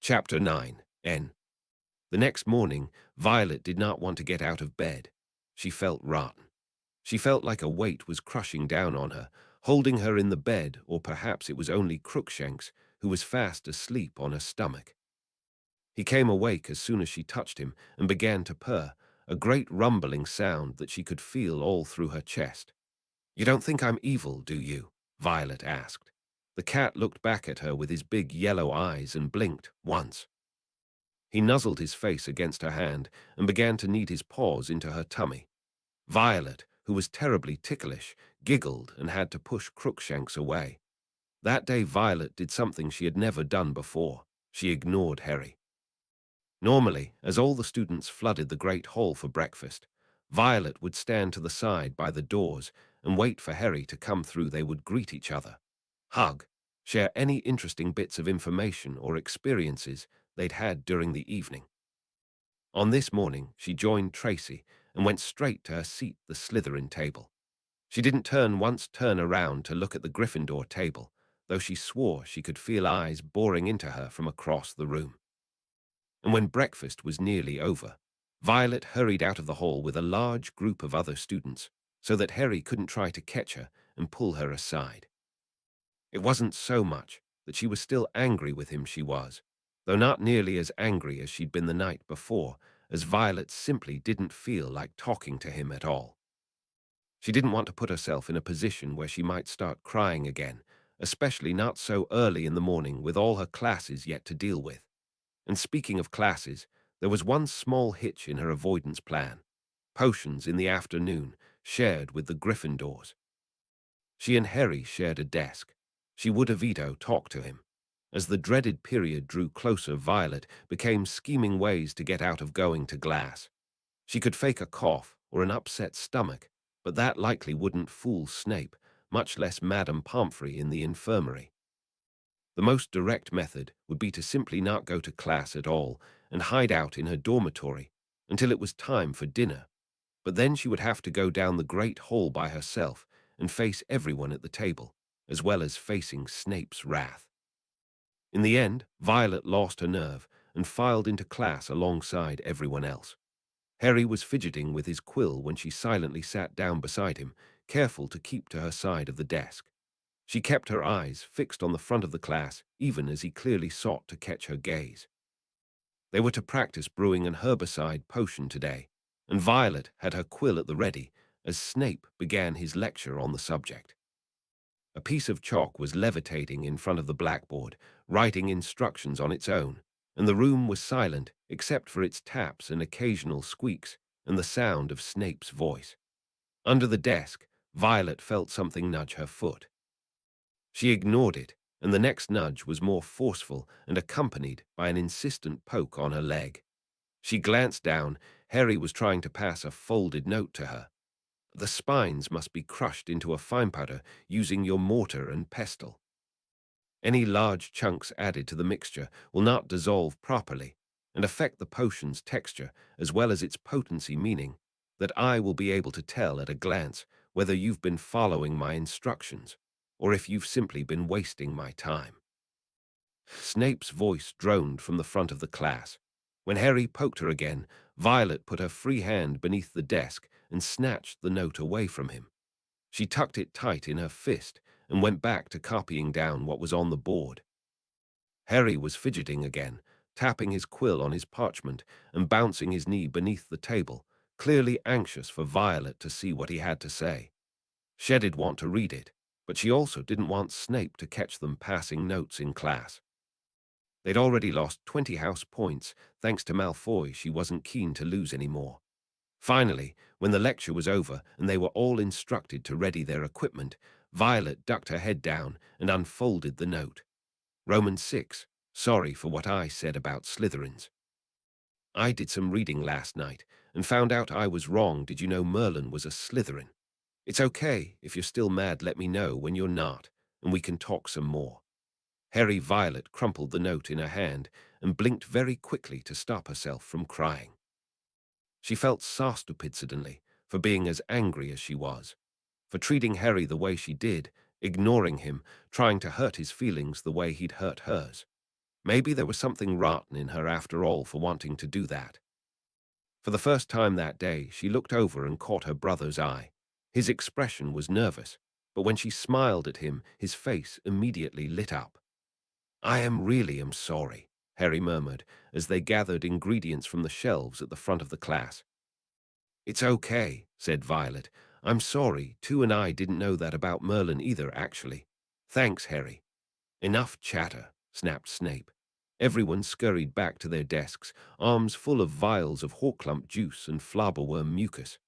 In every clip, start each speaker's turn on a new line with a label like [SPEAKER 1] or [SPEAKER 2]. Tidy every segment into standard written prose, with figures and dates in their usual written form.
[SPEAKER 1] Chapter 9. N. The next morning, Violet did not want to get out of bed. She felt rotten. She felt like a weight was crushing down on her, holding her in the bed, or perhaps it was only Crookshanks, who was fast asleep on her stomach. He came awake as soon as she touched him and began to purr, a great rumbling sound that she could feel all through her chest. "You don't think I'm evil, do you?" Violet asked. The cat looked back at her with his big yellow eyes and blinked once. He nuzzled his face against her hand and began to knead his paws into her tummy. Violet, who was terribly ticklish, giggled and had to push Crookshanks away. That day Violet did something she had never done before. She ignored Harry. Normally, as all the students flooded the great hall for breakfast, Violet would stand to the side by the doors and wait for Harry to come through. They would greet each other, hug, share any interesting bits of information or experiences they'd had during the evening. On this morning, she joined Tracy and went straight to her seat, the Slytherin table. She didn't turn around to look at the Gryffindor table, though she swore she could feel eyes boring into her from across the room. And when breakfast was nearly over, Violet hurried out of the hall with a large group of other students so that Harry couldn't try to catch her and pull her aside. It wasn't so much that she was still angry with him, she was, though not nearly as angry as she'd been the night before, as Violet simply didn't feel like talking to him at all. She didn't want to put herself in a position where she might start crying again, especially not so early in the morning with all her classes yet to deal with. And speaking of classes, there was one small hitch in her avoidance plan: potions in the afternoon, shared with the Gryffindors. She and Harry shared a desk. She would have Vito talk to him. As the dreaded period drew closer, Violet became scheming ways to get out of going to class. She could fake a cough or an upset stomach, but that likely wouldn't fool Snape, much less Madame Pomfrey in the infirmary. The most direct method would be to simply not go to class at all and hide out in her dormitory until it was time for dinner. But then she would have to go down the great hall by herself and face everyone at the table, as well as facing Snape's wrath. In the end, Violet lost her nerve and filed into class alongside everyone else. Harry was fidgeting with his quill when she silently sat down beside him, careful to keep to her side of the desk. She kept her eyes fixed on the front of the class, even as he clearly sought to catch her gaze. They were to practice brewing an herbicide potion today, and Violet had her quill at the ready as Snape began his lecture on the subject. A piece of chalk was levitating in front of the blackboard, writing instructions on its own, and the room was silent except for its taps and occasional squeaks and the sound of Snape's voice. Under the desk, Violet felt something nudge her foot. She ignored it, and the next nudge was more forceful and accompanied by an insistent poke on her leg. She glanced down. Harry was trying to pass a folded note to her. "The spines must be crushed into a fine powder using your mortar and pestle. Any large chunks added to the mixture will not dissolve properly and affect the potion's texture as well as its potency, meaning that I will be able to tell at a glance whether you've been following my instructions or if you've simply been wasting my time." Snape's voice droned from the front of the class. When Harry poked her again, Violet put her free hand beneath the desk and snatched the note away from him. She tucked it tight in her fist and went back to copying down what was on the board. Harry was fidgeting again, tapping his quill on his parchment and bouncing his knee beneath the table, clearly anxious for Violet to see what he had to say. She did want to read it, but she also didn't want Snape to catch them passing notes in class. They'd already lost 20 house points thanks to Malfoy. She wasn't keen to lose any more. Finally, when the lecture was over and they were all instructed to ready their equipment, Violet ducked her head down and unfolded the note. Romans 6, sorry for what I said about Slytherins. I did some reading last night and found out I was wrong. Did you know Merlin was a Slytherin? It's okay, if you're still mad let me know when you're not, and we can talk some more. Violet crumpled the note in her hand and blinked very quickly to stop herself from crying. She felt stupidly for being as angry as she was, for treating Harry the way she did, ignoring him, trying to hurt his feelings the way he'd hurt hers. Maybe there was something rotten in her after all for wanting to do that. For the first time that day, she looked over and caught her brother's eye. His expression was nervous, but when she smiled at him, his face immediately lit up. I am sorry, Harry murmured as they gathered ingredients from the shelves at the front of the class. It's okay, said Violet. I'm sorry, Tu and I didn't know that about Merlin either, actually. Thanks, Harry. Enough chatter, snapped Snape. Everyone scurried back to their desks, arms full of vials of horklump juice and flabberworm mucus.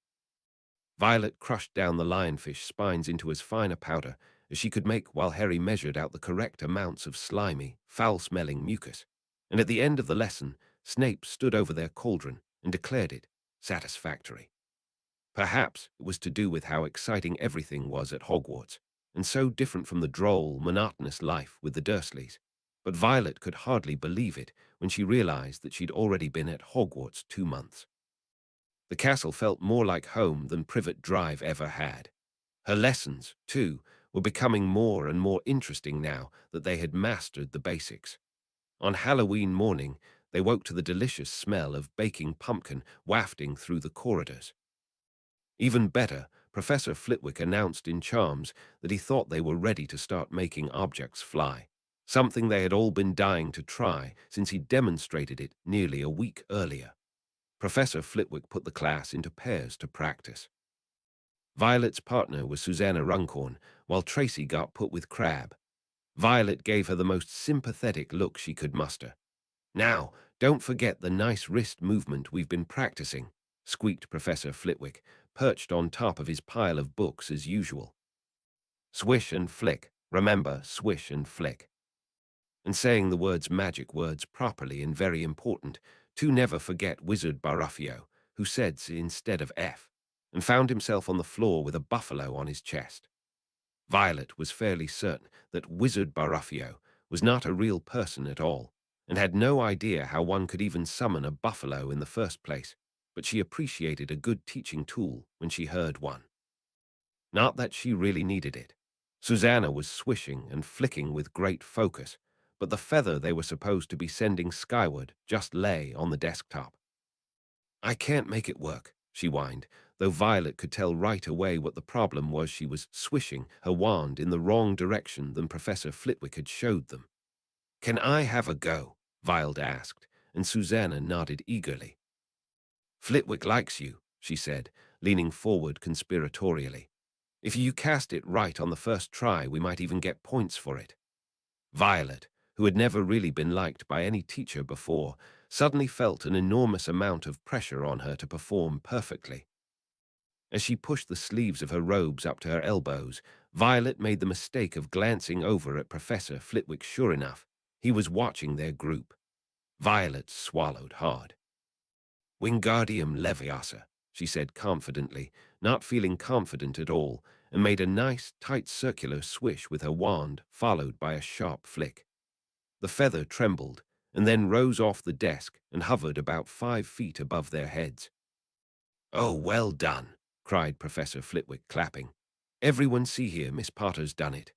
[SPEAKER 1] Violet crushed down the lionfish spines into as fine a powder as she could make while Harry measured out the correct amounts of slimy, foul-smelling mucus. And at the end of the lesson, Snape stood over their cauldron and declared it satisfactory. Perhaps it was to do with how exciting everything was at Hogwarts, and so different from the droll, monotonous life with the Dursleys. But Violet could hardly believe it when she realized that she'd already been at Hogwarts 2 months. The castle felt more like home than Privet Drive ever had. Her lessons, too, were becoming more and more interesting now that they had mastered the basics. On Halloween morning, they woke to the delicious smell of baking pumpkin wafting through the corridors. Even better, Professor Flitwick announced in Charms that he thought they were ready to start making objects fly, something they had all been dying to try since he demonstrated it nearly a week earlier. Professor Flitwick put the class into pairs to practice. Violet's partner was Susanna Runcorn, while Tracy got put with Crabbe. Violet gave her the most sympathetic look she could muster. Now, don't forget the nice wrist movement we've been practicing, squeaked Professor Flitwick, perched on top of his pile of books as usual. Swish and flick. Remember, swish and flick. And saying the magic words properly and very important, to never forget Wizard Baraffio, who said instead of F, and found himself on the floor with a buffalo on his chest. Violet was fairly certain that Wizard Baraffio was not a real person at all, and had no idea how one could even summon a buffalo in the first place, but she appreciated a good teaching tool when she heard one. Not that she really needed it. Susanna was swishing and flicking with great focus, but the feather they were supposed to be sending skyward just lay on the desktop. I can't make it work, she whined, though Violet could tell right away what the problem was. She was swishing her wand in the wrong direction than Professor Flitwick had showed them. Can I have a go? Violet asked, and Susanna nodded eagerly. Flitwick likes you, she said, leaning forward conspiratorially. If you cast it right on the first try, we might even get points for it. Violet, who had never really been liked by any teacher before, suddenly felt an enormous amount of pressure on her to perform perfectly. As she pushed the sleeves of her robes up to her elbows, Violet made the mistake of glancing over at Professor Flitwick. Sure enough, he was watching their group. Violet swallowed hard. Wingardium Leviosa, she said confidently, not feeling confident at all, and made a nice, tight circular swish with her wand, followed by a sharp flick. The feather trembled, and then rose off the desk and hovered about 5 feet above their heads. Oh, well done, cried Professor Flitwick, clapping. Everyone see here, Miss Potter's done it.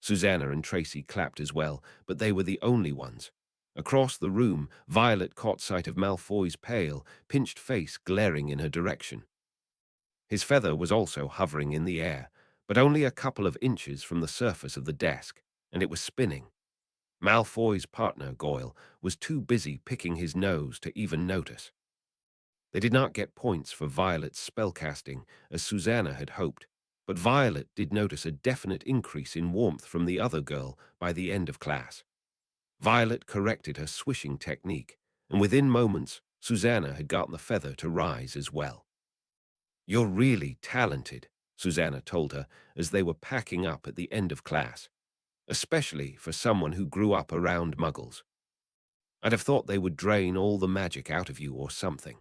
[SPEAKER 1] Susanna and Tracy clapped as well, but they were the only ones. Across the room, Violet caught sight of Malfoy's pale, pinched face glaring in her direction. His feather was also hovering in the air, but only a couple of inches from the surface of the desk, and it was spinning. Malfoy's partner, Goyle, was too busy picking his nose to even notice. They did not get points for Violet's spellcasting, as Susanna had hoped, but Violet did notice a definite increase in warmth from the other girl by the end of class. Violet corrected her swishing technique, and within moments, Susanna had gotten the feather to rise as well. You're really talented, Susanna told her as they were packing up at the end of class, especially for someone who grew up around muggles. I'd have thought they would drain all the magic out of you or something.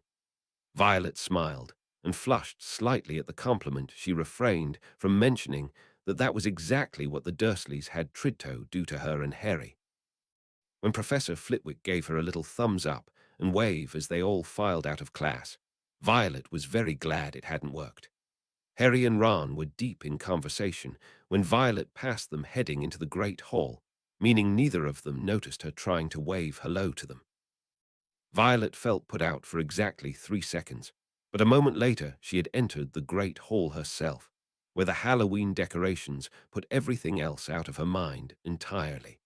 [SPEAKER 1] Violet smiled and flushed slightly at the compliment. She refrained from mentioning that was exactly what the Dursleys had Tridto do to her and Harry. When Professor Flitwick gave her a little thumbs up and wave as they all filed out of class, Violet was very glad it hadn't worked. Harry and Ron were deep in conversation when Violet passed them heading into the great hall, meaning neither of them noticed her trying to wave hello to them. Violet felt put out for exactly 3 seconds, but a moment later she had entered the great hall herself, where the Halloween decorations put everything else out of her mind entirely.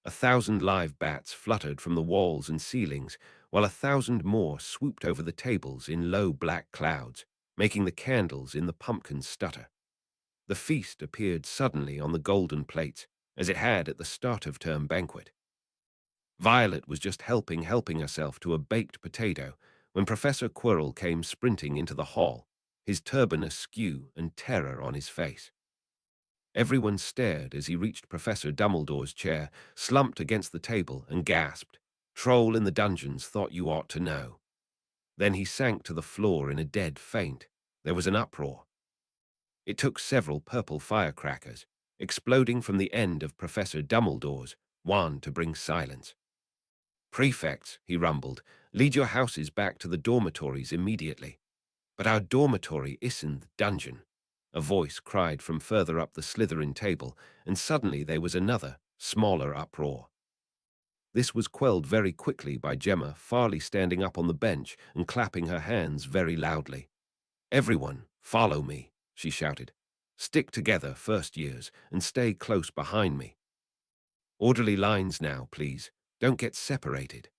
[SPEAKER 1] 1,000 live bats fluttered from the walls and ceilings, while 1,000 more swooped over the tables in low black clouds, making the candles in the pumpkins stutter. The feast appeared suddenly on the golden plates, as it had at the start-of-term banquet. Violet was just helping herself to a baked potato when Professor Quirrell came sprinting into the hall, his turban askew and terror on his face. Everyone stared as he reached Professor Dumbledore's chair, slumped against the table, and gasped, "Troll in the dungeons thought you ought to know." Then he sank to the floor in a dead faint. There was an uproar. It took several purple firecrackers, exploding from the end of Professor Dumbledore's wand to bring silence. "Prefects," he rumbled, "lead your houses back to the dormitories immediately." "But our dormitory isn't the dungeon," a voice cried from further up the Slytherin table, and suddenly there was another, smaller uproar. This was quelled very quickly by Gemma Farley standing up on the bench and clapping her hands very loudly. "Everyone, follow me," she shouted. "Stick together, first years, and stay close behind me. Orderly lines now, please. Don't get separated."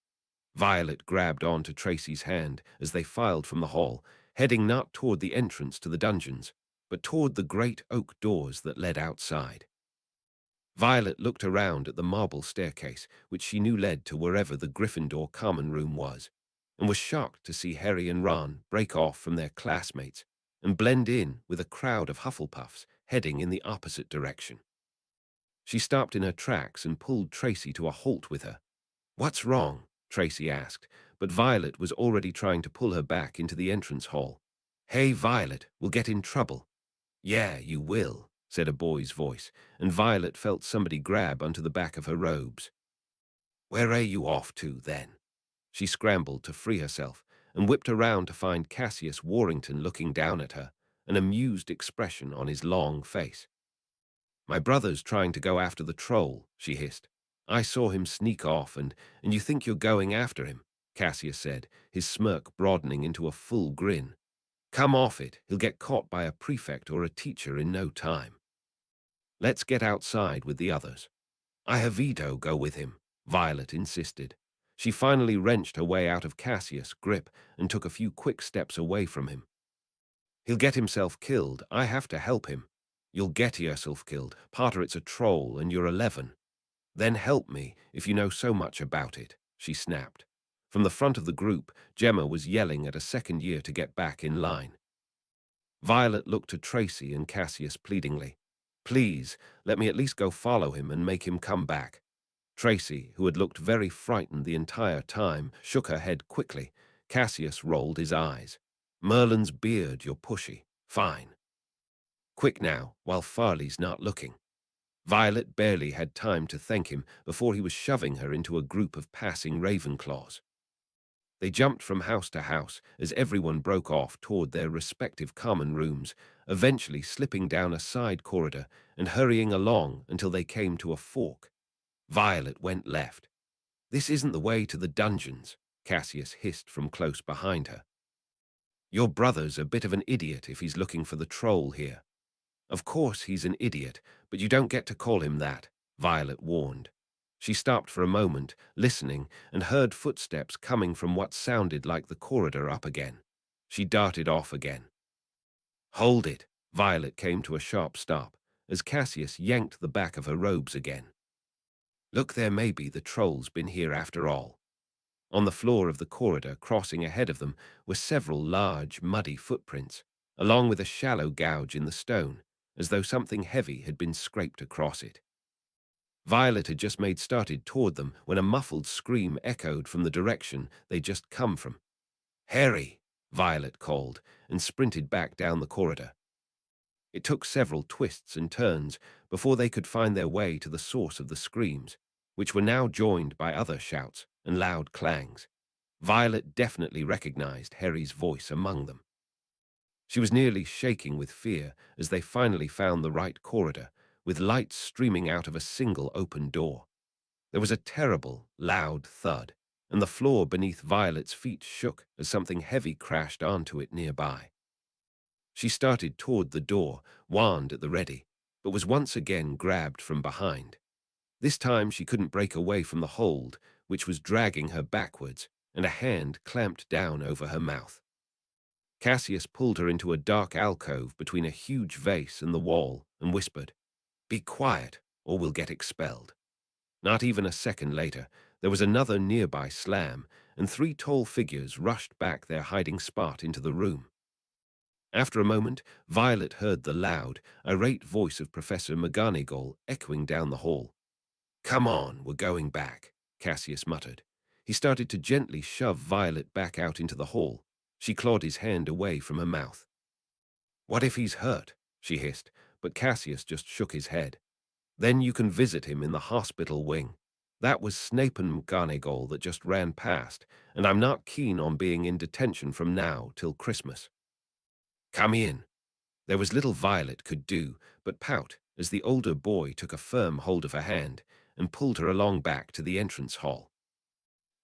[SPEAKER 1] Violet grabbed onto Tracy's hand as they filed from the hall, heading not toward the entrance to the dungeons, but toward the great oak doors that led outside. Violet looked around at the marble staircase, which she knew led to wherever the Gryffindor common room was, and was shocked to see Harry and Ron break off from their classmates and blend in with a crowd of Hufflepuffs heading in the opposite direction. She stopped in her tracks and pulled Tracy to a halt with her. "What's wrong?" Tracy asked, but Violet was already trying to pull her back into the entrance hall. "Hey, Violet, we'll get in trouble." "Yeah, you will," said a boy's voice, and Violet felt somebody grab onto the back of her robes. "Where are you off to, then?" She scrambled to free herself and whipped around to find Cassius Warrington looking down at her, an amused expression on his long face. "My brother's trying to go after the troll," she hissed. "I saw him sneak off, and you think you're going after him," Cassius said, his smirk broadening into a full grin. "Come off it, he'll get caught by a prefect or a teacher in no time. Let's get outside with the others." "I have Vito go with him," Violet insisted. She finally wrenched her way out of Cassius' grip and took a few quick steps away from him. "He'll get himself killed. I have to help him." "You'll get yourself killed. Potter, it's a troll, and you're 11. "Then help me, if you know so much about it," she snapped. From the front of the group, Gemma was yelling at a second year to get back in line. Violet looked to Tracy and Cassius pleadingly. "Please, let me at least go follow him and make him come back." Tracy, who had looked very frightened the entire time, shook her head quickly. Cassius rolled his eyes. "Merlin's beard, you're pushy. Fine. Quick now, while Farley's not looking." Violet barely had time to thank him before he was shoving her into a group of passing Ravenclaws. They jumped from house to house as everyone broke off toward their respective common rooms, eventually slipping down a side corridor and hurrying along until they came to a fork. Violet went left. "This isn't the way to the dungeons," Cassius hissed from close behind her. "Your brother's a bit of an idiot if he's looking for the troll here." "Of course he's an idiot, but you don't get to call him that," Violet warned. She stopped for a moment, listening, and heard footsteps coming from what sounded like the corridor up again. She darted off again. "Hold it!" Violet came to a sharp stop as Cassius yanked the back of her robes again. "Look, there may be the troll's been here after all." On the floor of the corridor, crossing ahead of them, were several large, muddy footprints, along with a shallow gouge in the stone, as though something heavy had been scraped across it. Violet had just started toward them when a muffled scream echoed from the direction they'd just come from. "Harry!" Violet called, and sprinted back down the corridor. It took several twists and turns before they could find their way to the source of the screams, which were now joined by other shouts and loud clangs. Violet definitely recognized Harry's voice among them. She was nearly shaking with fear as they finally found the right corridor, with lights streaming out of a single open door. There was a terrible, loud thud, and the floor beneath Violet's feet shook as something heavy crashed onto it nearby. She started toward the door, wand at the ready, but was once again grabbed from behind. This time she couldn't break away from the hold, which was dragging her backwards, and a hand clamped down over her mouth. Cassius pulled her into a dark alcove between a huge vase and the wall and whispered, "Be quiet, or we'll get expelled." Not even a second later, there was another nearby slam, and three tall figures rushed back their hiding spot into the room. After a moment, Violet heard the loud, irate voice of Professor McGonagall echoing down the hall. "Come on, we're going back," Cassius muttered. He started to gently shove Violet back out into the hall. She clawed his hand away from her mouth. "What if he's hurt?" she hissed, but Cassius just shook his head. "Then you can visit him in the hospital wing. That was Snape and McGonagall that just ran past, and I'm not keen on being in detention from now till Christmas. Come in." There was little Violet could do but pout as the older boy took a firm hold of her hand and pulled her along back to the entrance hall.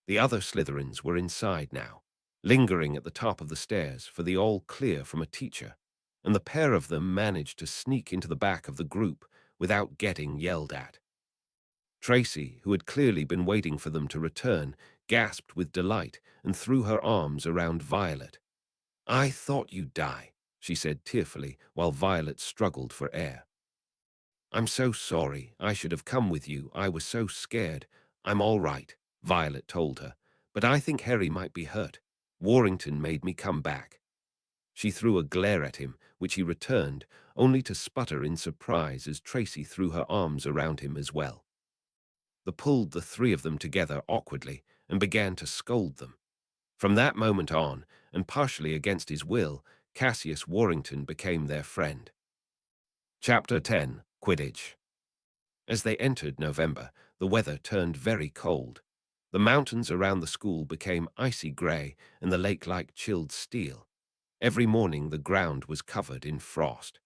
[SPEAKER 1] The other Slytherins were inside now, lingering at the top of the stairs for the all clear from a teacher, and the pair of them managed to sneak into the back of the group without getting yelled at. Tracy, who had clearly been waiting for them to return, gasped with delight and threw her arms around Violet. "I thought you'd die," she said tearfully while Violet struggled for air. "I'm so sorry. I should have come with you. I was so scared." "I'm all right," Violet told her, "but I think Harry might be hurt. Warrington made me come back." She threw a glare at him, which he returned, only to sputter in surprise as Tracy threw her arms around him as well. They pulled the three of them together awkwardly and began to scold them. From that moment on, and partially against his will, Cassius Warrington became their friend. Chapter 10. Quidditch. As they entered November, the weather turned very cold. The mountains around the school became icy gray and the lake like chilled steel. Every morning the ground was covered in frost.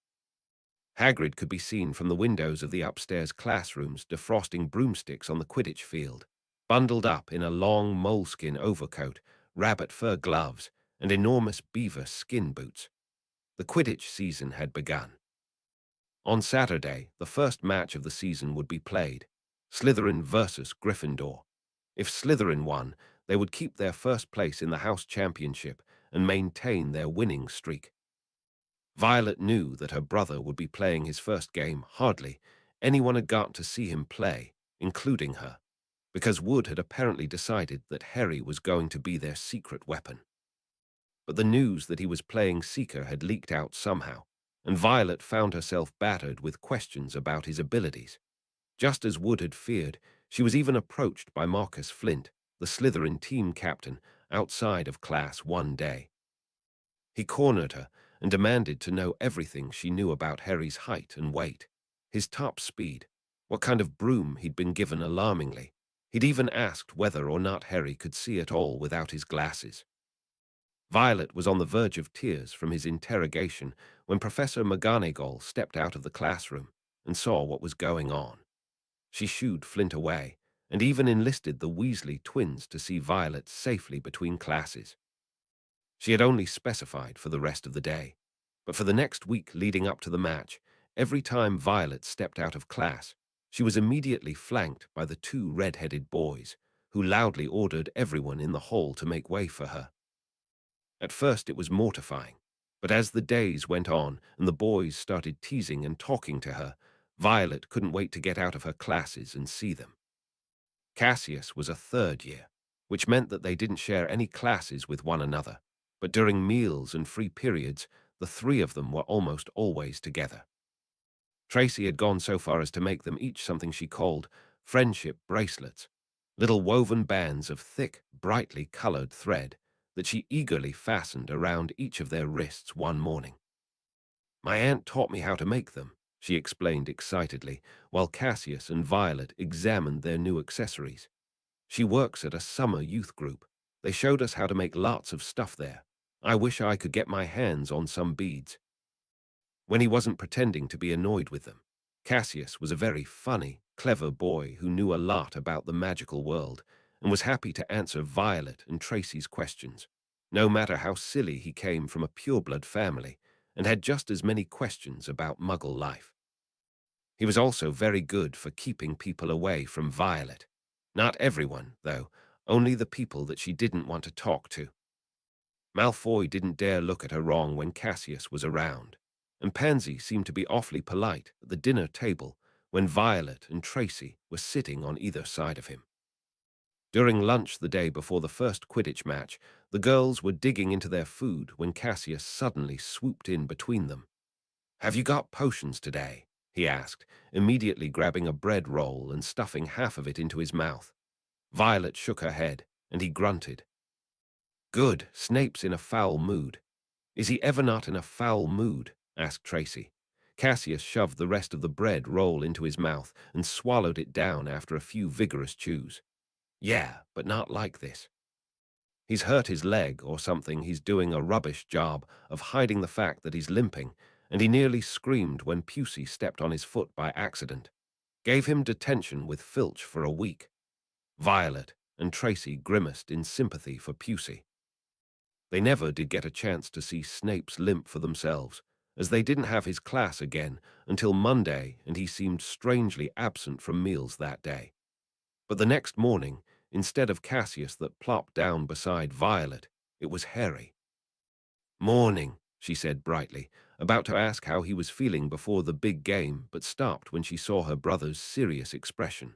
[SPEAKER 1] Hagrid could be seen from the windows of the upstairs classrooms defrosting broomsticks on the Quidditch field, bundled up in a long moleskin overcoat, rabbit fur gloves, and enormous beaver skin boots. The Quidditch season had begun. On Saturday, the first match of the season would be played, Slytherin versus Gryffindor. If Slytherin won, they would keep their first place in the House Championship and maintain their winning streak. Violet knew that her brother would be playing his first game. Hardly anyone had got to see him play, including her, because Wood had apparently decided that Harry was going to be their secret weapon. But the news that he was playing Seeker had leaked out somehow, and Violet found herself battered with questions about his abilities. Just as Wood had feared, she was even approached by Marcus Flint, the Slytherin team captain, outside of class one day. He cornered her and demanded to know everything she knew about Harry's height and weight, his top speed, what kind of broom he'd been given alarmingly. He'd even asked whether or not Harry could see at all without his glasses. Violet was on the verge of tears from his interrogation when Professor McGonagall stepped out of the classroom and saw what was going on. She shooed Flint away and even enlisted the Weasley twins to see Violet safely between classes. She had only specified for the rest of the day, but for the next week leading up to the match, every time Violet stepped out of class, she was immediately flanked by the two red-headed boys, who loudly ordered everyone in the hall to make way for her. At first it was mortifying, but as the days went on and the boys started teasing and talking to her, Violet couldn't wait to get out of her classes and see them. Cassius was a third year, which meant that they didn't share any classes with one another, but during meals and free periods, the three of them were almost always together. Tracy had gone so far as to make them each something she called friendship bracelets, little woven bands of thick, brightly colored thread that she eagerly fastened around each of their wrists one morning. "My aunt taught me how to make them," she explained excitedly, while Cassius and Violet examined their new accessories. "She works at a summer youth group. They showed us how to make lots of stuff there. I wish I could get my hands on some beads." When he wasn't pretending to be annoyed with them, Cassius was a very funny, clever boy who knew a lot about the magical world and was happy to answer Violet and Tracy's questions, no matter how silly. He came from a pureblood family and had just as many questions about Muggle life. He was also very good for keeping people away from Violet. Not everyone, though, only the people that she didn't want to talk to. Malfoy didn't dare look at her wrong when Cassius was around, and Pansy seemed to be awfully polite at the dinner table when Violet and Tracy were sitting on either side of him. During lunch the day before the first Quidditch match, the girls were digging into their food when Cassius suddenly swooped in between them. "Have you got potions today?" he asked, immediately grabbing a bread roll and stuffing half of it into his mouth. Violet shook her head, and he grunted. "Good, Snape's in a foul mood." "Is he ever not in a foul mood?" asked Tracy. Cassius shoved the rest of the bread roll into his mouth and swallowed it down after a few vigorous chews. "Yeah, but not like this. He's hurt his leg or something. He's doing a rubbish job of hiding the fact that he's limping, and he nearly screamed when Pusey stepped on his foot by accident. Gave him detention with Filch for a week." Violet and Tracy grimaced in sympathy for Pusey. They never did get a chance to see Snape's limp for themselves, as they didn't have his class again until Monday, and he seemed strangely absent from meals that day. But the next morning, instead of Cassius that plopped down beside Violet, it was Harry. "Morning," she said brightly, about to ask how he was feeling before the big game, but stopped when she saw her brother's serious expression.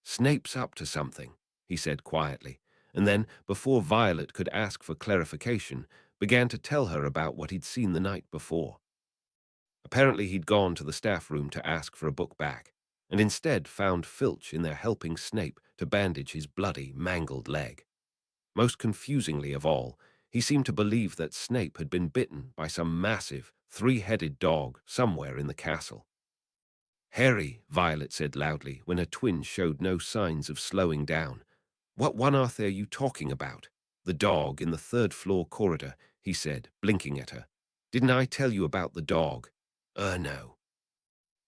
[SPEAKER 1] "Snape's up to something," he said quietly, and then, before Violet could ask for clarification, began to tell her about what he'd seen the night before. Apparently he'd gone to the staff room to ask for a book back, and instead found Filch in there helping Snape to bandage his bloody, mangled leg. Most confusingly of all, he seemed to believe that Snape had been bitten by some massive, three-headed dog somewhere in the castle. "Harry," Violet said loudly when her twin showed no signs of slowing down. "What on earth are you talking about?" "The dog in the third-floor corridor," he said, blinking at her. "Didn't I tell you about the dog?" No.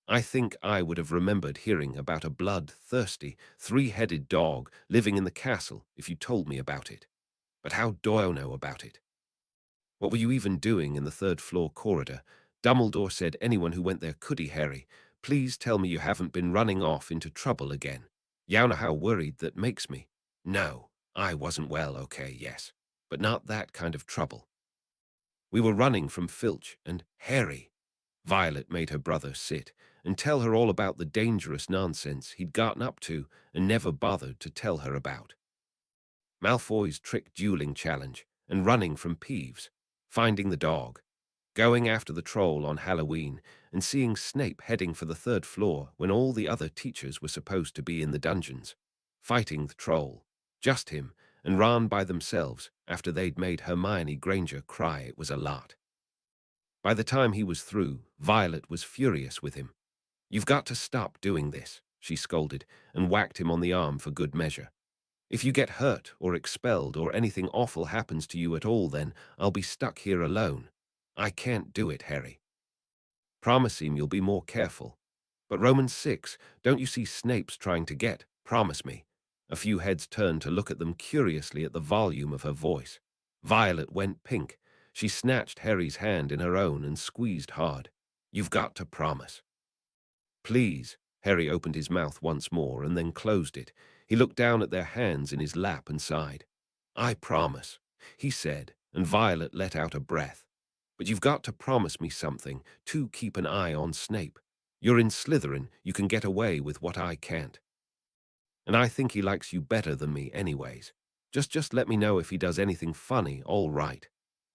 [SPEAKER 1] I think I would have remembered hearing about a blood-thirsty, three-headed dog living in the castle if you told me about it. But how do I know about it?" "What were you even doing in the third-floor corridor? Dumbledore said anyone who went there could. Harry, please tell me you haven't been running off into trouble again. You know how worried that makes me." "No, I wasn't well, okay, yes, but not that kind of trouble. We were running from Filch and Harry." Violet made her brother sit and tell her all about the dangerous nonsense he'd gotten up to and never bothered to tell her about. Malfoy's trick dueling challenge and running from Peeves, finding the dog, going after the troll on Halloween, and seeing Snape heading for the third floor when all the other teachers were supposed to be in the dungeons, fighting the troll, just him, and Ron by themselves after they'd made Hermione Granger cry. It was a lot. By the time he was through, Violet was furious with him. "You've got to stop doing this," she scolded, and whacked him on the arm for good measure. "If you get hurt or expelled or anything awful happens to you at all, then I'll be stuck here alone. I can't do it, Harry. Promise him you'll be more careful." "But Romans 6, don't you see Snape's trying to get? Promise me." A few heads turned to look at them curiously at the volume of her voice. Violet went pink. She snatched Harry's hand in her own and squeezed hard. "You've got to promise." "Please." Harry opened his mouth once more and then closed it. He looked down at their hands in his lap and sighed. "I promise," he said, and Violet let out a breath. "But you've got to promise me something, to keep an eye on Snape. You're in Slytherin, you can get away with what I can't. And I think he likes you better than me anyways. Just let me know if he does anything funny, all right.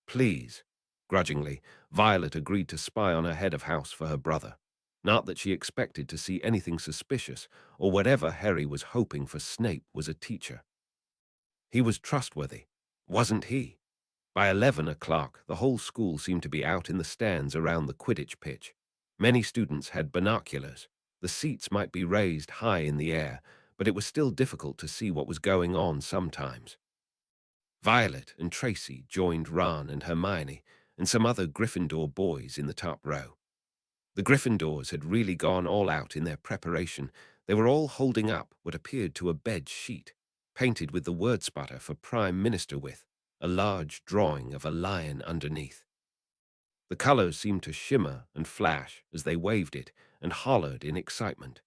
[SPEAKER 1] Please." Grudgingly, Violet agreed to spy on her head of house for her brother. Not that she expected to see anything suspicious, or whatever Harry was hoping for. Snape was a teacher. He was trustworthy, wasn't he? By 11 o'clock, the whole school seemed to be out in the stands around the Quidditch pitch. Many students had binoculars. The seats might be raised high in the air, but it was still difficult to see what was going on sometimes. Violet and Tracy joined Ron and Hermione and some other Gryffindor boys in the top row. The Gryffindors had really gone all out in their preparation. They were all holding up what appeared to a bed sheet, painted with the word sputter for Prime Minister with a large drawing of a lion underneath. The colors seemed to shimmer and flash as they waved it and hollered in excitement.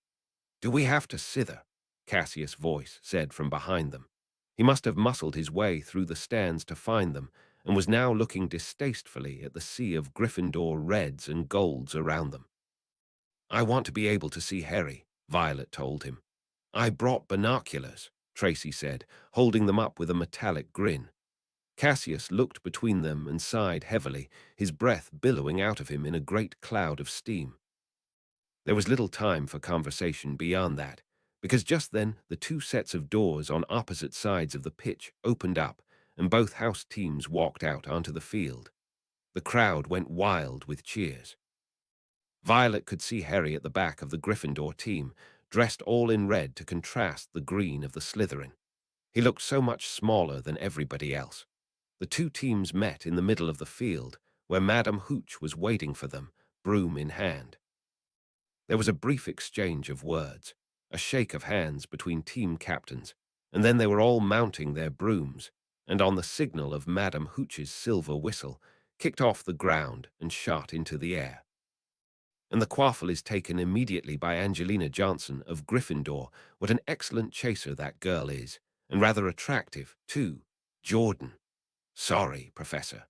[SPEAKER 1] "Do we have to sither?" Cassius' voice said from behind them. He must have muscled his way through the stands to find them, and was now looking distastefully at the sea of Gryffindor reds and golds around them. "I want to be able to see Harry," Violet told him. "I brought binoculars," Tracy said, holding them up with a metallic grin. Cassius looked between them and sighed heavily, his breath billowing out of him in a great cloud of steam. There was little time for conversation beyond that, because just then the two sets of doors on opposite sides of the pitch opened up, and both house teams walked out onto the field. The crowd went wild with cheers. Violet could see Harry at the back of the Gryffindor team, dressed all in red to contrast the green of the Slytherin. He looked so much smaller than everybody else. The two teams met in the middle of the field, where Madame Hooch was waiting for them, broom in hand. There was a brief exchange of words, a shake of hands between team captains, and then they were all mounting their brooms, and on the signal of Madame Hooch's silver whistle, kicked off the ground and shot into the air. And the quaffle is taken immediately by Angelina Johnson of Gryffindor. What an excellent chaser that girl is, and rather attractive, too. Jordan. Sorry, Professor.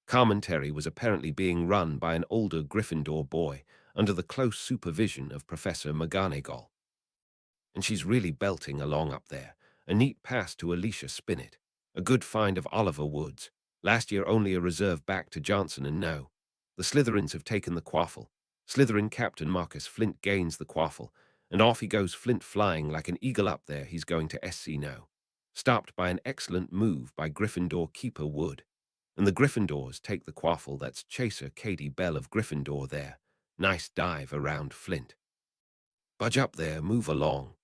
[SPEAKER 1] Commentary was apparently being run by an older Gryffindor boy under the close supervision of Professor McGonagall. And she's really belting along up there. A neat pass to Alicia Spinnet. A good find of Oliver Woods. Last year only a reserve back to Johnson, and no. The Slytherins have taken the quaffle. Slytherin captain Marcus Flint gains the quaffle, and off he goes, Flint flying like an eagle up there. He's going to SC no. Stopped by an excellent move by Gryffindor keeper Wood. And the Gryffindors take the quaffle. That's chaser Katie Bell of Gryffindor there. Nice dive around Flint. Budge up there, move along.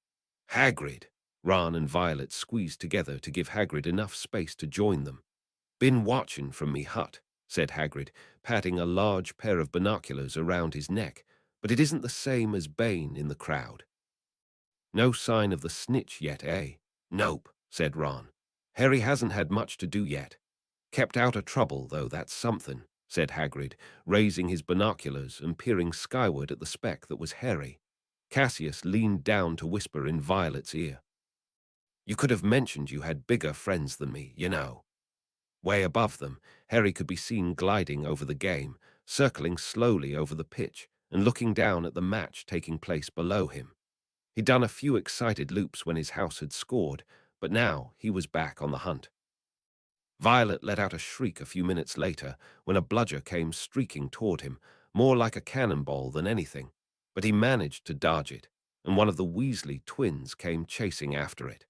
[SPEAKER 1] Hagrid. Ron and Violet squeezed together to give Hagrid enough space to join them. "Been watchin' from me hut," said Hagrid, patting a large pair of binoculars around his neck, "but it isn't the same as Bane in the crowd." "No sign of the snitch yet, eh?" "Nope," said Ron. "Harry hasn't had much to do yet. Kept out of trouble, though, that's something," said Hagrid, raising his binoculars and peering skyward at the speck that was Harry. Cassius leaned down to whisper in Violet's ear. "You could have mentioned you had bigger friends than me, you know." Way above them, Harry could be seen gliding over the game, circling slowly over the pitch and looking down at the match taking place below him. He'd done a few excited loops when his house had scored, but now he was back on the hunt. Violet let out a shriek a few minutes later when a bludger came streaking toward him, more like a cannonball than anything, but he managed to dodge it, and one of the Weasley twins came chasing after it.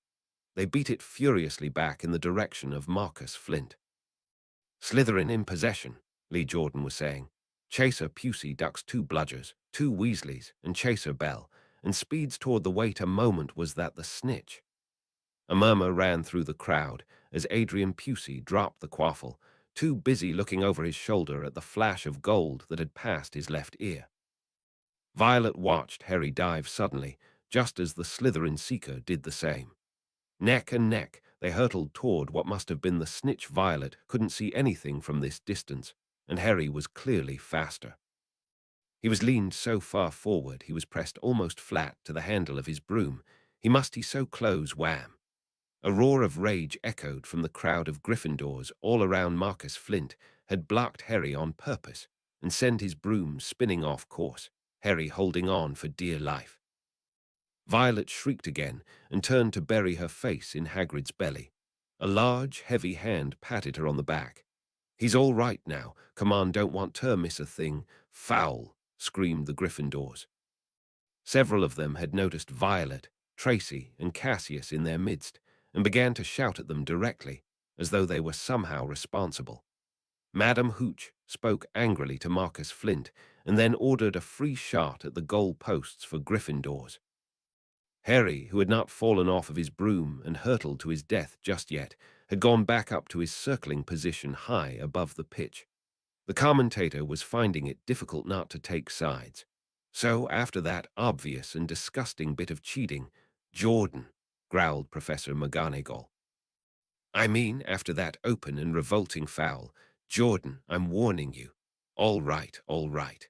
[SPEAKER 1] They beat it furiously back in the direction of Marcus Flint. "Slytherin in possession," Lee Jordan was saying. Chaser Pusey ducks two bludgers, two Weasleys, and Chaser Bell, and speeds toward the wait. A moment was that the snitch. A murmur ran through the crowd as Adrian Pusey dropped the quaffle, too busy looking over his shoulder at the flash of gold that had passed his left ear. Violet watched Harry dive suddenly, just as the Slytherin seeker did the same. Neck and neck, they hurtled toward what must have been the snitch. Violet couldn't see anything from this distance, and Harry was clearly faster. He was leaned so far forward he was pressed almost flat to the handle of his broom. He so close, wham! A roar of rage echoed from the crowd of Gryffindors all around. Marcus Flint had blocked Harry on purpose and sent his broom spinning off course, Harry holding on for dear life. Violet shrieked again and turned to bury her face in Hagrid's belly. A large, heavy hand patted her on the back. "He's all right now. Come on, don't want to miss a thing." "Foul!" screamed the Gryffindors. Several of them had noticed Violet, Tracy, and Cassius in their midst, and began to shout at them directly, as though they were somehow responsible. Madame Hooch spoke angrily to Marcus Flint, and then ordered a free shot at the goal posts for Gryffindors. Harry, who had not fallen off of his broom and hurtled to his death just yet, had gone back up to his circling position high above the pitch. The commentator was finding it difficult not to take sides. So, after that obvious and disgusting bit of cheating, Jordan, growled Professor McGonagall. I mean, after that open and revolting foul, Jordan, I'm warning you. All right, all right.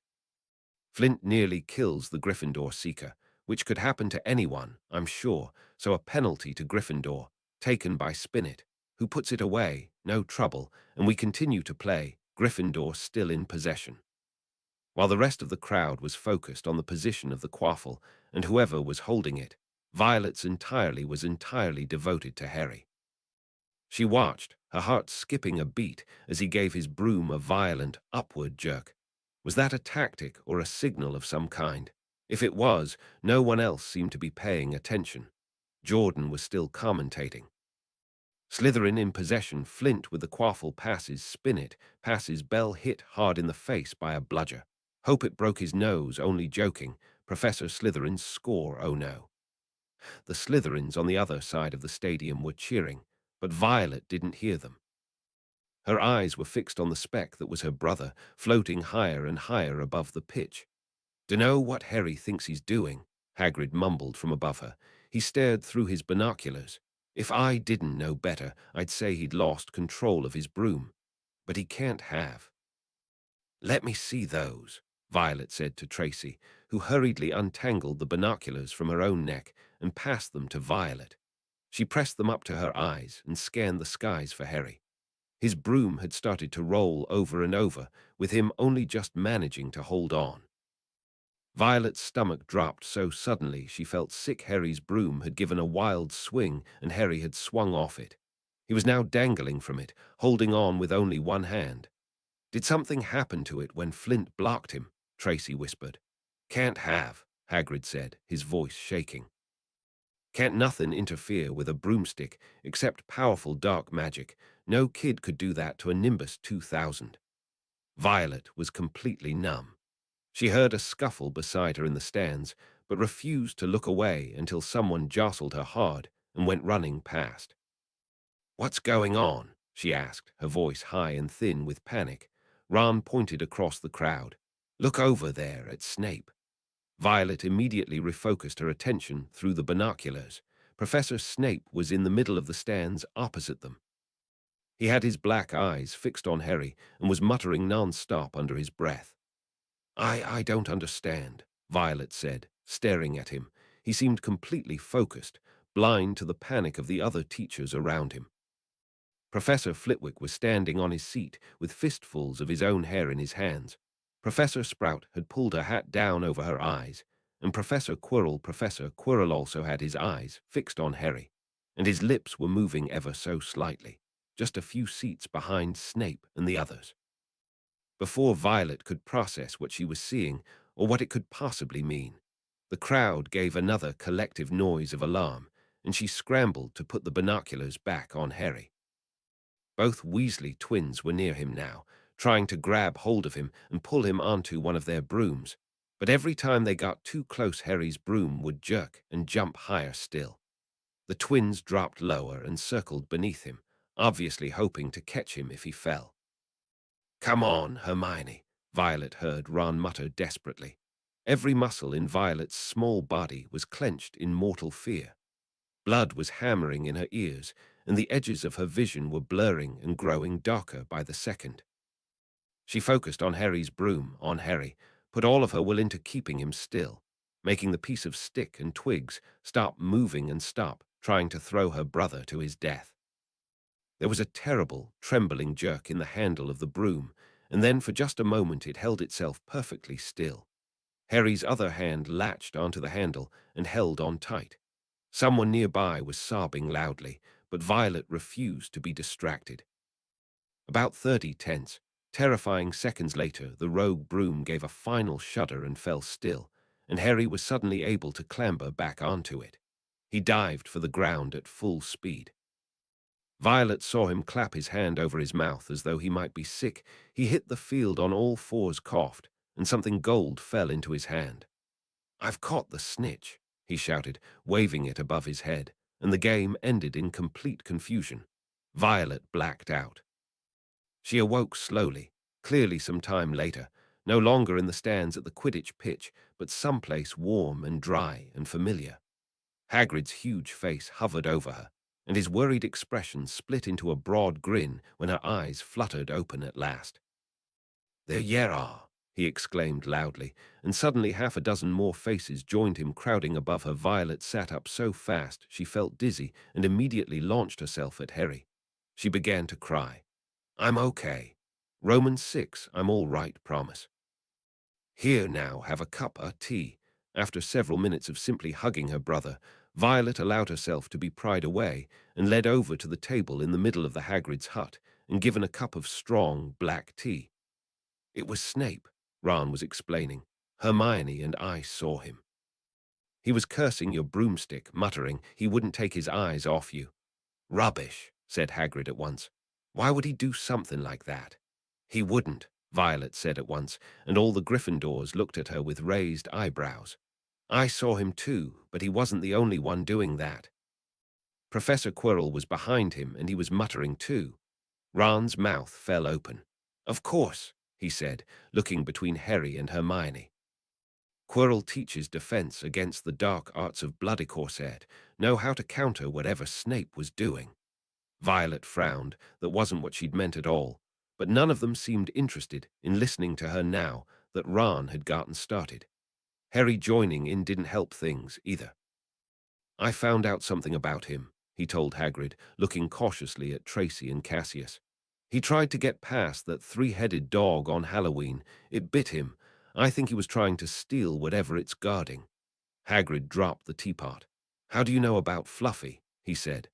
[SPEAKER 1] Flint nearly kills the Gryffindor seeker, which could happen to anyone, I'm sure, so a penalty to Gryffindor, taken by Spinnet, who puts it away, no trouble, and we continue to play, Gryffindor still in possession. While the rest of the crowd was focused on the position of the quaffle and whoever was holding it, Violet's was entirely devoted to Harry. She watched, her heart skipping a beat as he gave his broom a violent, upward jerk. Was that a tactic or a signal of some kind? If it was, no one else seemed to be paying attention. Jordan was still commentating. Slytherin in possession, Flint with the quaffle passes, Spinnet passes, Bell hit hard in the face by a bludger. Hope it broke his nose, only joking. Professor Slytherin's score, oh no. The Slytherins on the other side of the stadium were cheering, but Violet didn't hear them. Her eyes were fixed on the speck that was her brother, floating higher and higher above the pitch. "Dunno what Harry thinks he's doing," Hagrid mumbled from above her. He stared through his binoculars. "If I didn't know better, I'd say he'd lost control of his broom. But he can't have." "Let me see those," Violet said to Tracy, who hurriedly untangled the binoculars from her own neck and passed them to Violet. She pressed them up to her eyes and scanned the skies for Harry. His broom had started to roll over and over, with him only just managing to hold on. Violet's stomach dropped so suddenly she felt sick. Harry's broom had given a wild swing and Harry had swung off it. He was now dangling from it, holding on with only one hand. "Did something happen to it when Flint blocked him?" Tracy whispered. "Can't have," Hagrid said, his voice shaking. "Can't nothing interfere with a broomstick except powerful dark magic. No kid could do that to a Nimbus 2000. Violet was completely numb. She heard a scuffle beside her in the stands, but refused to look away until someone jostled her hard and went running past. "What's going on?" she asked, her voice high and thin with panic. Ron pointed across the crowd. "Look over there at Snape." Violet immediately refocused her attention through the binoculars. Professor Snape was in the middle of the stands opposite them. He had his black eyes fixed on Harry and was muttering non-stop under his breath. I don't understand," Violet said, staring at him. He seemed completely focused, blind to the panic of the other teachers around him. Professor Flitwick was standing on his seat with fistfuls of his own hair in his hands. Professor Sprout had pulled her hat down over her eyes, and Professor Quirrell also had his eyes fixed on Harry, and his lips were moving ever so slightly, just a few seats behind Snape and the others. Before Violet could process what she was seeing or what it could possibly mean, the crowd gave another collective noise of alarm, and she scrambled to put the binoculars back on Harry. Both Weasley twins were near him now, trying to grab hold of him and pull him onto one of their brooms, but every time they got too close, Harry's broom would jerk and jump higher still. The twins dropped lower and circled beneath him, obviously hoping to catch him if he fell. "Come on, Hermione," Violet heard Ron mutter desperately. Every muscle in Violet's small body was clenched in mortal fear. Blood was hammering in her ears, and the edges of her vision were blurring and growing darker by the second. She focused on Harry's broom, on Harry, put all of her will into keeping him still, making the piece of stick and twigs stop moving and stop trying to throw her brother to his death. There was a terrible, trembling jerk in the handle of the broom, and then for just a moment it held itself perfectly still. Harry's other hand latched onto the handle and held on tight. Someone nearby was sobbing loudly, but Violet refused to be distracted. About 30 tense, terrifying seconds later, the rogue broom gave a final shudder and fell still, and Harry was suddenly able to clamber back onto it. He dived for the ground at full speed. Violet saw him clap his hand over his mouth as though he might be sick. He hit the field on all fours, coughed, and something gold fell into his hand. "I've caught the snitch," he shouted, waving it above his head, and the game ended in complete confusion. Violet blacked out. She awoke slowly, Clearly some time later, no longer in the stands at the Quidditch pitch, but someplace warm and dry and familiar. Hagrid's huge face hovered over her, and his worried expression split into a broad grin when her eyes fluttered open at last. "There ye are," he exclaimed loudly, and suddenly half a dozen more faces joined him crowding above her. Violet sat up so fast she felt dizzy and immediately launched herself at Harry. She began to cry. "I'm okay. Romans 6, I'm all right, promise. Here now, have a cup of tea." After several minutes of simply hugging her brother, Violet allowed herself to be pried away and led over to the table in the middle of the Hagrid's hut and given a cup of strong, black tea. "It was Snape," Ron was explaining. "Hermione and I saw him. He was cursing your broomstick, muttering he wouldn't take his eyes off you." "Rubbish," said Hagrid at once. "Why would he do something like that?" "He wouldn't," Violet said at once, and all the Gryffindors looked at her with raised eyebrows. "I saw him too, but he wasn't the only one doing that." Professor Quirrell was behind him, and he was muttering too. Ron's mouth fell open. "Of course," he said, looking between Harry and Hermione. "Quirrell teaches defense against the dark arts of bloody corset, know how to counter whatever Snape was doing." Violet frowned. That wasn't what she'd meant at all, but none of them seemed interested in listening to her now that Ron had gotten started. Harry joining in didn't help things either. "I found out something about him," he told Hagrid, looking cautiously at Tracy and Cassius. "He tried to get past that three-headed dog on Halloween. It bit him. I think he was trying to steal whatever it's guarding." Hagrid dropped the teapot. "How do you know about Fluffy?" he said.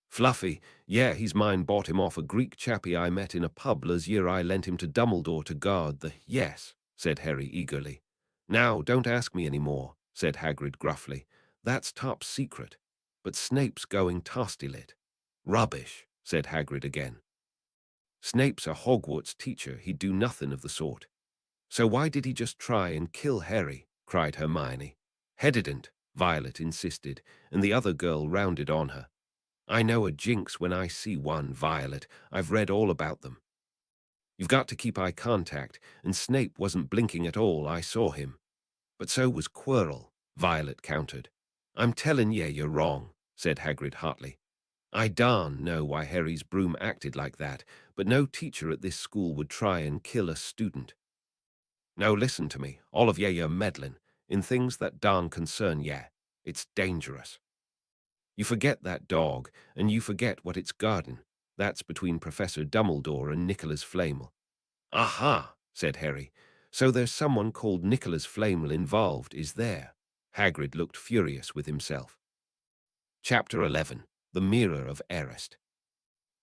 [SPEAKER 1] "Fluffy, yeah, he's mine. Bought him off a Greek chappie I met in a pub last year. I lent him to Dumbledore to guard the—" "Yes," said Harry eagerly. "Now, don't ask me any more," said Hagrid gruffly. "That's top secret. But Snape's going tostilit." "Rubbish," said Hagrid again. "Snape's a Hogwarts teacher. He'd do nothing of the sort." "So why did he just try and kill Harry?" cried Hermione. "He didn't," Violet insisted, and the other girl rounded on her. "I know a jinx when I see one, Violet. I've read all about them. You've got to keep eye contact, and Snape wasn't blinking at all. I saw him." "But so was Quirrell," Violet countered. "I'm telling ye you're wrong," said Hagrid hotly. "I darn know why Harry's broom acted like that, but no teacher at this school would try and kill a student. Now listen to me, all of ye, you're meddling in things that darn concern ye. It's dangerous. You forget that dog, and you forget what it's guarding. That's between Professor Dumbledore and Nicholas Flamel." "Aha," said Harry. "So there's someone called Nicholas Flamel involved, is there?" Hagrid looked furious with himself. Chapter 11. The Mirror of Erist.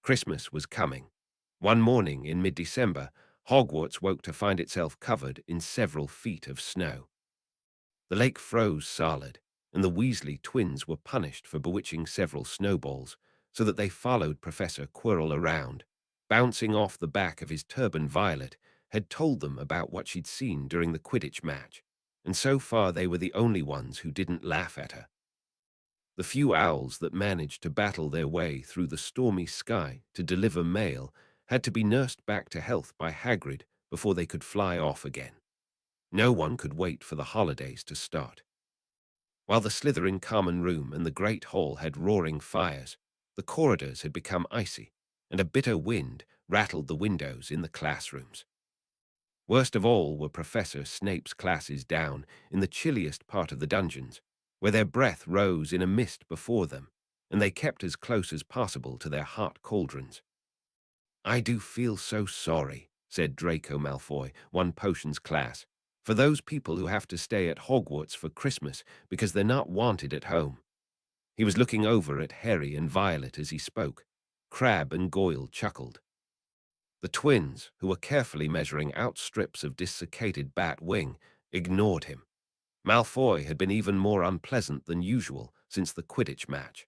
[SPEAKER 1] Christmas was coming. One morning in mid-December, Hogwarts woke to find itself covered in several feet of snow. The lake froze solid, and the Weasley twins were punished for bewitching several snowballs, so that they followed Professor Quirrell around. Bouncing off the back of his turban, Violet had told them about what she'd seen during the Quidditch match, and so far they were the only ones who didn't laugh at her. The few owls that managed to battle their way through the stormy sky to deliver mail had to be nursed back to health by Hagrid before they could fly off again. No one could wait for the holidays to start. While the Slytherin common room and the great hall had roaring fires, the corridors had become icy, and a bitter wind rattled the windows in the classrooms. Worst of all were Professor Snape's classes down in the chilliest part of the dungeons, where their breath rose in a mist before them, and they kept as close as possible to their hot cauldrons. "I do feel so sorry," said Draco Malfoy, one potions class, "for those people who have to stay at Hogwarts for Christmas because they're not wanted at home." He was looking over at Harry and Violet as he spoke. Crabbe and Goyle chuckled. The twins, who were carefully measuring out strips of desiccated bat wing, ignored him. Malfoy had been even more unpleasant than usual since the Quidditch match.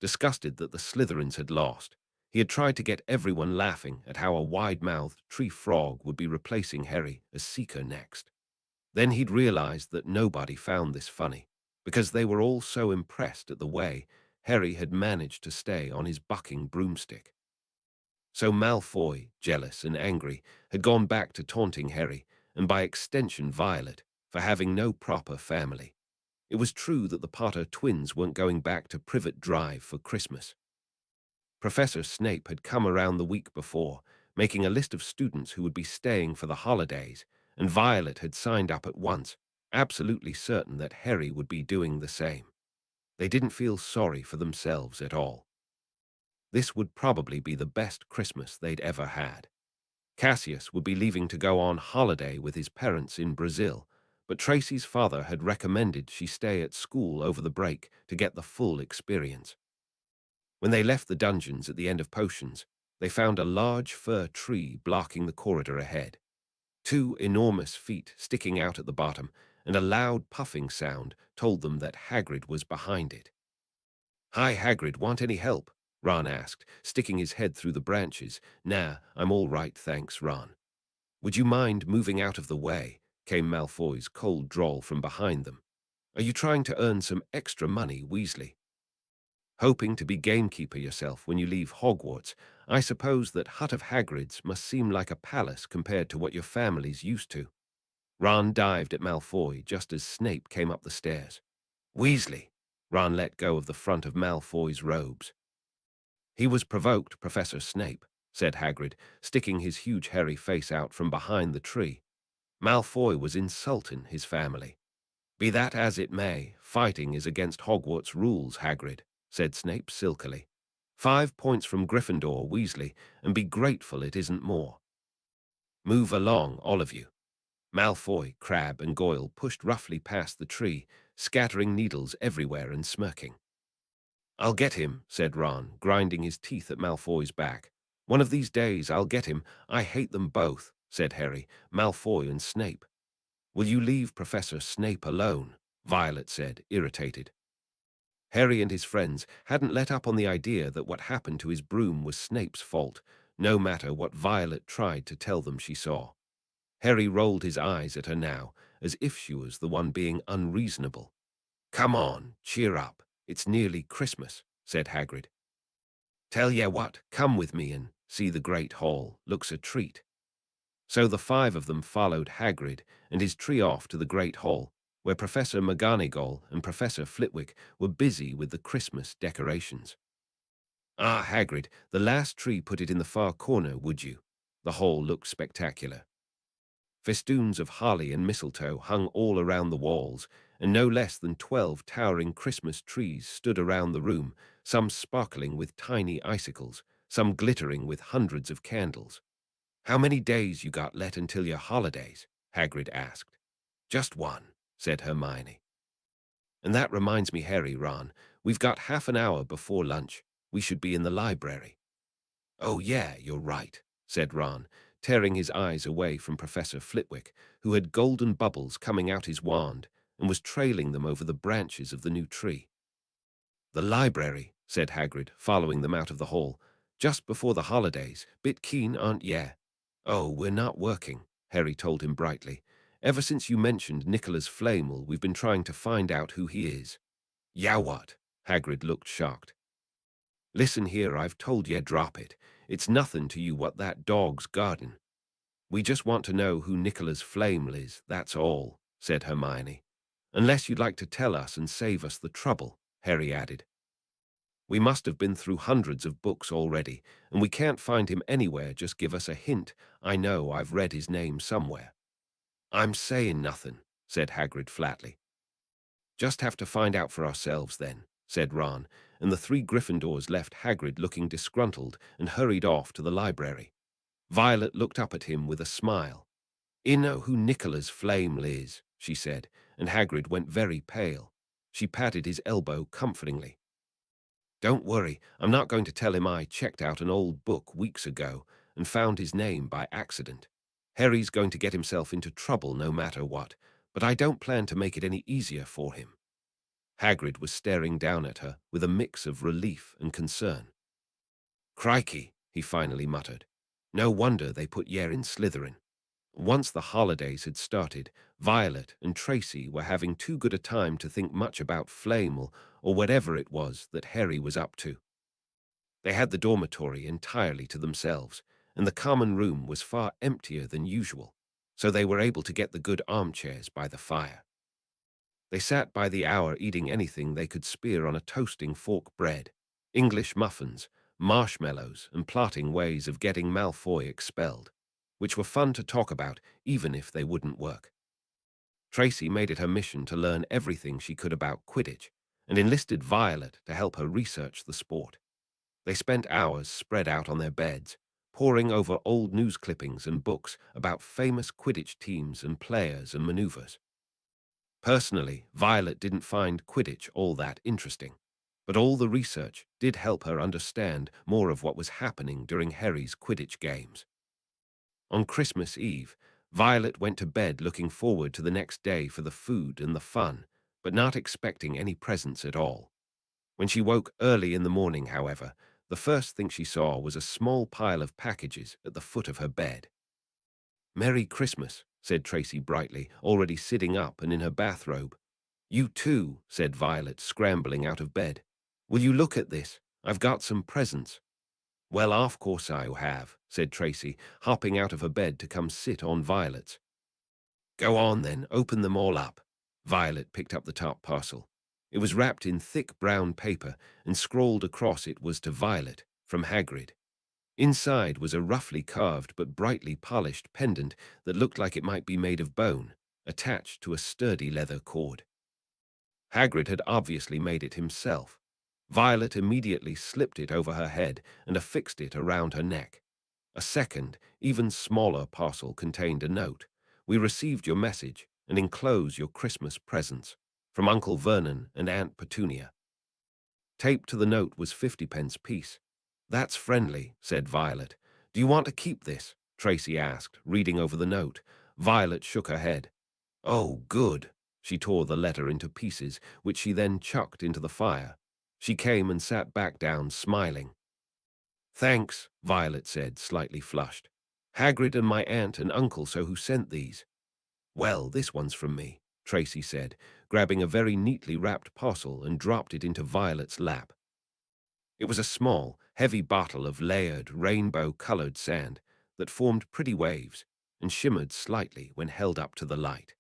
[SPEAKER 1] Disgusted that the Slytherins had lost, he had tried to get everyone laughing at how a wide-mouthed tree frog would be replacing Harry as Seeker next. Then he'd realized that nobody found this funny, because they were all so impressed at the way Harry had managed to stay on his bucking broomstick. So Malfoy, jealous and angry, had gone back to taunting Harry, and by extension Violet, for having no proper family. It was true that the Potter twins weren't going back to Privet Drive for Christmas. Professor Snape had come around the week before, making a list of students who would be staying for the holidays, and Violet had signed up at once, absolutely certain that Harry would be doing the same. They didn't feel sorry for themselves at all. This would probably be the best Christmas they'd ever had. Cassius would be leaving to go on holiday with his parents in Brazil, but Tracy's father had recommended she stay at school over the break to get the full experience. When they left the dungeons at the end of potions, they found a large fir tree blocking the corridor ahead. Two enormous feet sticking out at the bottom, and a loud puffing sound told them that Hagrid was behind it. "Hi, Hagrid, want any help?" Ron asked, sticking his head through the branches. "Nah, I'm all right, thanks, Ron." "Would you mind moving out of the way?" came Malfoy's cold drawl from behind them. "Are you trying to earn some extra money, Weasley? Hoping to be gamekeeper yourself when you leave Hogwarts? I suppose that hut of Hagrid's must seem like a palace compared to what your family's used to." Ron dived at Malfoy just as Snape came up the stairs. "Weasley!" Ron let go of the front of Malfoy's robes. "He was provoked, Professor Snape," said Hagrid, sticking his huge hairy face out from behind the tree. "Malfoy was insulting his family." "Be that as it may, fighting is against Hogwarts rules, Hagrid," said Snape silkily. 5 points from Gryffindor, Weasley, and be grateful it isn't more. Move along, all of you." Malfoy, Crabbe, and Goyle pushed roughly past the tree, scattering needles everywhere and smirking. "I'll get him," said Ron, grinding his teeth at Malfoy's back. "One of these days I'll get him. I hate them both," said Harry, Malfoy and Snape. "Will you leave Professor Snape alone?" Violet said, irritated. Harry and his friends hadn't let up on the idea that what happened to his broom was Snape's fault, no matter what Violet tried to tell them she saw. Harry rolled his eyes at her now, as if she was the one being unreasonable. "Come on, cheer up. It's nearly Christmas," said Hagrid. "Tell ye what, come with me and see the Great Hall. Looks a treat." So the 5 of them followed Hagrid and his tree off to the Great Hall, where Professor McGonagall and Professor Flitwick were busy with the Christmas decorations. "Ah, Hagrid, the last tree, put it in the far corner, would you?" The hall looked spectacular. Festoons of holly and mistletoe hung all around the walls, and no less than 12 towering Christmas trees stood around the room, some sparkling with tiny icicles, some glittering with hundreds of candles. "How many days you got let until your holidays?" Hagrid asked. "Just one," said Hermione. "And that reminds me, Harry, Ron, we've got half an hour before lunch. We should be in the library." "Oh yeah, you're right," said Ron, tearing his eyes away from Professor Flitwick, who had golden bubbles coming out his wand and was trailing them over the branches of the new tree. "The library," said Hagrid, following them out of the hall. "Just before the holidays. Bit keen, aren't ye?" "Oh, we're not working," Harry told him brightly. "Ever since you mentioned Nicholas Flamel, we've been trying to find out who he is." "Yeah, what?" Hagrid looked shocked. "Listen here, I've told ye drop it. It's nothing to you what that dog's garden. We just want to know who Nicholas Flamel is, that's all," said Hermione. "Unless you'd like to tell us and save us the trouble," Harry added. "We must have been through hundreds of books already, and we can't find him anywhere. Just give us a hint. I know I've read his name somewhere." "I'm saying nothing," said Hagrid flatly. "Just have to find out for ourselves then," said Ron, and the 3 Gryffindors left Hagrid looking disgruntled and hurried off to the library. Violet looked up at him with a smile. "You know who Nicholas Flamel is," she said, and Hagrid went very pale. She patted his elbow comfortingly. "Don't worry, I'm not going to tell him I checked out an old book weeks ago and found his name by accident. Harry's going to get himself into trouble no matter what, but I don't plan to make it any easier for him." Hagrid was staring down at her with a mix of relief and concern. "Crikey," he finally muttered. "No wonder they put ye in Slytherin." Once the holidays had started, Violet and Tracy were having too good a time to think much about Flamel or whatever it was that Harry was up to. They had the dormitory entirely to themselves, and the common room was far emptier than usual, so they were able to get the good armchairs by the fire. They sat by the hour eating anything they could spear on a toasting fork bread, English muffins, marshmallows, and plotting ways of getting Malfoy expelled, which were fun to talk about even if they wouldn't work. Tracy made it her mission to learn everything she could about Quidditch and enlisted Violet to help her research the sport. They spent hours spread out on their beds, poring over old news clippings and books about famous Quidditch teams and players and maneuvers. Personally, Violet didn't find Quidditch all that interesting, but all the research did help her understand more of what was happening during Harry's Quidditch games. On Christmas Eve, Violet went to bed looking forward to the next day for the food and the fun, but not expecting any presents at all. When she woke early in the morning, however, the first thing she saw was a small pile of packages at the foot of her bed. "Merry Christmas," said Tracy brightly, already sitting up and in her bathrobe. "You too," said Violet, scrambling out of bed. "Will you look at this? I've got some presents." "Well, of course I have," said Tracy, hopping out of her bed to come sit on Violet's. "Go on then, open them all up." Violet picked up the top parcel. It was wrapped in thick brown paper, and scrawled across it was to Violet, from Hagrid. Inside was a roughly carved but brightly polished pendant that looked like it might be made of bone, attached to a sturdy leather cord. Hagrid had obviously made it himself. Violet immediately slipped it over her head and affixed it around her neck. A second, even smaller parcel contained a note. "We received your message and enclose your Christmas presents. From Uncle Vernon and Aunt Petunia." Taped to the note was 50p piece. "That's friendly," said Violet. "Do you want to keep this?" Tracy asked, reading over the note. Violet shook her head. "Oh, good." She tore the letter into pieces, which she then chucked into the fire. She came and sat back down, smiling. "Thanks," Violet said, slightly flushed. "Hagrid and my aunt and uncle so who sent these." "Well, this one's from me," Tracy said, grabbing a very neatly wrapped parcel and dropped it into Violet's lap. It was a small, heavy bottle of layered, rainbow-colored sand that formed pretty waves and shimmered slightly when held up to the light.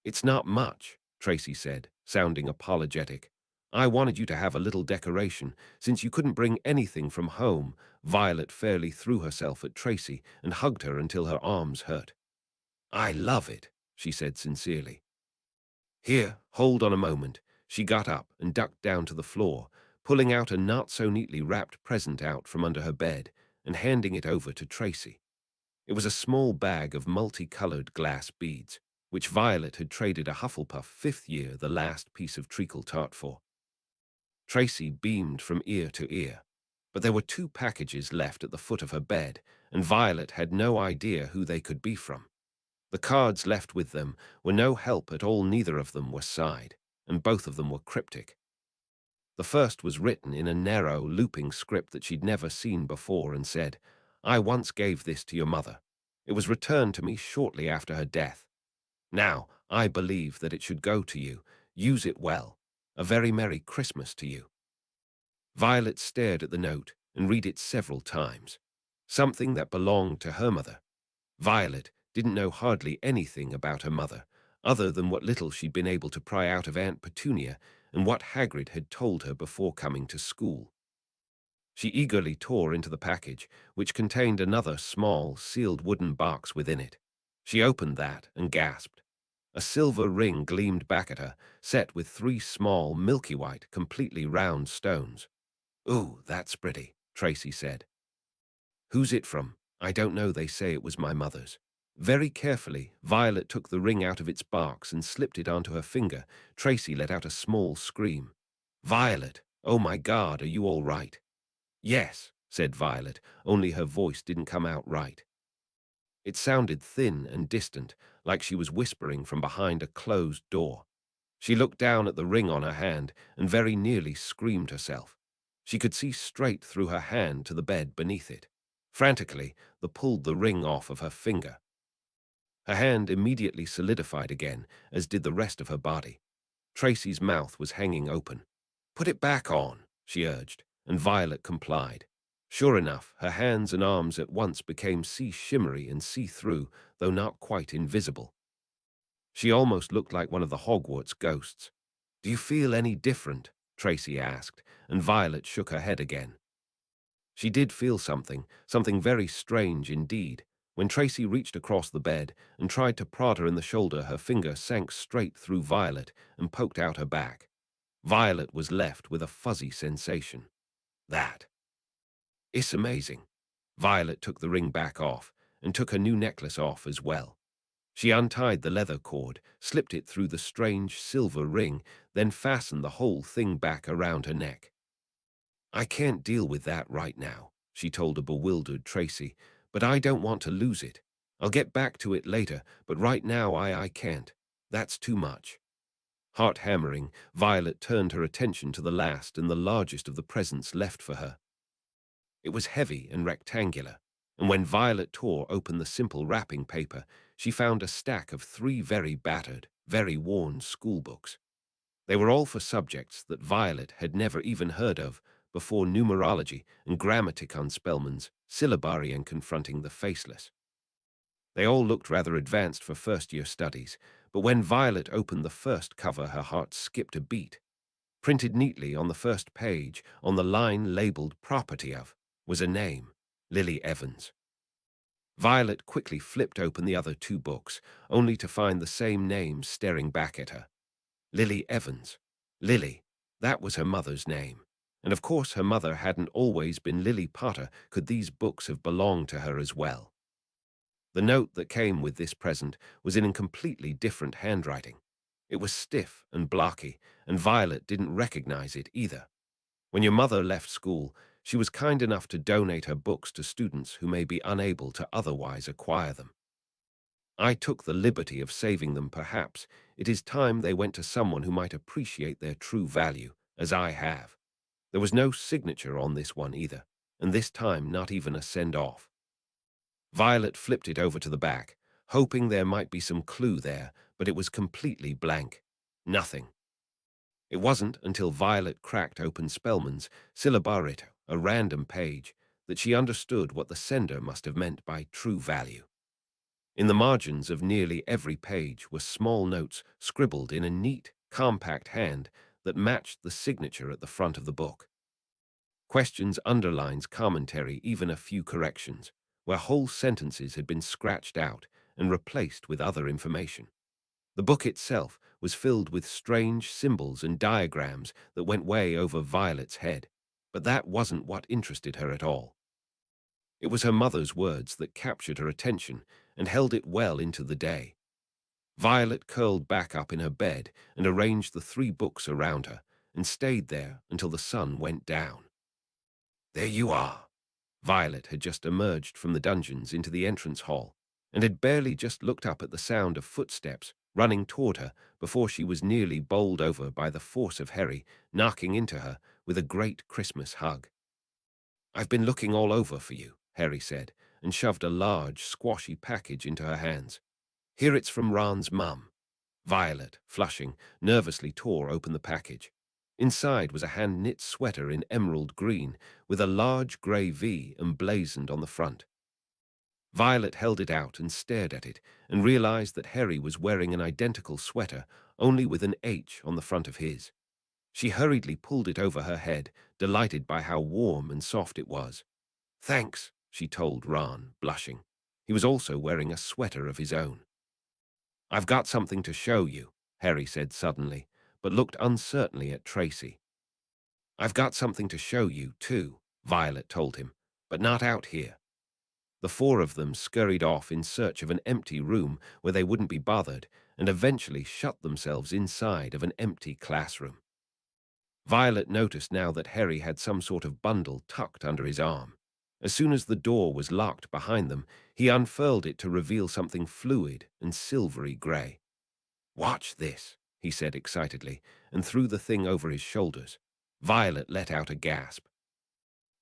[SPEAKER 1] "It's not much," Tracy said, sounding apologetic. "I wanted you to have a little decoration. Since you couldn't bring anything from home." Violet fairly threw herself at Tracy and hugged her until her arms hurt. "I love it," she said sincerely. "Here, hold on a moment." She got up and ducked down to the floor, pulling out a not-so-neatly wrapped present out from under her bed and handing it over to Tracy. It was a small bag of multicolored glass beads, which Violet had traded a Hufflepuff fifth year the last piece of treacle tart for. Tracy beamed from ear to ear, but there were two packages left at the foot of her bed, and Violet had no idea who they could be from. The cards left with them were no help at all. Neither of them were signed, and both of them were cryptic. The first was written in a narrow, looping script that she'd never seen before and said, "I once gave this to your mother. It was returned to me shortly after her death. Now, I believe that it should go to you. Use it well. A very Merry Christmas to you." Violet stared at the note and read it several times. Something that belonged to her mother. Violet didn't know hardly anything about her mother, other than what little she'd been able to pry out of Aunt Petunia and what Hagrid had told her before coming to school. She eagerly tore into the package, which contained another small, sealed wooden box within it. She opened that and gasped. A silver ring gleamed back at her, set with three small, milky white, completely round stones. "Ooh, that's pretty," Tracy said. "Who's it from?" "I don't know. They say it was my mother's." Very carefully, Violet took the ring out of its box and slipped it onto her finger. Tracy let out a small scream. "Violet, oh my God, are you all right?" "Yes," said Violet, only her voice didn't come out right. It sounded thin and distant, like she was whispering from behind a closed door. She looked down at the ring on her hand and very nearly screamed herself. She could see straight through her hand to the bed beneath it. Frantically, they pulled the ring off of her finger. Her hand immediately solidified again, as did the rest of her body. Tracy's mouth was hanging open. "Put it back on," she urged. and Violet complied. Sure enough, her hands and arms at once became shimmery and see-through, though not quite invisible. She almost looked like one of the Hogwarts ghosts. "Do you feel any different?" Tracy asked, and Violet shook her head again. She did feel something, something very strange indeed. When Tracy reached across the bed and tried to prod her in the shoulder, her finger sank straight through Violet and poked out her back. Violet was left with a fuzzy sensation. That. It's amazing. Violet took the ring back off and took her new necklace off as well. She untied the leather cord, slipped it through the strange silver ring, then fastened the whole thing back around her neck. "I can't deal with that right now," she told a bewildered Tracy, "but I don't want to lose it. I'll get back to it later, but right now I can't. That's too much." Heart-hammering, Violet turned her attention to the last and the largest of the presents left for her. It was heavy and rectangular, and when Violet tore open the simple wrapping paper, she found a stack of 3 very battered, very worn schoolbooks. They were all for subjects that Violet had never even heard of before: numerology and grammaticon Spellman's, syllabary and confronting the faceless. They all looked rather advanced for first-year studies, but when Violet opened the first cover, her heart skipped a beat. Printed neatly on the first page, on the line labeled "Property of," was a name: Lily Evans. Violet quickly flipped open the other 2 books, only to find the same name staring back at her. Lily Evans. Lily. That was her mother's name. And of course her mother hadn't always been Lily Potter. Could these books have belonged to her as well? The note that came with this present was in completely different handwriting. It was stiff and blocky, and Violet didn't recognize it either. "When your mother left school, she was kind enough to donate her books to students who may be unable to otherwise acquire them. I took the liberty of saving them. Perhaps it is time they went to someone who might appreciate their true value, as I have." There was no signature on this one either, and this time not even a send-off. Violet flipped it over to the back, hoping there might be some clue there, but it was completely blank. Nothing. It wasn't until Violet cracked open Spellman's syllabarito, a random page, that she understood what the sender must have meant by true value. In the margins of nearly every page were small notes scribbled in a neat, compact hand that matched the signature at the front of the book. Questions, underlines, commentary, even a few corrections, where whole sentences had been scratched out and replaced with other information. The book itself was filled with strange symbols and diagrams that went way over Violet's head, but that wasn't what interested her at all. It was her mother's words that captured her attention and held it well into the day. Violet curled back up in her bed and arranged the 3 books around her and stayed there until the sun went down. "There you are." Violet had just emerged from the dungeons into the entrance hall and had barely just looked up at the sound of footsteps running toward her before she was nearly bowled over by the force of Harry knocking into her with a great Christmas hug. "I've been looking all over for you," Harry said, and shoved a large, squashy package into her hands. "Here, it's from Ron's mum." Violet, flushing, nervously tore open the package. Inside was a hand-knit sweater in emerald green with a large grey V emblazoned on the front. Violet held it out and stared at it and realized that Harry was wearing an identical sweater, only with an H on the front of his. She hurriedly pulled it over her head, delighted by how warm and soft it was. "Thanks," she told Ron, blushing. He was also wearing a sweater of his own. "I've got something to show you," Harry said suddenly, but looked uncertainly at Tracy. "I've got something to show you, too," Violet told him, "but not out here." The 4 of them scurried off in search of an empty room where they wouldn't be bothered, and eventually shut themselves inside of an empty classroom. Violet noticed now that Harry had some sort of bundle tucked under his arm. As soon as the door was locked behind them, he unfurled it to reveal something fluid and silvery grey. "Watch this," he said excitedly, and threw the thing over his shoulders. Violet let out a gasp.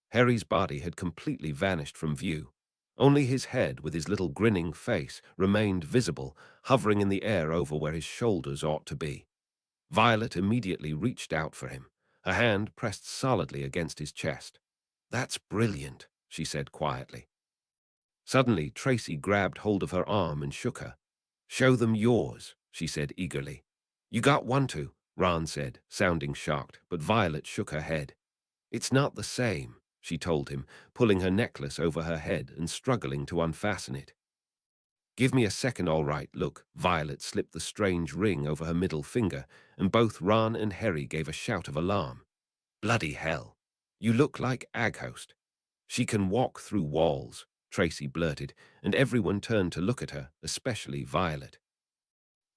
[SPEAKER 1] Harry's body had completely vanished from view. Only his head, with his little grinning face, remained visible, hovering in the air over where his shoulders ought to be. Violet immediately reached out for him, Her hand pressed solidly against his chest. "That's brilliant," she said quietly. Suddenly, Tracy grabbed hold of her arm and shook her. "Show them yours," she said eagerly. "You got one to," Ron said, sounding shocked, but Violet shook her head. "It's not the same," she told him, pulling her necklace over her head and struggling to unfasten it. "Give me a second, all right, look." Violet slipped the strange ring over her middle finger, and both Ron and Harry gave a shout of alarm. "Bloody hell. You look like Aghost." "She can walk through walls," Tracy blurted, and everyone turned to look at her, especially Violet.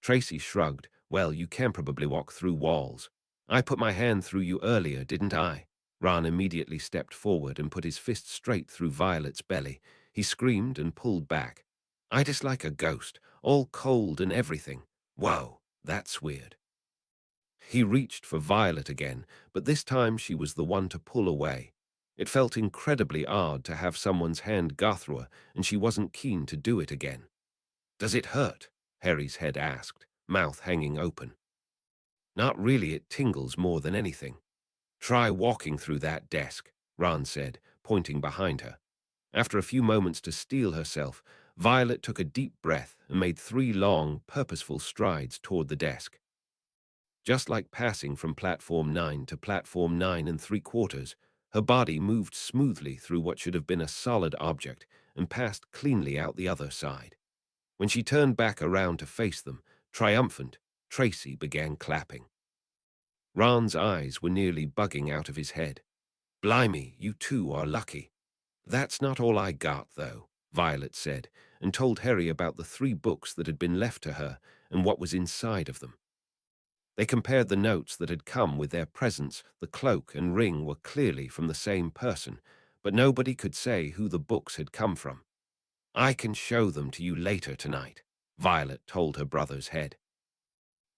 [SPEAKER 1] Tracy shrugged. "Well, you can probably walk through walls. I put my hand through you earlier, didn't I?" Ron immediately stepped forward and put his fist straight through Violet's belly. He screamed and pulled back. "I just like a ghost, all cold and everything. Whoa, that's weird." He reached for Violet again, but this time she was the one to pull away. It felt incredibly odd to have someone's hand go through her, and she wasn't keen to do it again. "Does it hurt?" Harry's head asked, mouth hanging open. "Not really, it tingles more than anything." "Try walking through that desk," Ron said, pointing behind her. After a few moments to steel herself, Violet took a deep breath and made 3 long, purposeful strides toward the desk. Just like passing from platform 9 to platform 9 3/4, her body moved smoothly through what should have been a solid object and passed cleanly out the other side. When she turned back around to face them, triumphant, Tracy began clapping. Ron's eyes were nearly bugging out of his head. "Blimey, you two are lucky." "That's not all I got, though," Violet said, and told Harry about the 3 books that had been left to her and what was inside of them. They compared the notes that had come with their presents. The cloak and ring were clearly from the same person, but nobody could say who the books had come from. "I can show them to you later tonight," Violet told her brother's head.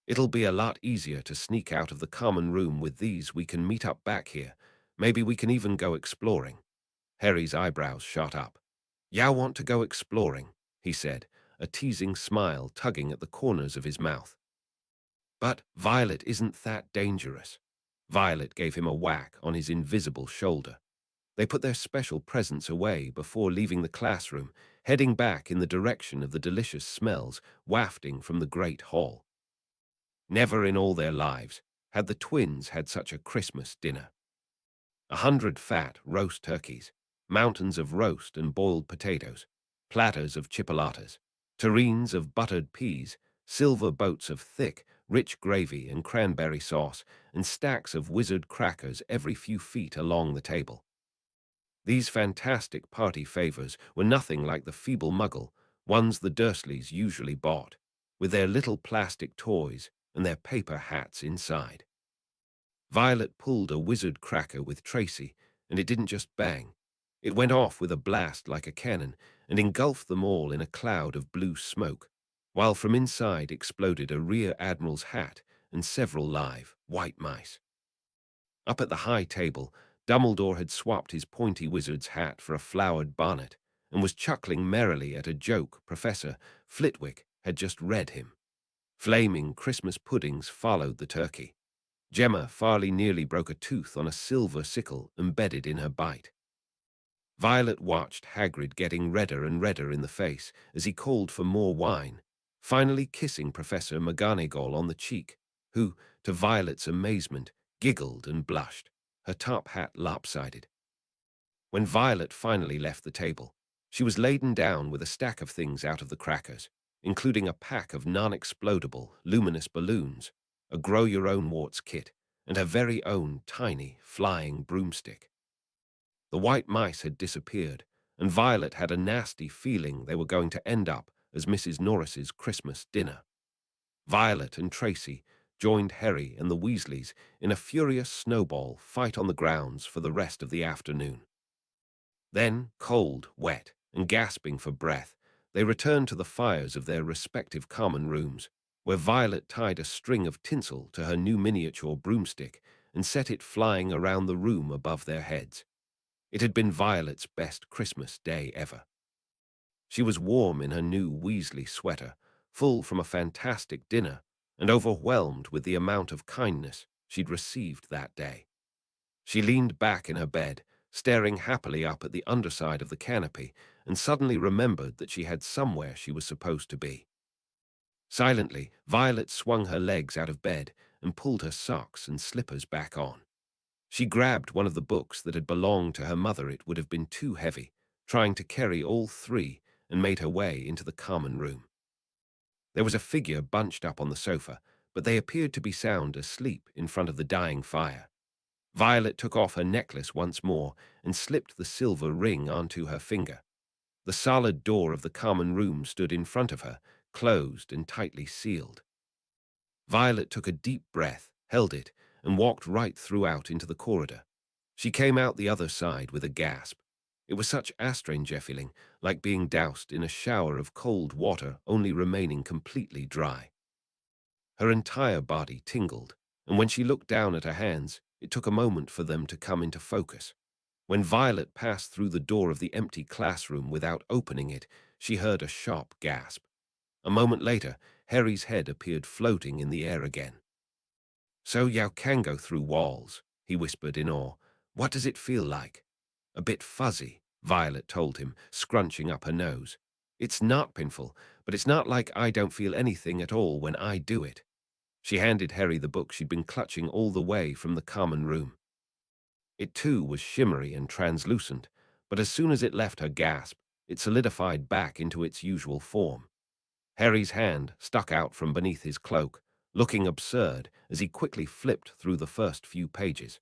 [SPEAKER 1] "It'll be a lot easier to sneak out of the common room with these. We can meet up back here. Maybe we can even go exploring." Harry's eyebrows shot up. "Ya want to go exploring?" he said, a teasing smile tugging at the corners of his mouth. "But, Violet, isn't that dangerous?" Violet gave him a whack on his invisible shoulder. They put their special presents away before leaving the classroom, heading back in the direction of the delicious smells wafting from the great hall. Never in all their lives had the twins had such a Christmas dinner. 100 fat roast turkeys, mountains of roast and boiled potatoes, platters of chipolatas, tureens of buttered peas, silver boats of thick, rich gravy and cranberry sauce, and stacks of wizard crackers every few feet along the table. These fantastic party favors were nothing like the feeble muggle ones the Dursleys usually bought, with their little plastic toys and their paper hats inside. Violet pulled a wizard cracker with Tracy, and it didn't just bang. It went off with a blast like a cannon and engulfed them all in a cloud of blue smoke, while from inside exploded a rear admiral's hat and several live white mice. Up at the high table, Dumbledore had swapped his pointy wizard's hat for a flowered bonnet and was chuckling merrily at a joke Professor Flitwick had just read him. Flaming Christmas puddings followed the turkey. Gemma Farley nearly broke a tooth on a silver sickle embedded in her bite. Violet watched Hagrid getting redder and redder in the face as he called for more wine, finally kissing Professor McGonagall on the cheek, who, to Violet's amazement, giggled and blushed, her top hat lopsided. When Violet finally left the table, she was laden down with a stack of things out of the crackers, including a pack of non-explodable, luminous balloons, a grow-your-own-warts kit, and her very own tiny, flying broomstick. The white mice had disappeared, and Violet had a nasty feeling they were going to end up as Mrs. Norris's Christmas dinner. Violet and Tracy joined Harry and the Weasleys in a furious snowball fight on the grounds for the rest of the afternoon. Then, cold, wet, and gasping for breath, they returned to the fires of their respective common rooms, where Violet tied a string of tinsel to her new miniature broomstick and set it flying around the room above their heads. It had been Violet's best Christmas day ever. She was warm in her new Weasley sweater, full from a fantastic dinner, and overwhelmed with the amount of kindness she'd received that day. She leaned back in her bed, staring happily up at the underside of the canopy, and suddenly remembered that she had somewhere she was supposed to be. Silently, Violet swung her legs out of bed and pulled her socks and slippers back on. She grabbed one of the books that had belonged to her mother. It would have been too heavy, trying to carry all three, and made her way into the common room. There was a figure bunched up on the sofa, but they appeared to be sound asleep in front of the dying fire. Violet took off her necklace once more and slipped the silver ring onto her finger. The solid door of the common room stood in front of her, closed and tightly sealed. Violet took a deep breath, held it, and walked right throughout into the corridor. She came out the other side with a gasp. It was such a strange feeling, like being doused in a shower of cold water, only remaining completely dry. Her entire body tingled, and when she looked down at her hands, it took a moment for them to come into focus. When Violet passed through the door of the empty classroom without opening it, she heard a sharp gasp. A moment later, Harry's head appeared floating in the air again. "So you can go through walls," he whispered in awe. "What does it feel like?" "A bit fuzzy," Violet told him, scrunching up her nose. "It's not painful, but it's not like I don't feel anything at all when I do it." She handed Harry the book she'd been clutching all the way from the common room. It too was shimmery and translucent, but as soon as it left her gasp, it solidified back into its usual form. Harry's hand stuck out from beneath his cloak, looking absurd as he quickly flipped through the first few pages.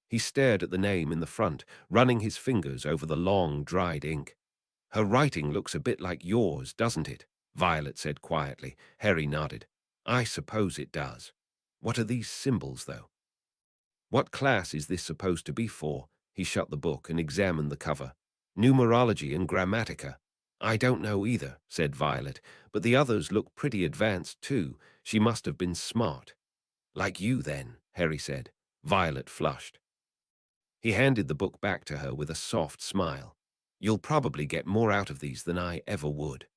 [SPEAKER 1] He stared at the name in the front, running his fingers over the long, dried ink. "Her writing looks a bit like yours, doesn't it?" Violet said quietly. Harry nodded. "I suppose it does. What are these symbols, though?" "What class is this supposed to be for?" He shut the book and examined the cover. "Numerology and Grammatica." "I don't know either," said Violet, "but the others look pretty advanced too. She must have been smart." "Like you, then," Harry said. Violet flushed. He handed the book back to her with a soft smile. "You'll probably get more out of these than I ever would."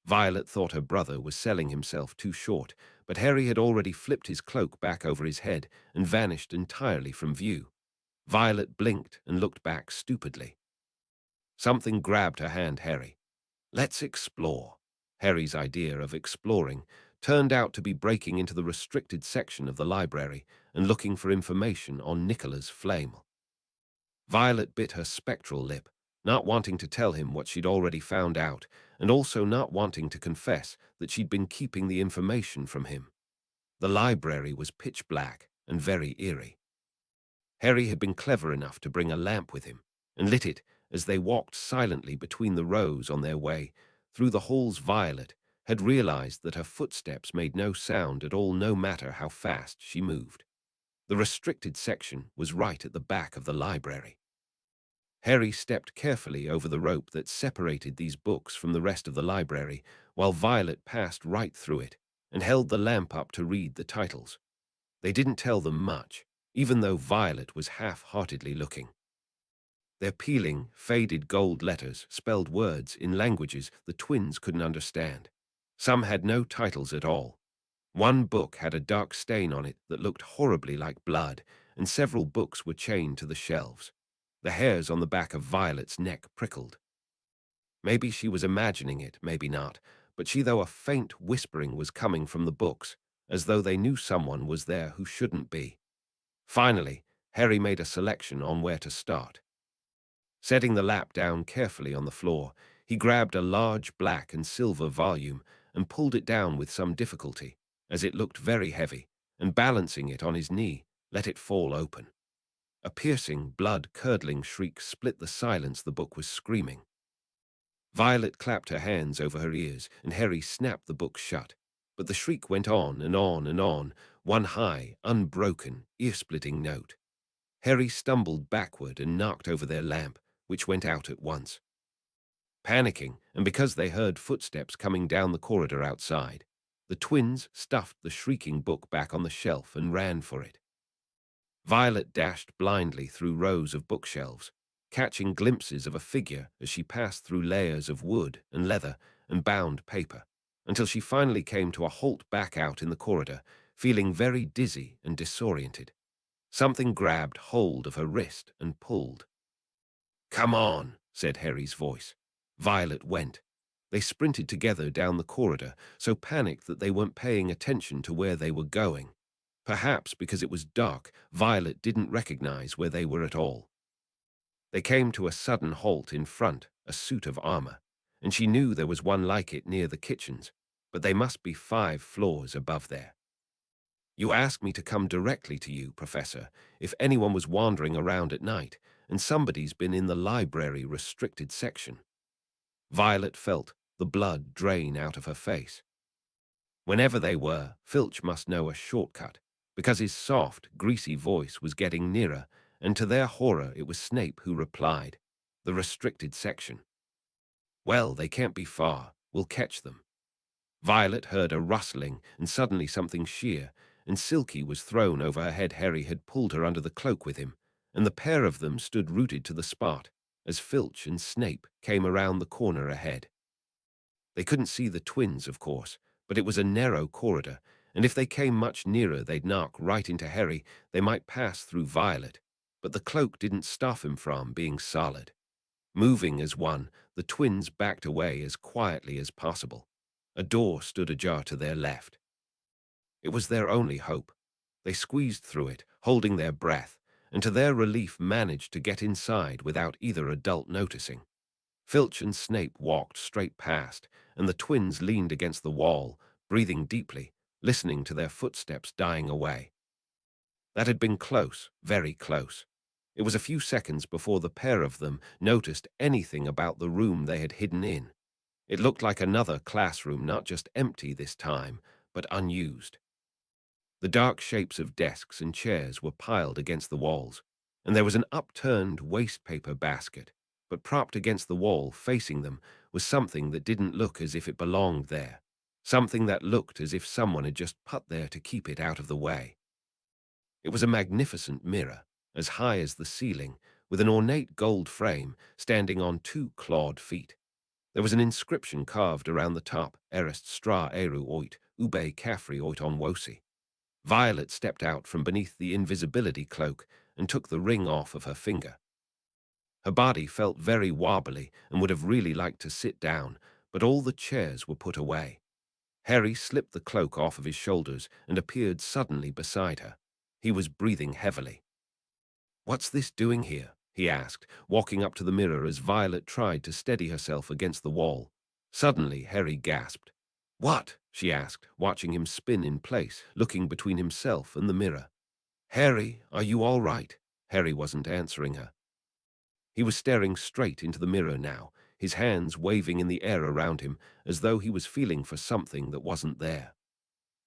[SPEAKER 1] Violet thought her brother was selling himself too short, but Harry had already flipped his cloak back over his head and vanished entirely from view. Violet blinked and looked back stupidly. Something grabbed her hand. "Harry, let's explore." Harry's idea of exploring turned out to be breaking into the restricted section of the library and looking for information on Nicola's flame. Violet bit her spectral lip, not wanting to tell him what she'd already found out, and also not wanting to confess that she'd been keeping the information from him. The library was pitch black and very eerie. Harry had been clever enough to bring a lamp with him, and lit it as they walked silently between the rows on their way through the halls. Violet had realized that her footsteps made no sound at all, no matter how fast she moved. The restricted section was right at the back of the library. Harry stepped carefully over the rope that separated these books from the rest of the library, while Violet passed right through it and held the lamp up to read the titles. They didn't tell them much, even though Violet was half-heartedly looking. Their peeling, faded gold letters spelled words in languages the twins couldn't understand. Some had no titles at all. One book had a dark stain on it that looked horribly like blood, and several books were chained to the shelves. The hairs on the back of Violet's neck prickled. Maybe she was imagining it, maybe not, but though a faint whispering was coming from the books, as though they knew someone was there who shouldn't be. Finally, Harry made a selection on where to start. Setting the lap down carefully on the floor, he grabbed a large black and silver volume and pulled it down with some difficulty, as it looked very heavy, and balancing it on his knee, let it fall open. A piercing, blood-curdling shriek split the silence the book was screaming. Violet clapped her hands over her ears, and Harry snapped the book shut. But the shriek went on and on and on, one high, unbroken, ear-splitting note. Harry stumbled backward and knocked over their lamp, which went out at once. Panicking, and because they heard footsteps coming down the corridor outside, the twins stuffed the shrieking book back on the shelf and ran for it. Violet dashed blindly through rows of bookshelves, catching glimpses of a figure as she passed through layers of wood and leather and bound paper, until she finally came to a halt back out in the corridor, feeling very dizzy and disoriented. Something grabbed hold of her wrist and pulled. "Come on," said Harry's voice. Violet went. They sprinted together down the corridor, so panicked that they weren't paying attention to where they were going. Perhaps because it was dark, Violet didn't recognize where they were at all. They came to a sudden halt in front, a suit of armor, and she knew there was one like it near the kitchens, but they must be 5 floors above there. "You asked me to come directly to you, Professor, if anyone was wandering around at night, and somebody's been in the library restricted section." Violet felt the blood drain out of her face. Whenever they were, Filch must know a shortcut, because his soft, greasy voice was getting nearer, and to their horror it was Snape who replied, "The restricted section." "Well, they can't be far. We'll catch them." Violet heard a rustling, and suddenly something sheer and silky was thrown over her head. Harry had pulled her under the cloak with him, and the pair of them stood rooted to the spot as Filch and Snape came around the corner ahead. They couldn't see the twins, of course, but it was a narrow corridor, and if they came much nearer they'd knock right into Harry. They might pass through Violet, but the cloak didn't stop him from being solid. Moving as one, the twins backed away as quietly as possible. A door stood ajar to their left. It was their only hope. They squeezed through it, holding their breath, and to their relief managed to get inside without either adult noticing. Filch and Snape walked straight past, and the twins leaned against the wall, breathing deeply, listening to their footsteps dying away. That had been close, very close. It was a few seconds before the pair of them noticed anything about the room they had hidden in. It looked like another classroom, not just empty this time, but unused. The dark shapes of desks and chairs were piled against the walls, and there was an upturned wastepaper basket, but propped against the wall, facing them, was something that didn't look as if it belonged there, something that looked as if someone had just put there to keep it out of the way. It was a magnificent mirror, as high as the ceiling, with an ornate gold frame standing on 2 clawed feet. There was an inscription carved around the top, "Erest stra eru oit, ube cafri oit on wosi." Violet stepped out from beneath the invisibility cloak and took the ring off of her finger. Her body felt very wobbly and would have really liked to sit down, but all the chairs were put away. Harry slipped the cloak off of his shoulders and appeared suddenly beside her. He was breathing heavily. "What's this doing here?" he asked, walking up to the mirror as Violet tried to steady herself against the wall. Suddenly, Harry gasped. "What?" she asked, watching him spin in place, looking between himself and the mirror. "Harry, are you all right?" Harry wasn't answering her. He was staring straight into the mirror now, his hands waving in the air around him as though he was feeling for something that wasn't there.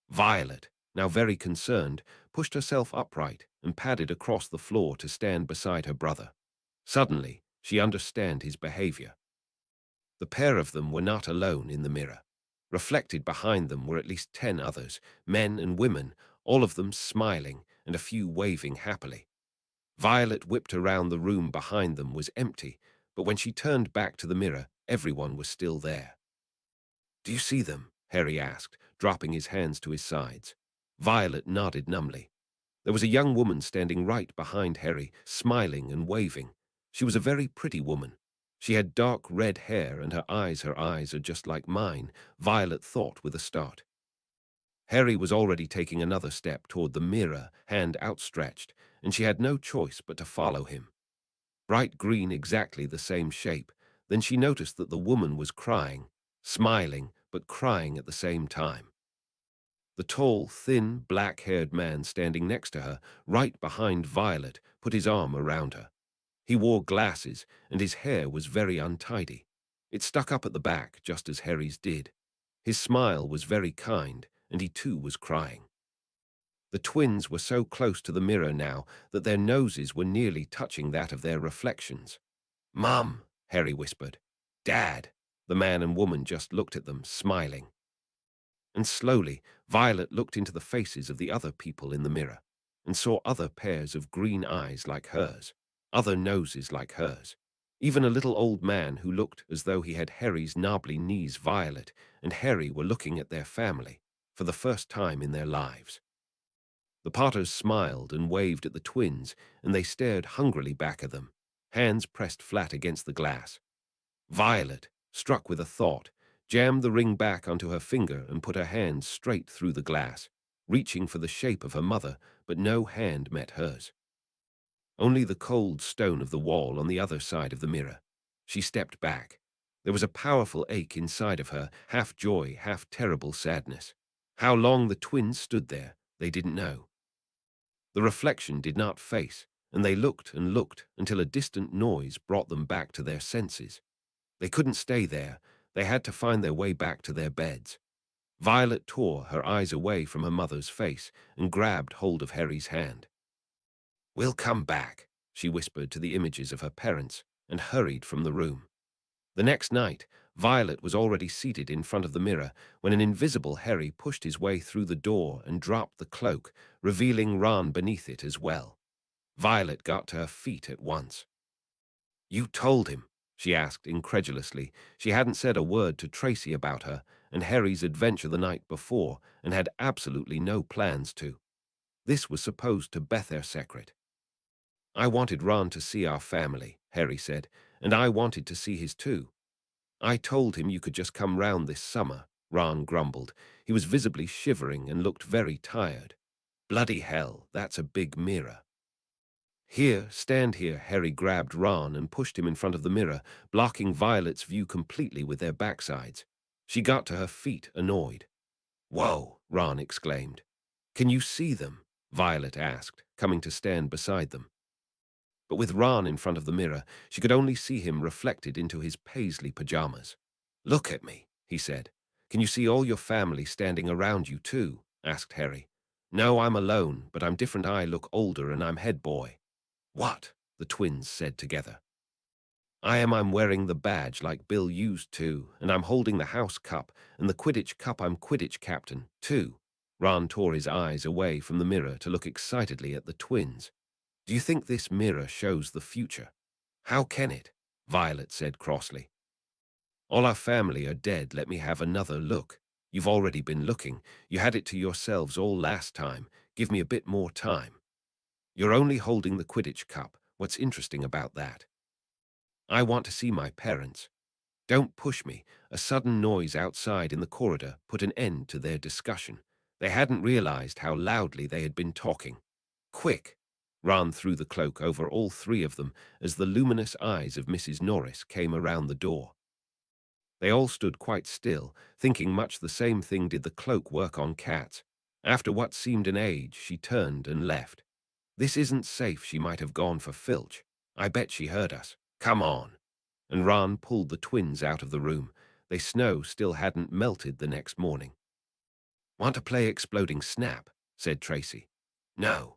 [SPEAKER 1] Violet, now very concerned, pushed herself upright and padded across the floor to stand beside her brother. Suddenly, she understood his behavior. The pair of them were not alone in the mirror. Reflected behind them were at least 10 others, men and women, all of them smiling and a few waving happily. Violet whipped around. The room behind them was empty, but when she turned back to the mirror, everyone was still there. "Do you see them?" Harry asked, dropping his hands to his sides. Violet nodded numbly. There was a young woman standing right behind Harry, smiling and waving. She was a very pretty woman. She had dark red hair, and her eyes are just like mine, Violet thought with a start. Harry was already taking another step toward the mirror, hand outstretched, and she had no choice but to follow him. Bright green, exactly the same shape. Then she noticed that the woman was crying, smiling, but crying at the same time. The tall, thin, black-haired man standing next to her, right behind Violet, put his arm around her. He wore glasses, and his hair was very untidy. It stuck up at the back, just as Harry's did. His smile was very kind, and he too was crying. The twins were so close to the mirror now that their noses were nearly touching that of their reflections. "Mum," Harry whispered. "Dad." The man and woman just looked at them, smiling. And slowly, Violet looked into the faces of the other people in the mirror and saw other pairs of green eyes like hers, other noses like hers, even a little old man who looked as though he had Harry's knobbly knees. Violet and Harry were looking at their family for the first time in their lives. The Potters smiled and waved at the twins, and they stared hungrily back at them, hands pressed flat against the glass. Violet, struck with a thought, jammed the ring back onto her finger and put her hand straight through the glass, reaching for the shape of her mother, but no hand met hers. Only the cold stone of the wall on the other side of the mirror. She stepped back. There was a powerful ache inside of her, half joy, half terrible sadness. How long the twins stood there, they didn't know. The reflection did not face, and they looked and looked until a distant noise brought them back to their senses. They couldn't stay there. They had to find their way back to their beds. Violet tore her eyes away from her mother's face and grabbed hold of Harry's hand. "We'll come back," she whispered to the images of her parents and hurried from the room. The next night, Violet was already seated in front of the mirror when an invisible Harry pushed his way through the door and dropped the cloak, revealing Ron beneath it as well. Violet got to her feet at once. "You told him?" she asked incredulously. She hadn't said a word to Tracy about her and Harry's adventure the night before and had absolutely no plans to. This was supposed to be their secret. "I wanted Ron to see our family," Harry said, "and I wanted to see his too." "I told him you could just come round this summer," Ron grumbled. He was visibly shivering and looked very tired. "Bloody hell, that's a big mirror." "Here, stand here." Harry grabbed Ron and pushed him in front of the mirror, blocking Violet's view completely with their backsides. She got to her feet, annoyed. "Whoa," Ron exclaimed. "Can you see them?" Violet asked, coming to stand beside them. But with Ron in front of the mirror, she could only see him reflected into his paisley pajamas. "Look at me," he said. "Can you see all your family standing around you too?" asked Harry. "No, I'm alone, but I'm different. I look older and I'm head boy." "What?" the twins said together. I'm wearing the badge like Bill used to, and I'm holding the house cup, and the Quidditch cup I'm Quidditch captain, too." Ron tore his eyes away from the mirror to look excitedly at the twins. "Do you think this mirror shows the future?" "How can it?" Violet said crossly. "All our family are dead. Let me have another look. You've already been looking. You had it to yourselves all last time. Give me a bit more time." "You're only holding the Quidditch cup. What's interesting about that?" "I want to see my parents." "Don't push me." A sudden noise outside in the corridor put an end to their discussion. They hadn't realized how loudly they had been talking. "Quick!" Ron threw the cloak over all three of them as the luminous eyes of Mrs. Norris came around the door. They all stood quite still, thinking much the same thing did the cloak work on cats. After what seemed an age, she turned and left. "This isn't safe." She might have gone for Filch. "I bet she heard us. Come on." And Ron pulled the twins out of the room. The snow still hadn't melted the next morning. "Want to play Exploding Snap?" said Tracy. "No."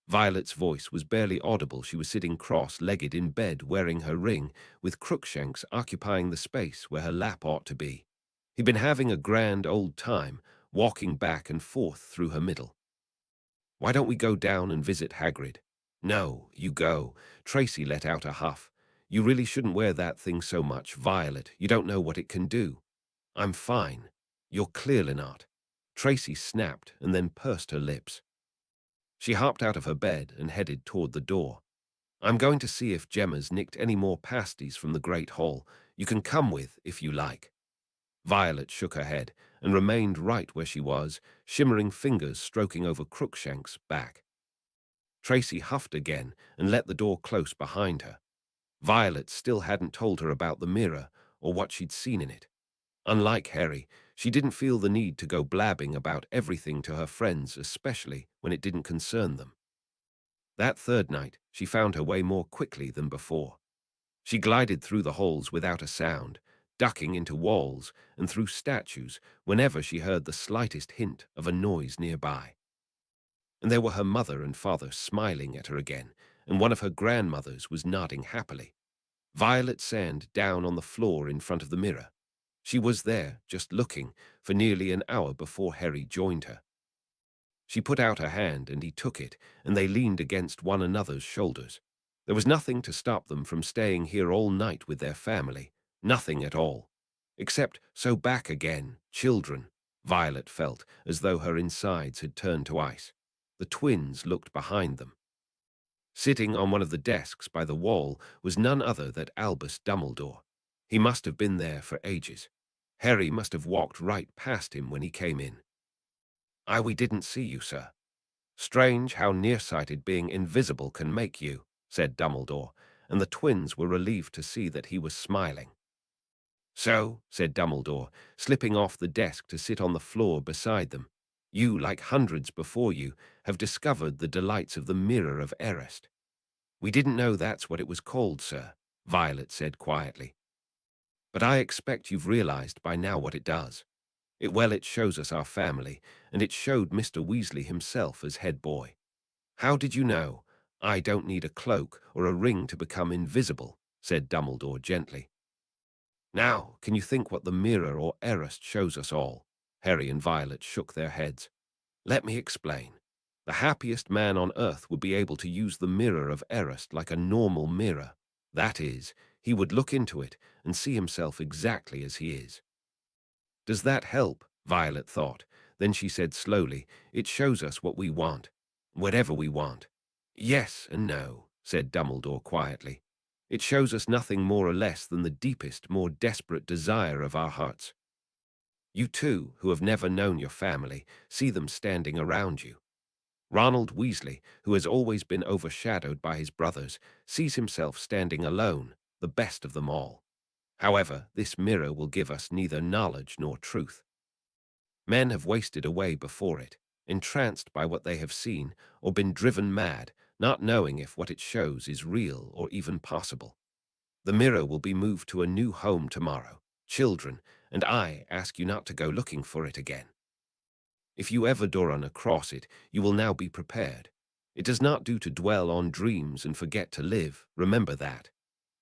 [SPEAKER 1] Violet's voice was barely audible. She was sitting cross-legged in bed wearing her ring, with Crookshanks occupying the space where her lap ought to be. He'd been having a grand old time, walking back and forth through her middle. "Why don't we go down and visit Hagrid?" "No, you go." Tracy let out a huff. "You really shouldn't wear that thing so much, Violet. You don't know what it can do." "I'm fine." "You're clearly not." Tracy snapped and then pursed her lips. She hopped out of her bed and headed toward the door. "I'm going to see if Gemma's nicked any more pasties from the Great Hall. You can come with if you like." Violet shook her head and remained right where she was, shimmering fingers stroking over Crookshank's back. Tracy huffed again and let the door close behind her. Violet still hadn't told her about the mirror or what she'd seen in it. Unlike Harry, she didn't feel the need to go blabbing about everything to her friends, especially when it didn't concern them. That third night, she found her way more quickly than before. She glided through the halls without a sound, ducking into walls and through statues whenever she heard the slightest hint of a noise nearby. And there were her mother and father smiling at her again, and one of her grandmothers was nodding happily. Violet sat down on the floor in front of the mirror. She was there, just looking, for nearly an hour before Harry joined her. She put out her hand and he took it, and they leaned against one another's shoulders. There was nothing to stop them from staying here all night with their family, nothing at all. Except so back again, children, Violet felt, as though her insides had turned to ice. The twins looked behind them. Sitting on one of the desks by the wall was none other than Albus Dumbledore. He must have been there for ages. Harry must have walked right past him when he came in. We didn't see you, sir." "Strange how nearsighted being invisible can make you," said Dumbledore, and the twins were relieved to see that he was smiling. "So," said Dumbledore, slipping off the desk to sit on the floor beside them, "you, like hundreds before you, have discovered the delights of the Mirror of Erest." "We didn't know that's what it was called, sir," Violet said quietly. "But I expect you've realized by now what it does. It shows us our family, and it showed Mr. Weasley himself as head boy. How did you know? I don't need a cloak or a ring to become invisible," said Dumbledore gently. "Now, can you think what the mirror or Erest shows us all?" Harry and Violet shook their heads. "Let me explain. The happiest man on earth would be able to use the mirror of Erest like a normal mirror. That is, he would look into it and see himself exactly as he is." "Does that help?" Violet thought. Then she said slowly, "It shows us what we want, whatever we want." "Yes and no," said Dumbledore quietly. "It shows us nothing more or less than the deepest, more desperate desire of our hearts. You too, who have never known your family, see them standing around you. Ronald Weasley, who has always been overshadowed by his brothers, sees himself standing alone, the best of them all. However, this mirror will give us neither knowledge nor truth. Men have wasted away before it, entranced by what they have seen, or been driven mad, not knowing if what it shows is real or even possible. The mirror will be moved to a new home tomorrow, children, and I ask you not to go looking for it again. If you ever do run across it, you will now be prepared. It does not do to dwell on dreams and forget to live, remember that.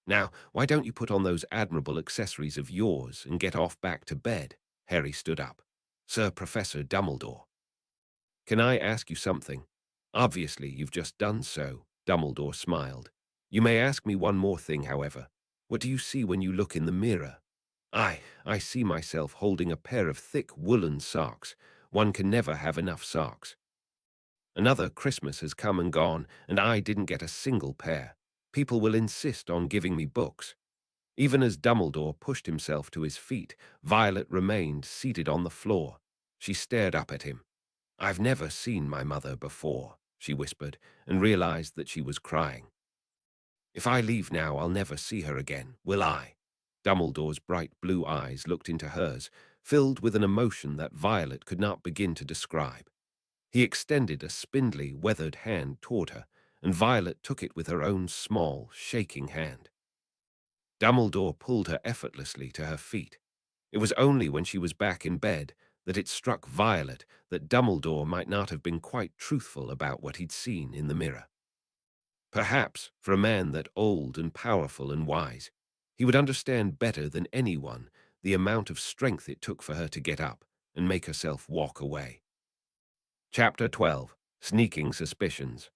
[SPEAKER 1] Now, why don't you put on those admirable accessories of yours and get off back to bed?" Harry stood up. "Sir Professor Dumbledore, can I ask you something?" "Obviously, you've just done so," Dumbledore smiled. "You may ask me one more thing, however. What do you see when you look in the mirror?" I see myself holding a pair of thick woolen socks. One can never have enough socks. Another Christmas has come and gone, and I didn't get a single pair. People will insist on giving me books." Even as Dumbledore pushed himself to his feet, Violet remained seated on the floor. She stared up at him. "I've never seen my mother before," she whispered, and realized that she was crying. "If I leave now, I'll never see her again, will I?" Dumbledore's bright blue eyes looked into hers, filled with an emotion that Violet could not begin to describe. He extended a spindly, weathered hand toward her, and Violet took it with her own small, shaking hand. Dumbledore pulled her effortlessly to her feet. It was only when she was back in bed that it struck Violet that Dumbledore might not have been quite truthful about what he'd seen in the mirror. Perhaps, for a man that old and powerful and wise, he would understand better than anyone the amount of strength it took for her to get up and make herself walk away. Chapter 12. Sneaking Suspicions.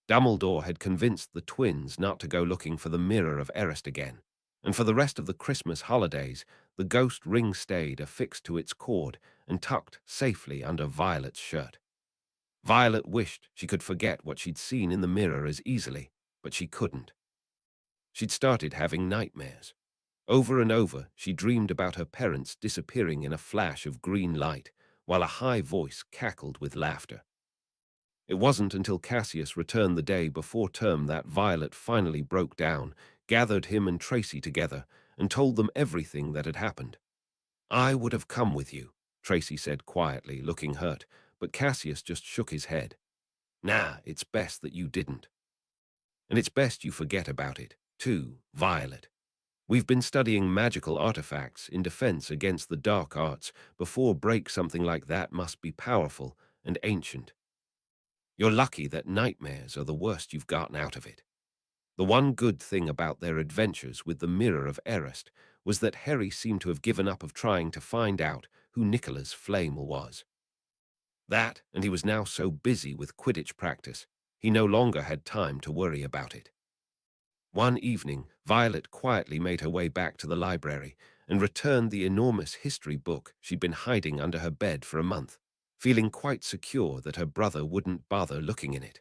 [SPEAKER 1] Dumbledore had convinced the twins not to go looking for the Mirror of Erest again, and for the rest of the Christmas holidays, the ghost ring stayed affixed to its cord and tucked safely under Violet's shirt. Violet wished she could forget what she'd seen in the mirror as easily, but she couldn't. She'd started having nightmares. Over and over, she dreamed about her parents disappearing in a flash of green light, while a high voice cackled with laughter. It wasn't until Cassius returned the day before term that Violet finally broke down, gathered him and Tracy together, and told them everything that had happened. "I would have come with you," Tracy said quietly, looking hurt, but Cassius just shook his head. "Nah, it's best that you didn't. And it's best you forget about it, too, Violet. We've been studying magical artifacts in defense against the dark arts. Before break something like that must be powerful and ancient. You're lucky that nightmares are the worst you've gotten out of it." The one good thing about their adventures with the Mirror of Erest was that Harry seemed to have given up of trying to find out who Nicola's flame was. That, and he was now so busy with Quidditch practice, he no longer had time to worry about it. One evening, Violet quietly made her way back to the library and returned the enormous history book she'd been hiding under her bed for a month. feeling quite secure that her brother wouldn't bother looking in it.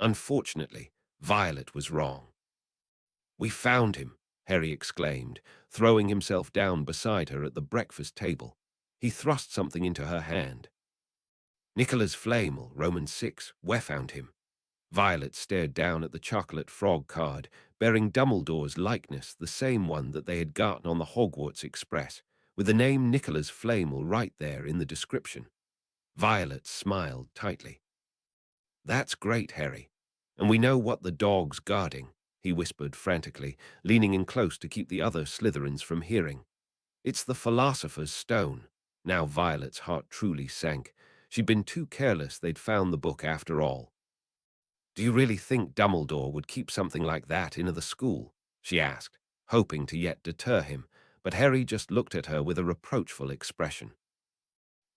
[SPEAKER 1] Unfortunately, Violet was wrong. "We found him," Harry exclaimed, throwing himself down beside her at the breakfast table. He thrust something into her hand. "Nicola's Flamel, Roman 6, we found him." Violet stared down at the chocolate frog card, bearing Dumbledore's likeness, the same one that they had gotten on the Hogwarts Express, with the name Nicola's Flamel right there in the description. Violet smiled tightly. "That's great, Harry. And we know what the dog's guarding," he whispered frantically, leaning in close to keep the other Slytherins from hearing. "It's the Philosopher's Stone." Now Violet's heart truly sank. She'd been too careless they'd found the book after all. "Do you really think Dumbledore would keep something like that in the school?" she asked, hoping to yet deter him, but Harry just looked at her with a reproachful expression.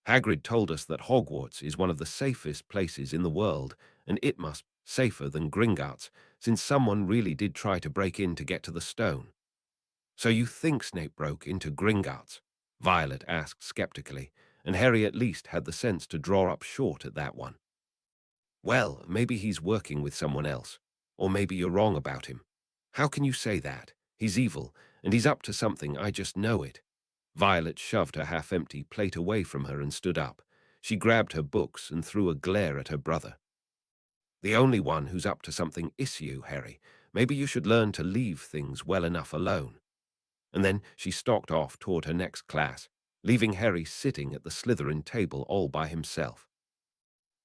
[SPEAKER 1] "Hagrid told us that Hogwarts is one of the safest places in the world, and it must be safer than Gringotts, since someone really did try to break in to get to the stone." "So you think Snape broke into Gringotts?" Violet asked skeptically, and Harry at least had the sense to draw up short at that one. "Well, maybe he's working with someone else, or maybe you're wrong about him." "How can you say that? He's evil, and he's up to something, I just know it." Violet shoved her half-empty plate away from her and stood up. She grabbed her books and threw a glare at her brother. "The only one who's up to something is you, Harry. Maybe you should learn to leave things well enough alone." And then she stalked off toward her next class, leaving Harry sitting at the Slytherin table all by himself.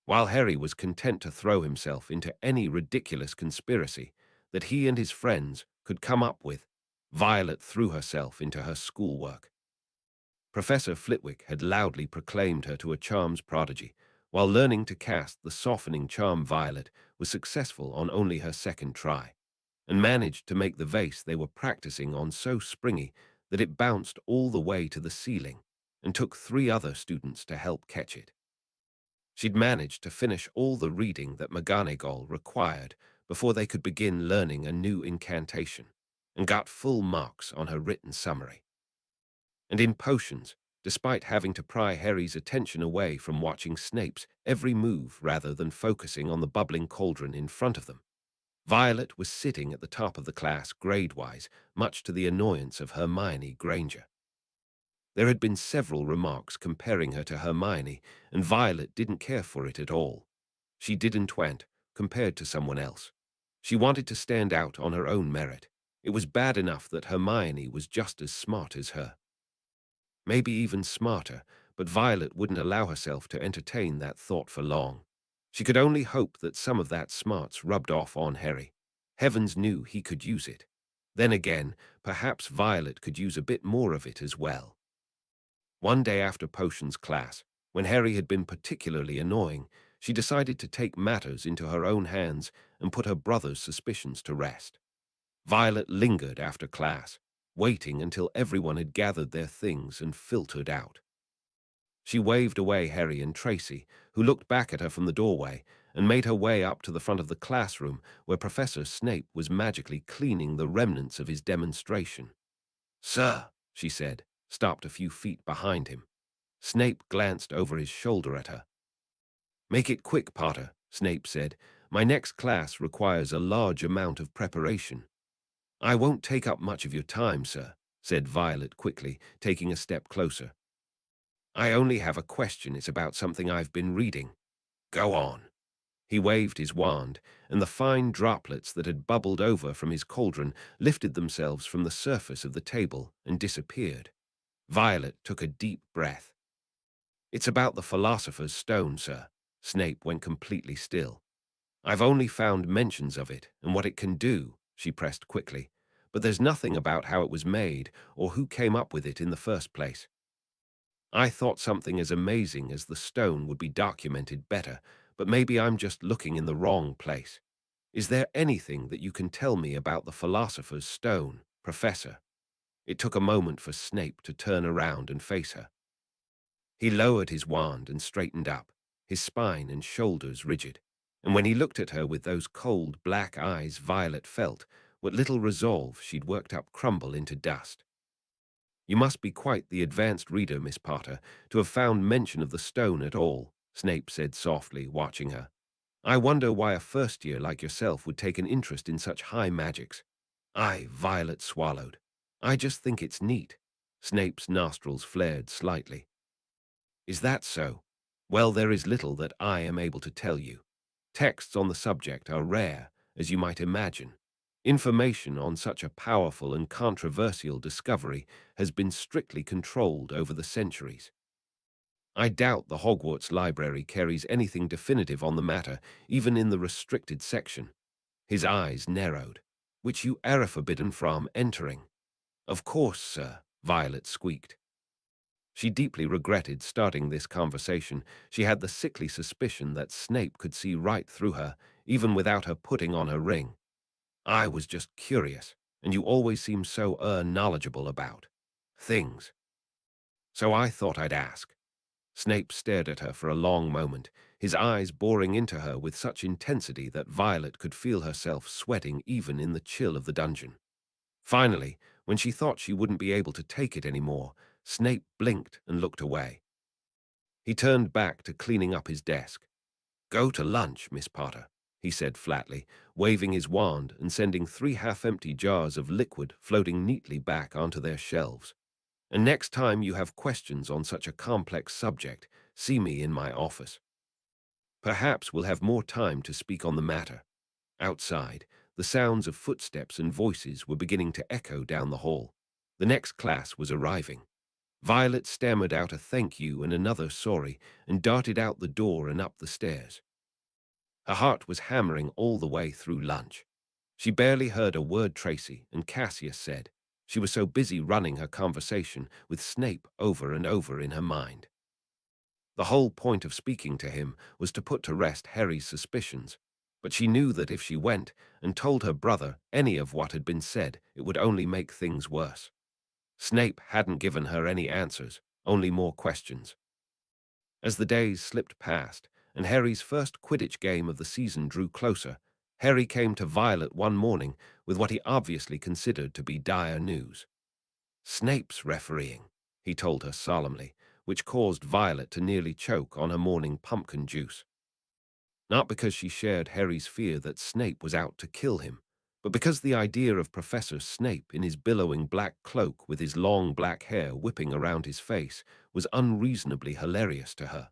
[SPEAKER 1] While Harry was content to throw himself into any ridiculous conspiracy that he and his friends could come up with, Violet threw herself into her schoolwork. Professor Flitwick had loudly proclaimed her to a charms prodigy, while learning to cast the softening charm. Violet was successful on only her second try, and managed to make the vase they were practicing on so springy that it bounced all the way to the ceiling, and took 3 other students to help catch it. She'd managed to finish all the reading that McGonagall required before they could begin learning a new incantation, and got full marks on her written summary. And in potions, despite having to pry Harry's attention away from watching Snape's every move rather than focusing on the bubbling cauldron in front of them, Violet was sitting at the top of the class grade-wise, much to the annoyance of Hermione Granger. There had been several remarks comparing her to Hermione, and Violet didn't care for it at all. She didn't want compared to someone else. She wanted to stand out on her own merit. It was bad enough that Hermione was just as smart as her. Maybe even smarter, but Violet wouldn't allow herself to entertain that thought for long. She could only hope that some of that smarts rubbed off on Harry. Heavens knew he could use it. Then again, perhaps Violet could use a bit more of it as well. One day after potions class, when Harry had been particularly annoying, she decided to take matters into her own hands and put her brother's suspicions to rest. Violet lingered after class, waiting until everyone had gathered their things and filtered out. She waved away Harry and Tracy, who looked back at her from the doorway, and made her way up to the front of the classroom where Professor Snape was magically cleaning the remnants of his demonstration. "Sir," she said, stopped a few feet behind him. Snape glanced over his shoulder at her. "Make it quick, Potter," Snape said. "My next class requires a large amount of preparation." "I won't take up much of your time, sir," said Violet quickly, taking a step closer. "I only have a question. It's about something I've been reading." "Go on." He waved his wand, and the fine droplets that had bubbled over from his cauldron lifted themselves from the surface of the table and disappeared. Violet took a deep breath. "It's about the Philosopher's Stone, sir." Snape went completely still. "I've only found mentions of it and what it can do," she pressed quickly, "but there's nothing about how it was made or who came up with it in the first place. I thought something as amazing as the stone would be documented better, but maybe I'm just looking in the wrong place. Is there anything that you can tell me about the Philosopher's Stone, Professor?" It took a moment for Snape to turn around and face her. He lowered his wand and straightened up, his spine and shoulders rigid, and when he looked at her with those cold black eyes, Violet felt what little resolve she'd worked up crumble into dust. "You must be quite the advanced reader, Miss Potter, to have found mention of the stone at all," Snape said softly, watching her. "I wonder why a first year like yourself would take an interest in such high magics." Violet swallowed. "I just think it's neat." Snape's nostrils flared slightly. "Is that so? Well, there is little that I am able to tell you. Texts on the subject are rare, as you might imagine. Information on such a powerful and controversial discovery has been strictly controlled over the centuries. I doubt the Hogwarts library carries anything definitive on the matter, even in the restricted section." His eyes narrowed. "Which you are forbidden from entering." "Of course, sir," Violet squeaked. She deeply regretted starting this conversation. She had the sickly suspicion that Snape could see right through her, even without her putting on her ring. "I was just curious, and you always seem so knowledgeable about things. So I thought I'd ask." Snape stared at her for a long moment, his eyes boring into her with such intensity that Violet could feel herself sweating even in the chill of the dungeon. Finally, when she thought she wouldn't be able to take it anymore, Snape blinked and looked away. He turned back to cleaning up his desk. "Go to lunch, Miss Potter," he said flatly, waving his wand and sending 3 half-empty jars of liquid floating neatly back onto their shelves. "And next time you have questions on such a complex subject, see me in my office. Perhaps we'll have more time to speak on the matter." Outside, the sounds of footsteps and voices were beginning to echo down the hall. The next class was arriving. Violet stammered out a thank you and another sorry and darted out the door and up the stairs. Her heart was hammering all the way through lunch. She barely heard a word Tracy and Cassius said. She was so busy running her conversation with Snape over and over in her mind. The whole point of speaking to him was to put to rest Harry's suspicions, but she knew that if she went and told her brother any of what had been said, it would only make things worse. Snape hadn't given her any answers, only more questions. As the days slipped past, and Harry's first Quidditch game of the season drew closer, Harry came to Violet one morning with what he obviously considered to be dire news. "Snape's refereeing," he told her solemnly, which caused Violet to nearly choke on her morning pumpkin juice. Not because she shared Harry's fear that Snape was out to kill him, but because the idea of Professor Snape in his billowing black cloak with his long black hair whipping around his face was unreasonably hilarious to her.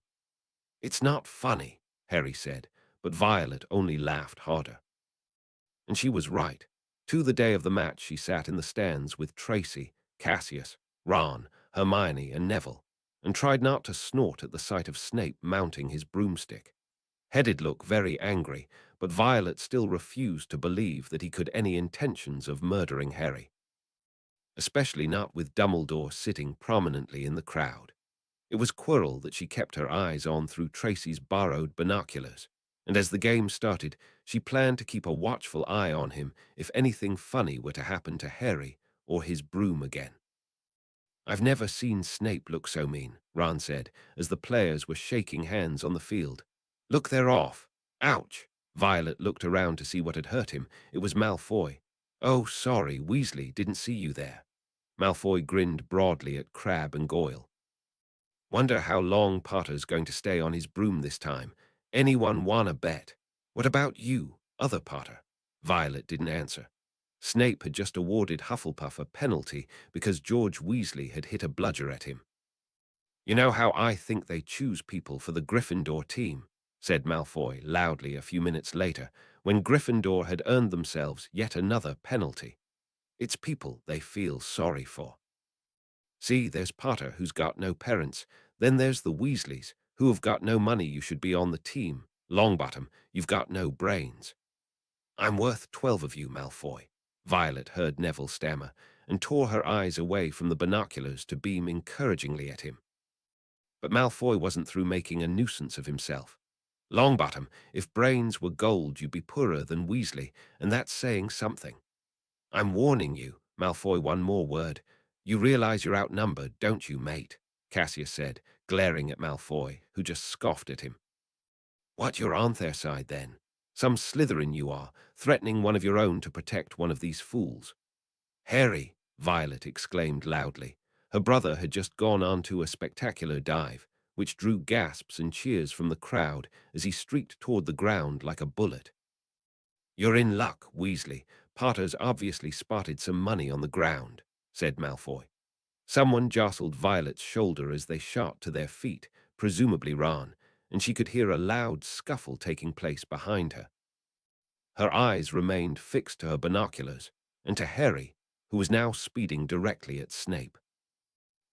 [SPEAKER 1] "It's not funny," Harry said, but Violet only laughed harder. And she was right. To the day of the match, she sat in the stands with Tracy, Cassius, Ron, Hermione, and Neville, and tried not to snort at the sight of Snape mounting his broomstick. Headed look very angry, but Violet still refused to believe that he could any intentions of murdering Harry, especially not with Dumbledore sitting prominently in the crowd. It was Quirrell that she kept her eyes on through Tracy's borrowed binoculars, and as the game started, she planned to keep a watchful eye on him if anything funny were to happen to Harry or his broom again. "I've never seen Snape look so mean," Ron said, as the players were shaking hands on the field. "Look, they're off. Ouch!" Violet looked around to see what had hurt him. It was Malfoy. "Oh, sorry, Weasley, didn't see you there." Malfoy grinned broadly at Crabbe and Goyle. "Wonder how long Potter's going to stay on his broom this time. Anyone wanna bet?" "What about you, other Potter?" Violet didn't answer. Snape had just awarded Hufflepuff a penalty because George Weasley had hit a bludger at him. "You know how I think they choose people for the Gryffindor team," said Malfoy loudly a few minutes later, when Gryffindor had earned themselves yet another penalty. "It's people they feel sorry for. See, there's Potter, who's got no parents. Then there's the Weasleys, who have got no money. You should be on the team. Longbottom, you've got no brains." "I'm worth 12 of you, Malfoy," Violet heard Neville stammer, and tore her eyes away from the binoculars to beam encouragingly at him. But Malfoy wasn't through making a nuisance of himself. "Longbottom, if brains were gold, you'd be poorer than Weasley, and that's saying something." "I'm warning you," Malfoy one more word. "You realize you're outnumbered, don't you, mate?" Cassius said, glaring at Malfoy, who just scoffed at him. "What, you're on their side, then? Some Slytherin you are, threatening one of your own to protect one of these fools." "Harry!" Violet exclaimed loudly. Her brother had just gone on to a spectacular dive, which drew gasps and cheers from the crowd as he streaked toward the ground like a bullet. "You're in luck, Weasley. Potter's obviously spotted some money on the ground," said Malfoy. Someone jostled Violet's shoulder as they shot to their feet, presumably Ron, and she could hear a loud scuffle taking place behind her. Her eyes remained fixed to her binoculars, and to Harry, who was now speeding directly at Snape.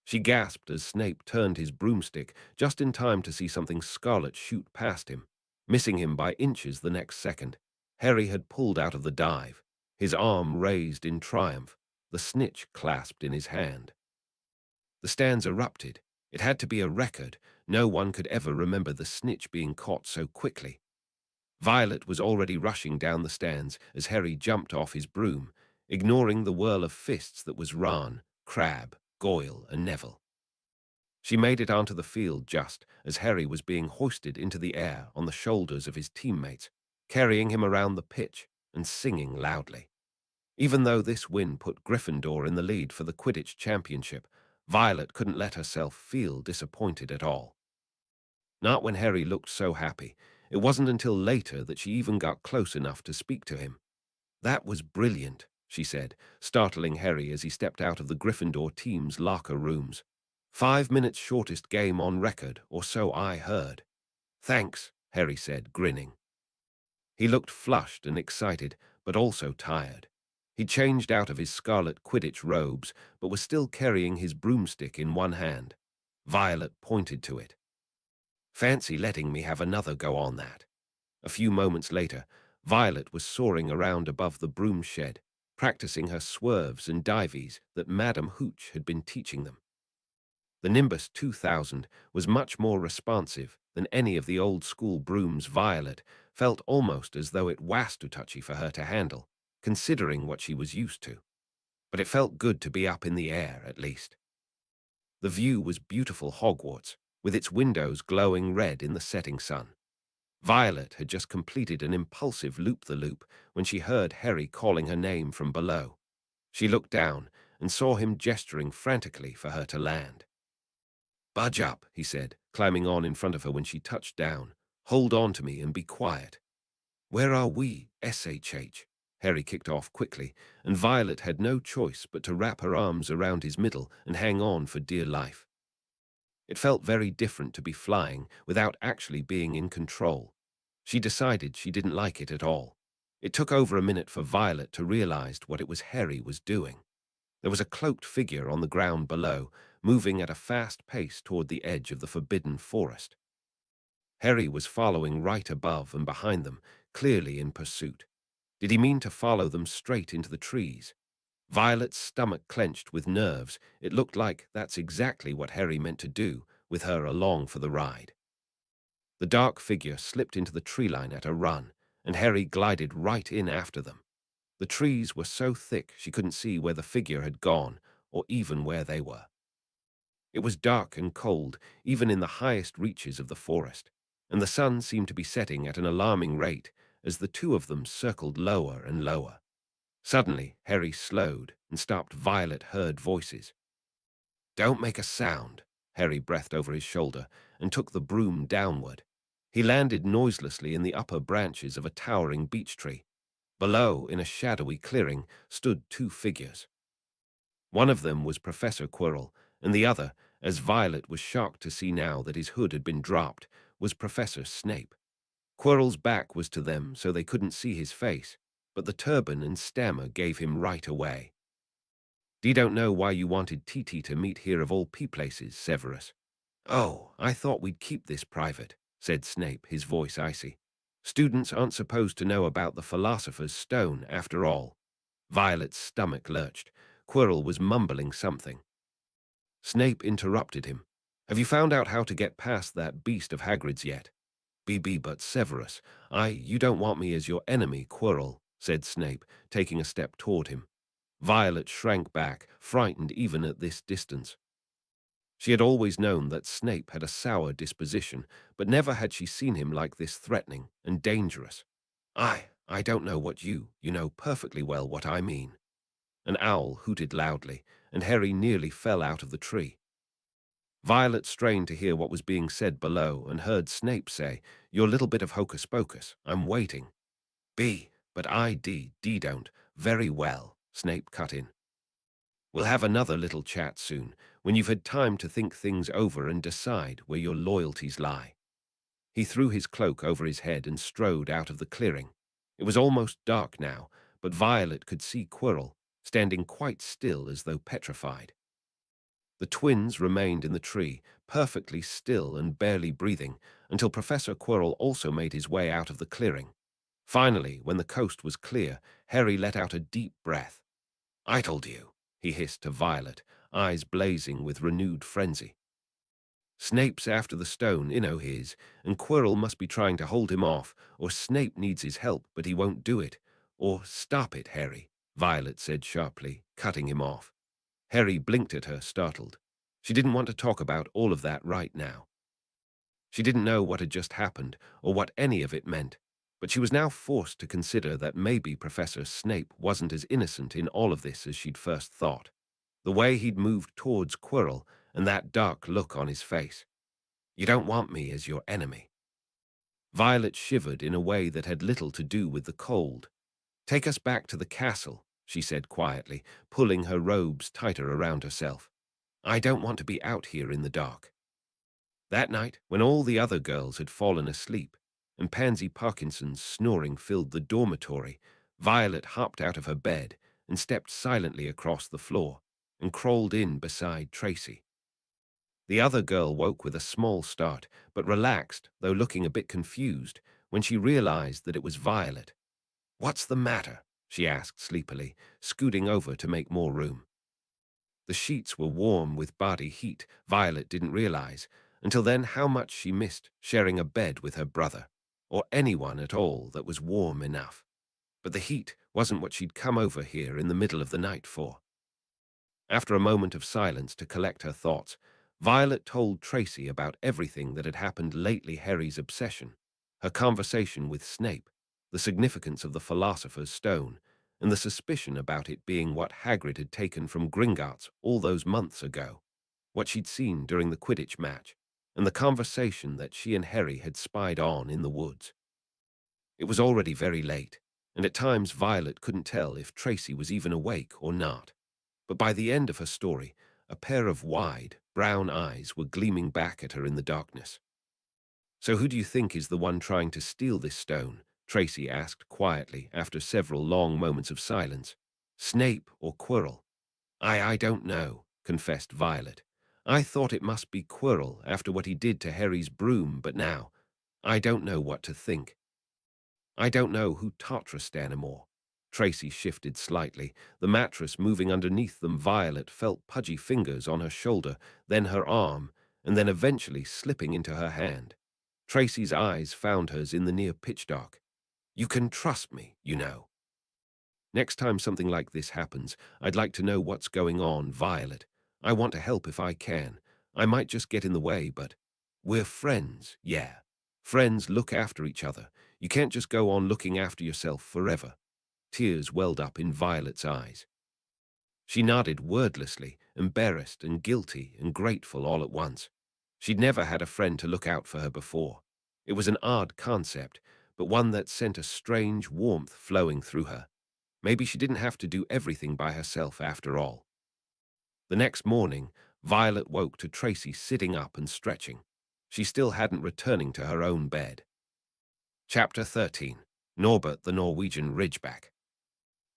[SPEAKER 1] She gasped as Snape turned his broomstick just in time to see something scarlet shoot past him, missing him by inches the next second. Harry had pulled out of the dive, his arm raised in triumph, the snitch clasped in his hand. The stands erupted. It had to be a record. No one could ever remember the snitch being caught so quickly. Violet was already rushing down the stands as Harry jumped off his broom, ignoring the whirl of fists that was Ron, Crabbe, Goyle, and Neville. She made it onto the field just as Harry was being hoisted into the air on the shoulders of his teammates, carrying him around the pitch and singing loudly. Even though this win put Gryffindor in the lead for the Quidditch championship, Violet couldn't let herself feel disappointed at all. Not when Harry looked so happy. It wasn't until later that she even got close enough to speak to him. "That was brilliant," she said, startling Harry as he stepped out of the Gryffindor team's locker rooms. "5 minutes shortest game on record, or so I heard." "Thanks," Harry said, grinning. He looked flushed and excited, but also tired. He changed out of his scarlet Quidditch robes, but was still carrying his broomstick in one hand. Violet pointed to it. "Fancy letting me have another go on that." A few moments later, Violet was soaring around above the broom shed, practicing her swerves and dives that Madame Hooch had been teaching them. The Nimbus 2000 was much more responsive than any of the old-school brooms. Violet felt almost as though it was too touchy for her to handle, considering what she was used to. But it felt good to be up in the air, at least. The view was beautiful Hogwarts, with its windows glowing red in the setting sun. Violet had just completed an impulsive loop-the-loop when she heard Harry calling her name from below. She looked down and saw him gesturing frantically for her to land. "Budge up," he said, climbing on in front of her when she touched down. "Hold on to me and be quiet." "Where are we, SHH?" Harry kicked off quickly, and Violet had no choice but to wrap her arms around his middle and hang on for dear life. It felt very different to be flying without actually being in control. She decided she didn't like it at all. It took over a minute for Violet to realize what it was Harry was doing. There was a cloaked figure on the ground below, moving at a fast pace toward the edge of the forbidden forest. Harry was following right above and behind them, clearly in pursuit. Did he mean to follow them straight into the trees? Violet's stomach clenched with nerves. It looked like that's exactly what Harry meant to do, with her along for the ride. The dark figure slipped into the tree line at a run, and Harry glided right in after them. The trees were so thick she couldn't see where the figure had gone, or even where they were. It was dark and cold, even in the highest reaches of the forest, and the sun seemed to be setting at an alarming rate as the two of them circled lower and lower. Suddenly, Harry slowed and stopped. Violet heard voices. "Don't make a sound," Harry breathed over his shoulder and took the broom downward. He landed noiselessly in the upper branches of a towering beech tree. Below, in a shadowy clearing, stood two figures. One of them was Professor Quirrell, and the other, as Violet was shocked to see now that his hood had been dropped, was Professor Snape. Quirrell's back was to them, so they couldn't see his face, but the turban and stammer gave him right away. "You don't know why you wanted TT to meet here of all places, Severus." "Oh, I thought we'd keep this private," said Snape, his voice icy. "Students aren't supposed to know about the Philosopher's Stone, after all." Violet's stomach lurched. Quirrell was mumbling something. Snape interrupted him. "Have you found out how to get past that beast of Hagrid's yet?" But Severus, you don't want me as your enemy, Quirrell," said Snape, taking a step toward him. Violet shrank back, frightened even at this distance. She had always known that Snape had a sour disposition, but never had she seen him like this, threatening and dangerous. I don't know what you know perfectly well what I mean." An owl hooted loudly, and Harry nearly fell out of the tree. Violet strained to hear what was being said below and heard Snape say, "Your little bit of hocus-pocus. I'm waiting." "B, but I don't." "Very well," Snape cut in. "We'll have another little chat soon, when you've had time to think things over and decide where your loyalties lie." He threw his cloak over his head and strode out of the clearing. It was almost dark now, but Violet could see Quirrell, standing quite still as though petrified. The twins remained in the tree, perfectly still and barely breathing, until Professor Quirrell also made his way out of the clearing. Finally, when the coast was clear, Harry let out a deep breath. "I told you," he hissed to Violet, eyes blazing with renewed frenzy. "Snape's after the stone, his, and Quirrell must be trying to hold him off, or Snape needs his help, but he won't do it. Or stop it, Harry," Violet said sharply, cutting him off. Harry blinked at her, startled. She didn't want to talk about all of that right now. She didn't know what had just happened, or what any of it meant, but she was now forced to consider that maybe Professor Snape wasn't as innocent in all of this as she'd first thought. The way he'd moved towards Quirrell, and that dark look on his face. "You don't want me as your enemy." Violet shivered in a way that had little to do with the cold. "Take us back to the castle," she said quietly, pulling her robes tighter around herself. "I don't want to be out here in the dark." That night, when all the other girls had fallen asleep, and Pansy Parkinson's snoring filled the dormitory, Violet hopped out of her bed and stepped silently across the floor and crawled in beside Tracy. The other girl woke with a small start, but relaxed, though looking a bit confused, when she realized that it was Violet. "What's the matter?" she asked sleepily, scooting over to make more room. The sheets were warm with body heat, Violet didn't realize, until then, how much she missed sharing a bed with her brother, or anyone at all that was warm enough. But the heat wasn't what she'd come over here in the middle of the night for. After a moment of silence to collect her thoughts, Violet told Tracy about everything that had happened lately, Harry's obsession, her conversation with Snape, the significance of the Philosopher's Stone, and the suspicion about it being what Hagrid had taken from Gringotts all those months ago, what she'd seen during the Quidditch match, and the conversation that she and Harry had spied on in the woods. It was already very late, and at times Violet couldn't tell if Tracy was even awake or not. But by the end of her story, a pair of wide, brown eyes were gleaming back at her in the darkness. "So who do you think is the one trying to steal this stone?" Tracy asked quietly after several long moments of silence. "Snape or Quirrell?" I don't know," confessed Violet. "I thought it must be Quirrell after what he did to Harry's broom, but now, I don't know what to think. I don't know who taught Stanimore." Tracy shifted slightly, the mattress moving underneath them. Violet felt pudgy fingers on her shoulder, then her arm, and then eventually slipping into her hand. Tracy's eyes found hers in the near pitch dark. "You can trust me, you know." "Next time something like this happens, I'd like to know what's going on, Violet. I want to help if I can. I might just get in the way, but we're friends, yeah. Friends look after each other. You can't just go on looking after yourself forever." Tears welled up in Violet's eyes. She nodded wordlessly, embarrassed and guilty and grateful all at once. She'd never had a friend to look out for her before. It was an odd concept, but one that sent a strange warmth flowing through her. Maybe she didn't have to do everything by herself after all. The next morning, Violet woke to Tracy sitting up and stretching. She still hadn't returning to her own bed. Chapter 13. Norbert the Norwegian Ridgeback.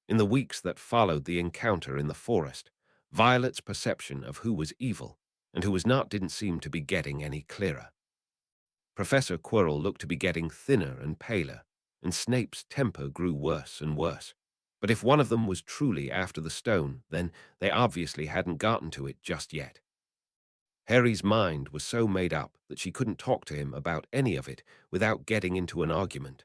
[SPEAKER 1] In the weeks that followed the encounter in the forest, Violet's perception of who was evil and who was not didn't seem to be getting any clearer. Professor Quirrell looked to be getting thinner and paler, and Snape's temper grew worse and worse. But if one of them was truly after the stone, then they obviously hadn't gotten to it just yet. Harry's mind was so made up that she couldn't talk to him about any of it without getting into an argument.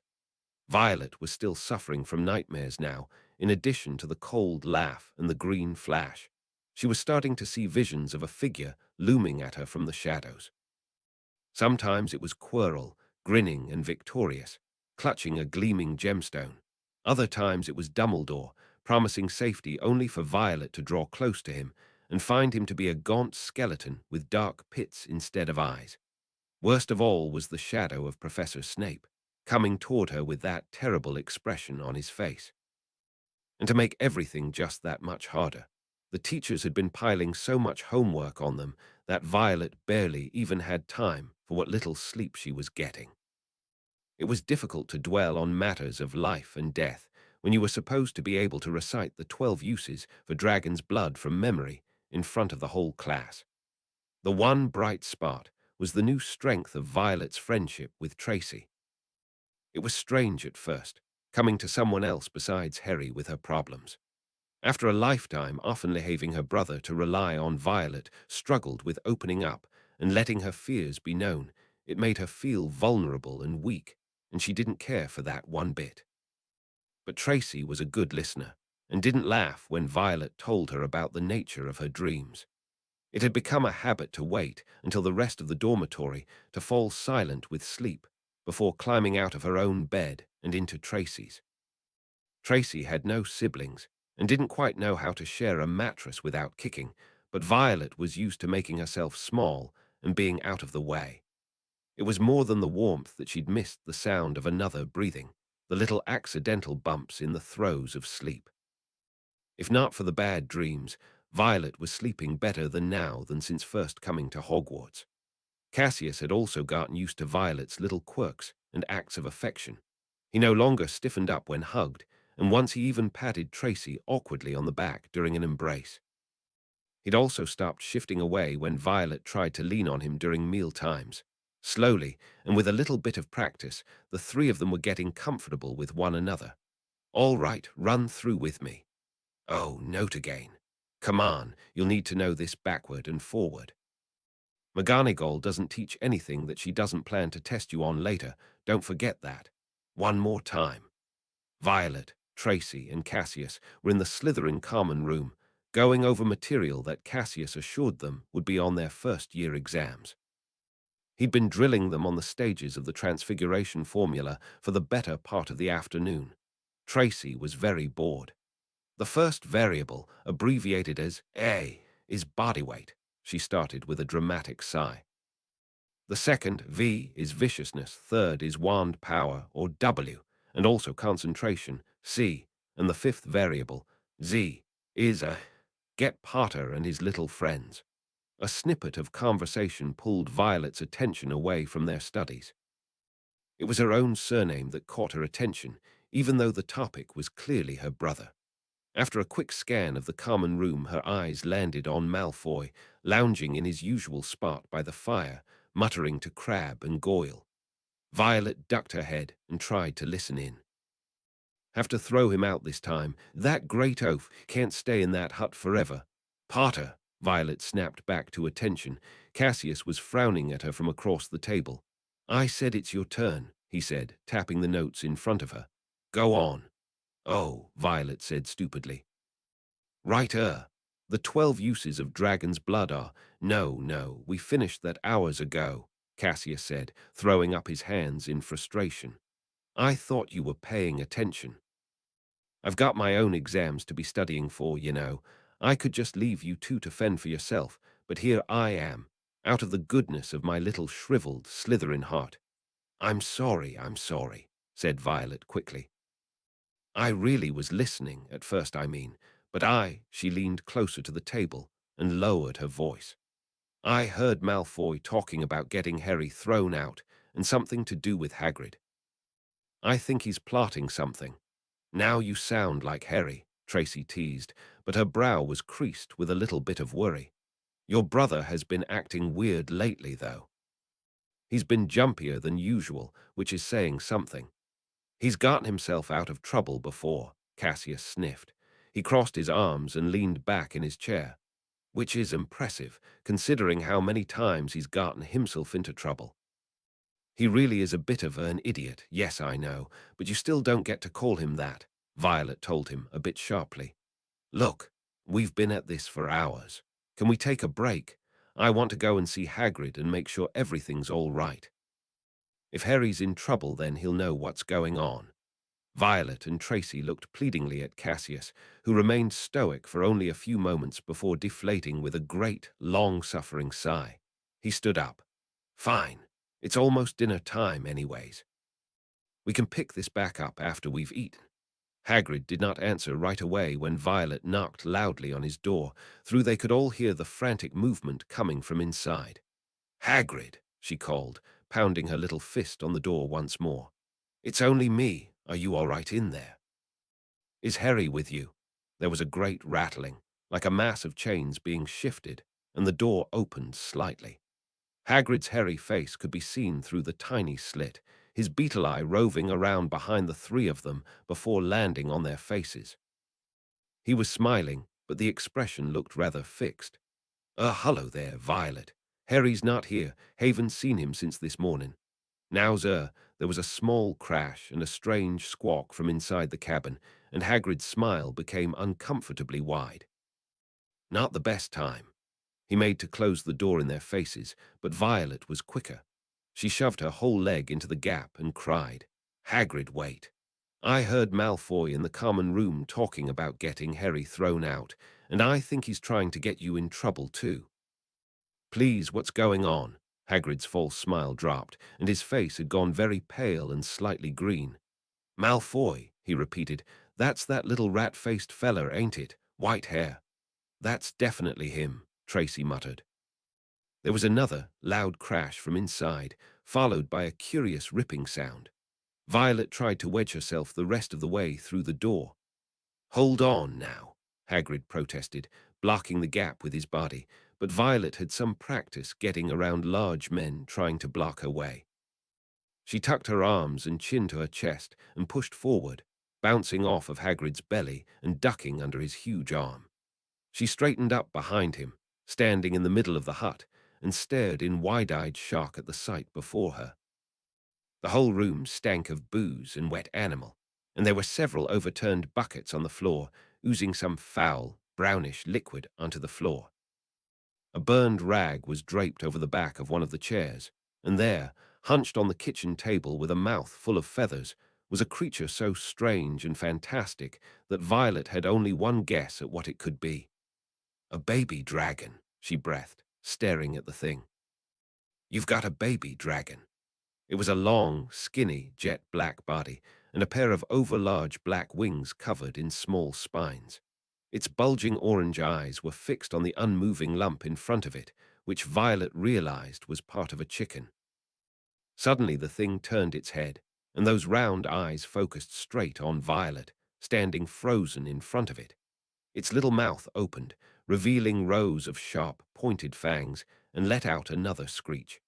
[SPEAKER 1] Violet was still suffering from nightmares now, in addition to the cold laugh and the green flash. She was starting to see visions of a figure looming at her from the shadows. Sometimes it was Quirrell, grinning and victorious, clutching a gleaming gemstone. Other times it was Dumbledore, promising safety only for Violet to draw close to him, and find him to be a gaunt skeleton with dark pits instead of eyes. Worst of all was the shadow of Professor Snape, coming toward her with that terrible expression on his face. And to make everything just that much harder, the teachers had been piling so much homework on them that Violet barely even had time for what little sleep she was getting. It was difficult to dwell on matters of life and death when you were supposed to be able to recite the 12 uses for dragon's blood from memory in front of the whole class. The one bright spot was the new strength of Violet's friendship with Tracy. It was strange at first, coming to someone else besides Harry with her problems. After a lifetime often leaving her brother to rely on, Violet struggled with opening up and letting her fears be known. It made her feel vulnerable and weak, and she didn't care for that one bit. But Tracy was a good listener and didn't laugh when Violet told her about the nature of her dreams. It had become a habit to wait until the rest of the dormitory to fall silent with sleep before climbing out of her own bed and into Tracy's. Tracy had no siblings and didn't quite know how to share a mattress without kicking, but Violet was used to making herself small and being out of the way. It was more than the warmth that she'd missed the sound of another breathing, the little accidental bumps in the throes of sleep. If not for the bad dreams, Violet was sleeping better now than since first coming to Hogwarts. Cassius had also gotten used to Violet's little quirks and acts of affection. He no longer stiffened up when hugged, and once he even patted Tracy awkwardly on the back during an embrace. He'd also stopped shifting away when Violet tried to lean on him during meal times. Slowly, and with a little bit of practice, the three of them were getting comfortable with one another. "All right, run through with me." "Oh, note again. Come on, you'll need to know this backward and forward." "McGonagall doesn't teach anything that she doesn't plan to test you on later. Don't forget that. One more time." Violet, Tracy, and Cassius were in the Slytherin common room, going over material that Cassius assured them would be on their first-year exams. He'd been drilling them on the stages of the transfiguration formula for the better part of the afternoon. Tracy was very bored. "The first variable, abbreviated as A, is body weight," she started with a dramatic sigh. "The second, V, is viciousness. Third is wand power, or W, and also concentration, C. And the fifth variable, Z, is get Potter and his little friends." A snippet of conversation pulled Violet's attention away from their studies. It was her own surname that caught her attention, even though the topic was clearly her brother. After a quick scan of the common room, her eyes landed on Malfoy, lounging in his usual spot by the fire, muttering to Crabbe and Goyle. Violet ducked her head and tried to listen in. "Have to throw him out this time. That great oaf can't stay in that hut forever." "Potter," Violet snapped back to attention. Cassius was frowning at her from across the table. "I said it's your turn," he said, tapping the notes in front of her. "Go on." "Oh," Violet said stupidly. "Right, the 12 uses of dragon's blood are—" No, we finished that hours ago," Cassius said, throwing up his hands in frustration. "I thought you were paying attention. I've got my own exams to be studying for, you know. I could just leave you two to fend for yourself, but here I am, out of the goodness of my little shriveled Slytherin heart." I'm sorry," said Violet quickly. "I really was listening, at first I mean, but she leaned closer to the table and lowered her voice. "I heard Malfoy talking about getting Harry thrown out and something to do with Hagrid. I think he's plotting something." "Now you sound like Harry," Tracy teased, but her brow was creased with a little bit of worry. "Your brother has been acting weird lately, though. He's been jumpier than usual, which is saying something." "He's gotten himself out of trouble before," Cassius sniffed. He crossed his arms and leaned back in his chair. "Which is impressive, considering how many times he's gotten himself into trouble." "He really is a bit of an idiot, yes I know, but you still don't get to call him that," Violet told him a bit sharply. "Look, we've been at this for hours. Can we take a break? I want to go and see Hagrid and make sure everything's all right. If Harry's in trouble, then he'll know what's going on." Violet and Tracy looked pleadingly at Cassius, who remained stoic for only a few moments before deflating with a great, long-suffering sigh. He stood up. "Fine. It's almost dinner time anyways. We can pick this back up after we've eaten." Hagrid did not answer right away when Violet knocked loudly on his door, though they could all hear the frantic movement coming from inside. "Hagrid," she called, pounding her little fist on the door once more. "It's only me. Are you all right in there? Is Harry with you?" There was a great rattling, like a mass of chains being shifted, and the door opened slightly. Hagrid's hairy face could be seen through the tiny slit, his beetle eye roving around behind the three of them before landing on their faces. He was smiling, but the expression looked rather fixed. Hello there, Violet. Harry's not here. Haven't seen him since this morning." There was a small crash and a strange squawk from inside the cabin, and Hagrid's smile became uncomfortably wide. Not the best time. He made to close the door in their faces, but Violet was quicker. She shoved her whole leg into the gap and cried, "Hagrid, wait. I heard Malfoy in the common room talking about getting Harry thrown out, and I think he's trying to get you in trouble too." "Please, what's going on?" Hagrid's false smile dropped, and his face had gone very pale and slightly green. "Malfoy," he repeated. "That's that little rat-faced feller, ain't it? White hair." "That's definitely him," Tracy muttered. There was another loud crash from inside, followed by a curious ripping sound. Violet tried to wedge herself the rest of the way through the door. "Hold on now," Hagrid protested, blocking the gap with his body, but Violet had some practice getting around large men trying to block her way. She tucked her arms and chin to her chest and pushed forward, bouncing off of Hagrid's belly and ducking under his huge arm. She straightened up behind him, standing in the middle of the hut, and stared in wide-eyed shock at the sight before her. The whole room stank of booze and wet animal, and there were several overturned buckets on the floor, oozing some foul, brownish liquid onto the floor. A burned rag was draped over the back of one of the chairs, and there, hunched on the kitchen table with a mouth full of feathers, was a creature so strange and fantastic that Violet had only one guess at what it could be. "A baby dragon," she breathed, staring at the thing. "You've got a baby dragon." It was a long, skinny, jet-black body, and a pair of overlarge black wings covered in small spines. Its bulging orange eyes were fixed on the unmoving lump in front of it, which Violet realized was part of a chicken. Suddenly the thing turned its head, and those round eyes focused straight on Violet, standing frozen in front of it. Its little mouth opened, revealing rows of sharp, pointed fangs, and let out another screech.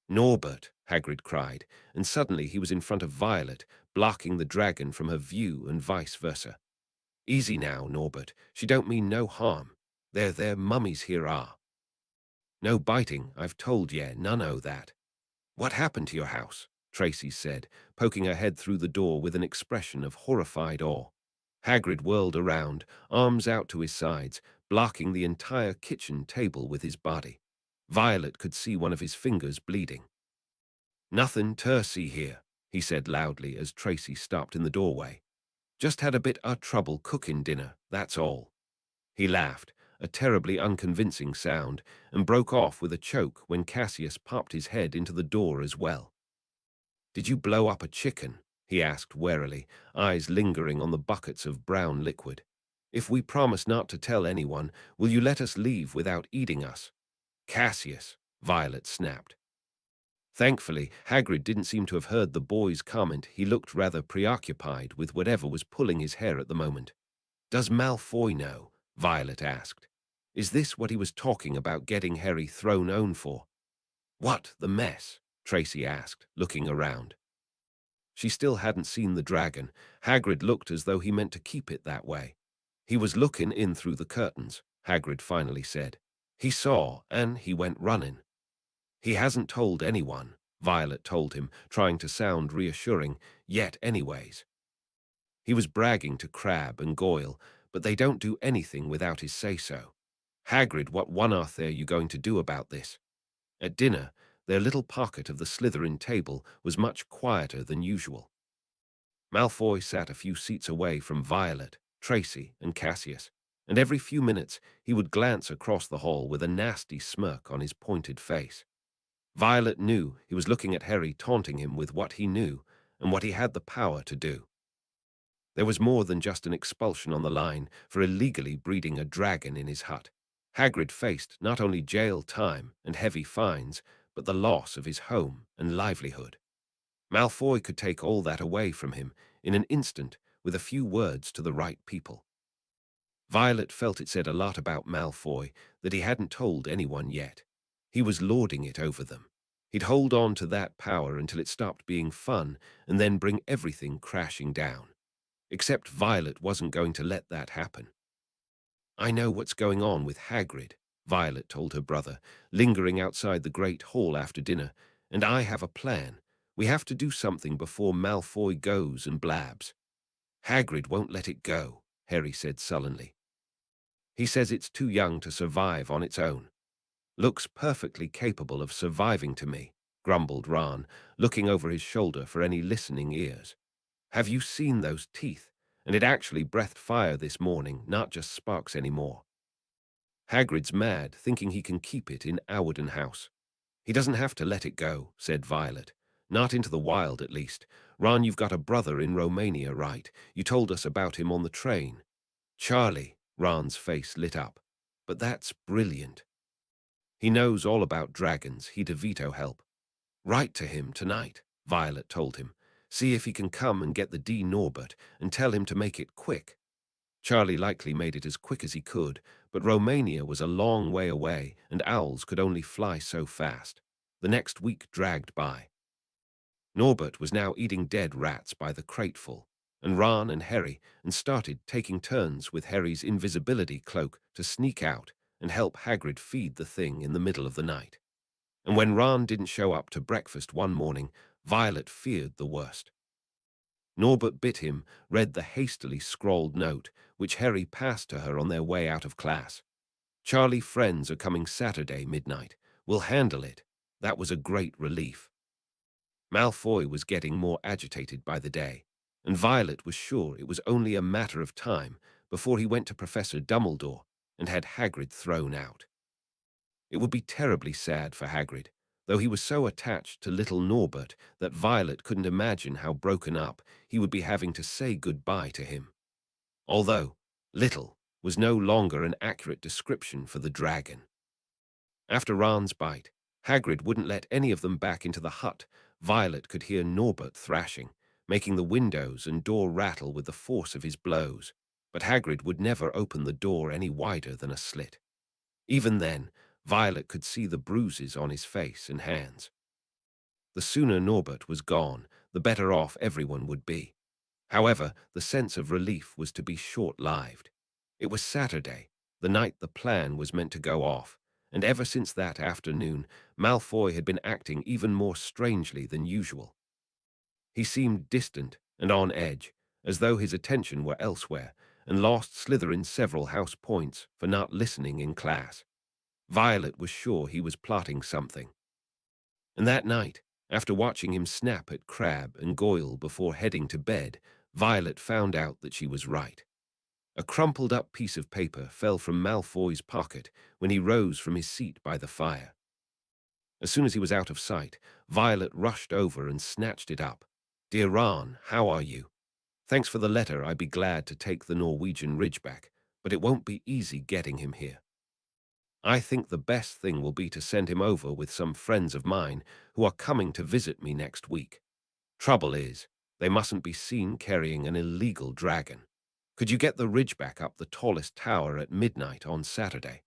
[SPEAKER 1] "Norbert!" Hagrid cried, and suddenly he was in front of Violet, blocking the dragon from her view and vice versa. "Easy now, Norbert. She don't mean no harm. There, mummies here are." "No biting, I've told ye, none o' that." "What happened to your house?" Tracy said, poking her head through the door with an expression of horrified awe. Hagrid whirled around, arms out to his sides, blocking the entire kitchen table with his body. Violet could see one of his fingers bleeding. "Nothin' ter see here," he said loudly as Tracy stopped in the doorway. "Just had a bit o' trouble cooking dinner, that's all." He laughed, a terribly unconvincing sound, and broke off with a choke when Cassius popped his head into the door as well. "Did you blow up a chicken?" he asked warily, eyes lingering on the buckets of brown liquid. "If we promise not to tell anyone, will you let us leave without eating us?" "Cassius," Violet snapped. Thankfully, Hagrid didn't seem to have heard the boy's comment. He looked rather preoccupied with whatever was pulling his hair at the moment. "Does Malfoy know?" Violet asked. "Is this what he was talking about getting Harry thrown on for?" "What, the mess?" Tracy asked, looking around. She still hadn't seen the dragon. Hagrid looked as though he meant to keep it that way. "He was looking in through the curtains," Hagrid finally said. "He saw, and he went running." "He hasn't told anyone," Violet told him, trying to sound reassuring, "yet anyways." He was bragging to Crabbe and Goyle, but they don't do anything without his say-so. "Hagrid, what on earth are you going to do about this?" At dinner, their little pocket of the Slytherin table was much quieter than usual. Malfoy sat a few seats away from Violet, Tracy, and Cassius, and every few minutes he would glance across the hall with a nasty smirk on his pointed face. Violet knew he was looking at Harry, taunting him with what he knew and what he had the power to do. There was more than just an expulsion on the line for illegally breeding a dragon in his hut. Hagrid faced not only jail time and heavy fines, but the loss of his home and livelihood. Malfoy could take all that away from him in an instant with a few words to the right people. Violet felt it said a lot about Malfoy that he hadn't told anyone yet. He was lording it over them. He'd hold on to that power until it stopped being fun and then bring everything crashing down. Except Violet wasn't going to let that happen. "I know what's going on with Hagrid," Violet told her brother, lingering outside the great hall after dinner, "and I have a plan. We have to do something before Malfoy goes and blabs." "Hagrid won't let it go," Harry said sullenly. "He says it's too young to survive on its own." "Looks perfectly capable of surviving to me," grumbled Ron, looking over his shoulder for any listening ears. "Have you seen those teeth? And it actually breathed fire this morning, not just sparks anymore." "Hagrid's mad, thinking he can keep it in Awarden House." "He doesn't have to let it go," said Violet. "Not into the wild, at least. Ron, you've got a brother in Romania, right? You told us about him on the train." "Charlie," Ron's face lit up. "But that's brilliant. He knows all about dragons. He'd a veto help." "Write to him tonight," Violet told him. "See if he can come and get the D. Norbert, and tell him to make it quick." Charlie likely made it as quick as he could, but Romania was a long way away, and owls could only fly so fast. The next week dragged by. Norbert was now eating dead rats by the crateful, and Ron and Harry started taking turns with Harry's invisibility cloak to sneak out and help Hagrid feed the thing in the middle of the night. And when Ron didn't show up to breakfast one morning, Violet feared the worst. Norbert bit him, read the hastily scrawled note, which Harry passed to her on their way out of class. "Charlie, friends are coming Saturday midnight. We'll handle it." That was a great relief. Malfoy was getting more agitated by the day, and Violet was sure it was only a matter of time before he went to Professor Dumbledore and had Hagrid thrown out. It would be terribly sad for Hagrid, though he was so attached to little Norbert that Violet couldn't imagine how broken up he would be having to say goodbye to him. Although little was no longer an accurate description for the dragon. After Ron's bite, Hagrid wouldn't let any of them back into the hut. Violet could hear Norbert thrashing, making the windows and door rattle with the force of his blows, but Hagrid would never open the door any wider than a slit. Even then, Violet could see the bruises on his face and hands. The sooner Norbert was gone, the better off everyone would be. However, the sense of relief was to be short-lived. It was Saturday, the night the plan was meant to go off, and ever since that afternoon, Malfoy had been acting even more strangely than usual. He seemed distant and on edge, as though his attention were elsewhere, and lost Slytherin several house points for not listening in class. Violet was sure he was plotting something. And that night, after watching him snap at Crabbe and Goyle before heading to bed, Violet found out that she was right. A crumpled-up piece of paper fell from Malfoy's pocket when he rose from his seat by the fire. As soon as he was out of sight, Violet rushed over and snatched it up. "Dear Ron, how are you? Thanks for the letter. I'd be glad to take the Norwegian Ridgeback, but it won't be easy getting him here. I think the best thing will be to send him over with some friends of mine who are coming to visit me next week. Trouble is, they mustn't be seen carrying an illegal dragon. Could you get the Ridgeback up the tallest tower at midnight on Saturday?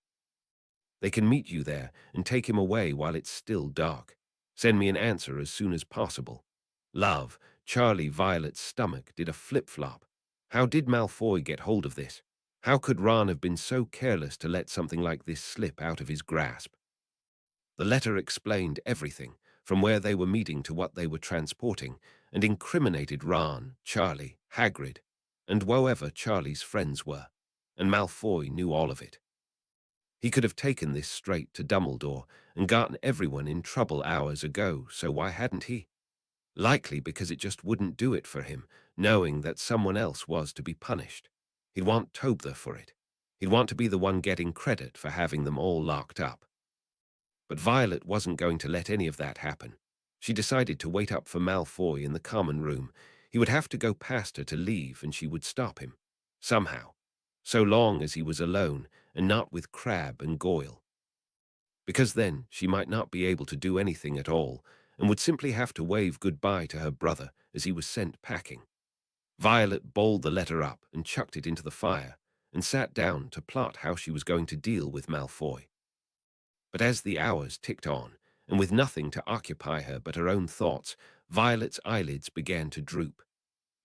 [SPEAKER 1] They can meet you there and take him away while it's still dark. Send me an answer as soon as possible. Love." Charlie. Violet's stomach did a flip-flop. How did Malfoy get hold of this? How could Ron have been so careless to let something like this slip out of his grasp? The letter explained everything, from where they were meeting to what they were transporting, and incriminated Ron, Charlie, Hagrid, and whoever Charlie's friends were, and Malfoy knew all of it. He could have taken this straight to Dumbledore and gotten everyone in trouble hours ago, so why hadn't he? likely because it just wouldn't do it for him, knowing that someone else was to be punished. He'd want Tobler for it. He'd want to be the one getting credit for having them all locked up. But Violet wasn't going to let any of that happen. She decided to wait up for Malfoy in the common room. He would have to go past her to leave, and she would stop him. Somehow. So long as he was alone, and not with Crabbe and Goyle. Because then she might not be able to do anything at all, and would simply have to wave goodbye to her brother as he was sent packing. Violet balled the letter up and chucked it into the fire, and sat down to plot how she was going to deal with Malfoy. But as the hours ticked on, and with nothing to occupy her but her own thoughts, Violet's eyelids began to droop.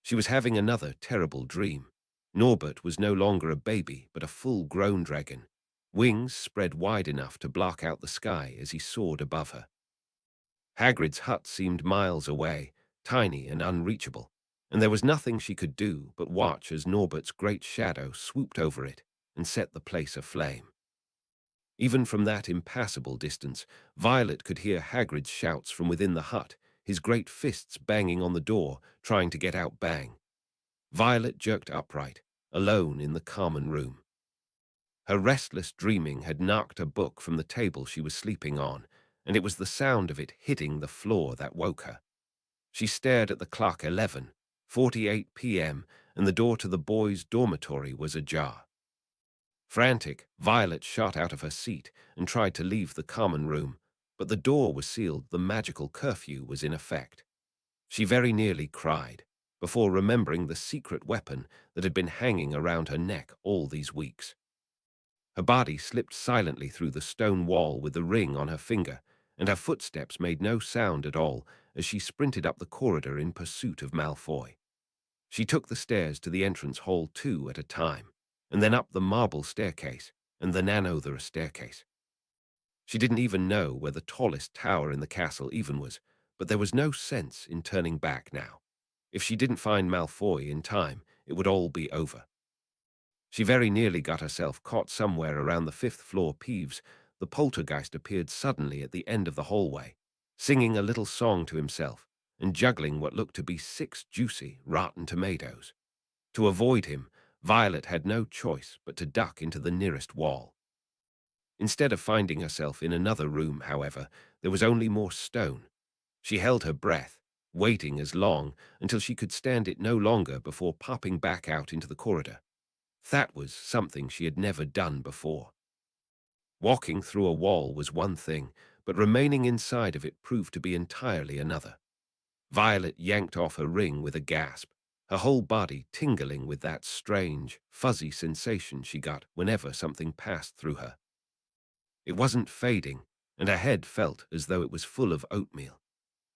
[SPEAKER 1] She was having another terrible dream. Norbert was no longer a baby, but a full-grown dragon, wings spread wide enough to block out the sky as he soared above her. Hagrid's hut seemed miles away, tiny and unreachable, and there was nothing she could do but watch as Norbert's great shadow swooped over it and set the place aflame. Even from that impassable distance, Violet could hear Hagrid's shouts from within the hut, his great fists banging on the door, trying to get out Bang. Violet jerked upright, alone in the common room. Her restless dreaming had knocked a book from the table she was sleeping on, and it was the sound of it hitting the floor that woke her. She stared at the clock. 11:48 p.m., and the door to the boys' dormitory was ajar. Frantic, Violet shot out of her seat and tried to leave the common room, but the door was sealed. The magical curfew was in effect. She very nearly cried, before remembering the secret weapon that had been hanging around her neck all these weeks. Her body slipped silently through the stone wall with the ring on her finger, and her footsteps made no sound at all as she sprinted up the corridor in pursuit of Malfoy. She took the stairs to the entrance hall 2 at a time, and then up the marble staircase, and then another staircase. She didn't even know where the tallest tower in the castle even was, but there was no sense in turning back now. If she didn't find Malfoy in time, it would all be over. She very nearly got herself caught somewhere around the 5th floor. Peeves, the poltergeist, appeared suddenly at the end of the hallway, singing a little song to himself and juggling what looked to be 6 juicy, rotten tomatoes. To avoid him, Violet had no choice but to duck into the nearest wall. Instead of finding herself in another room, however, there was only more stone. She held her breath, waiting as long until she could stand it no longer before popping back out into the corridor. That was something she had never done before. Walking through a wall was one thing, but remaining inside of it proved to be entirely another. Violet yanked off her ring with a gasp, her whole body tingling with that strange, fuzzy sensation she got whenever something passed through her. It wasn't fading, and her head felt as though it was full of oatmeal.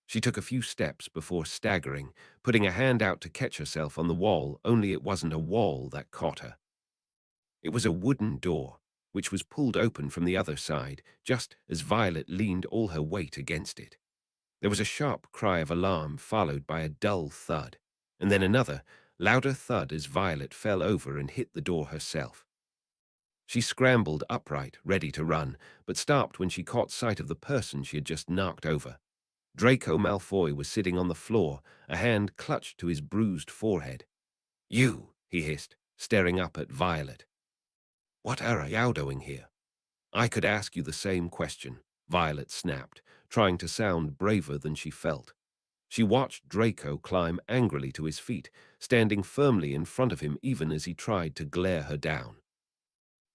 [SPEAKER 1] She took a few steps before staggering, putting a hand out to catch herself on the wall, only it wasn't a wall that caught her. It was a wooden door, which was pulled open from the other side, just as Violet leaned all her weight against it. There was a sharp cry of alarm, followed by a dull thud, and then another, louder thud as Violet fell over and hit the door herself. She scrambled upright, ready to run, but stopped when she caught sight of the person she had just knocked over. Draco Malfoy was sitting on the floor, a hand clutched to his bruised forehead. "You," he hissed, staring up at Violet. "What are you doing here?" "I could ask you the same question," Violet snapped, trying to sound braver than she felt. She watched Draco climb angrily to his feet, standing firmly in front of him even as he tried to glare her down.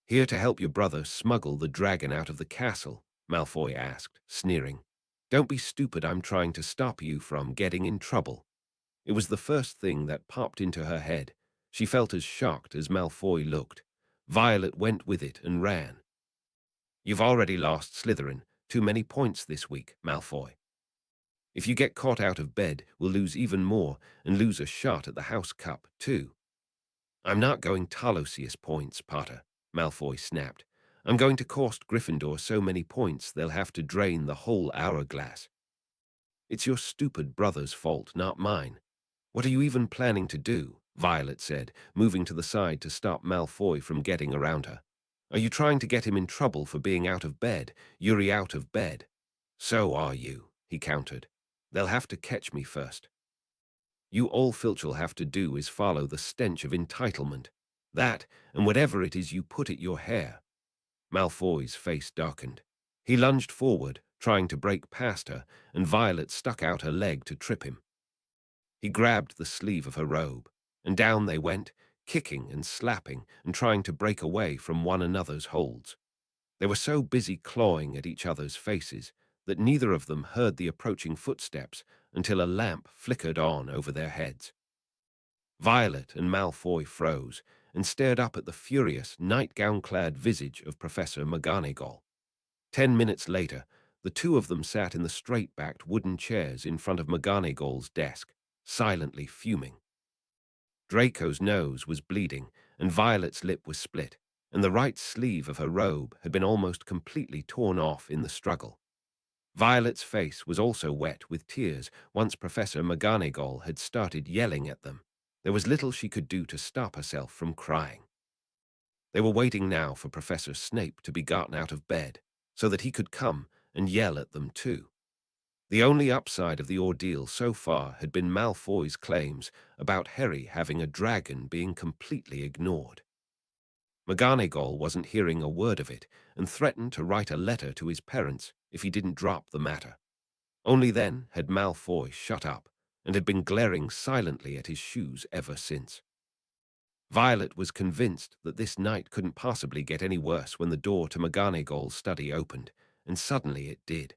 [SPEAKER 1] "Here to help your brother smuggle the dragon out of the castle?" Malfoy asked, sneering. "Don't be stupid. I'm trying to stop you from getting in trouble." It was the first thing that popped into her head. She felt as shocked as Malfoy looked. Violet went with it and ran. "You've already lost, Slytherin. Too many points this week, Malfoy. If you get caught out of bed, we'll lose even more and lose a shot at the House Cup, too." "I'm not going Talosius points, Potter," Malfoy snapped. "I'm going to cost Gryffindor so many points they'll have to drain the whole hourglass." "It's your stupid brother's fault, not mine. What are you even planning to do?" Violet said, moving to the side to stop Malfoy from getting around her. "Are you trying to get him in trouble for being out of bed? You're out of bed." "So are you," he countered. They'll have to catch me first. You all Filch'll have to do is follow the stench of entitlement. That, and whatever it is you put at your hair." Malfoy's face darkened. He lunged forward, trying to break past her, and Violet stuck out her leg to trip him. He grabbed the sleeve of her robe, and down they went, kicking and slapping and trying to break away from one another's holds. They were so busy clawing at each other's faces that neither of them heard the approaching footsteps until a lamp flickered on over their heads. Violet and Malfoy froze and stared up at the furious, nightgown-clad visage of Professor McGonagall. 10 minutes later, the two of them sat in the straight-backed wooden chairs in front of McGonagall's desk, silently fuming. Draco's nose was bleeding, and Violet's lip was split, and the right sleeve of her robe had been almost completely torn off in the struggle. Violet's face was also wet with tears once Professor McGonagall had started yelling at them. There was little she could do to stop herself from crying. They were waiting now for Professor Snape to be gotten out of bed, so that he could come and yell at them too. The only upside of the ordeal so far had been Malfoy's claims about Harry having a dragon being completely ignored. McGonagall wasn't hearing a word of it and threatened to write a letter to his parents if he didn't drop the matter. Only then had Malfoy shut up and had been glaring silently at his shoes ever since. Violet was convinced that this night couldn't possibly get any worse when the door to McGonagall's study opened, and suddenly it did.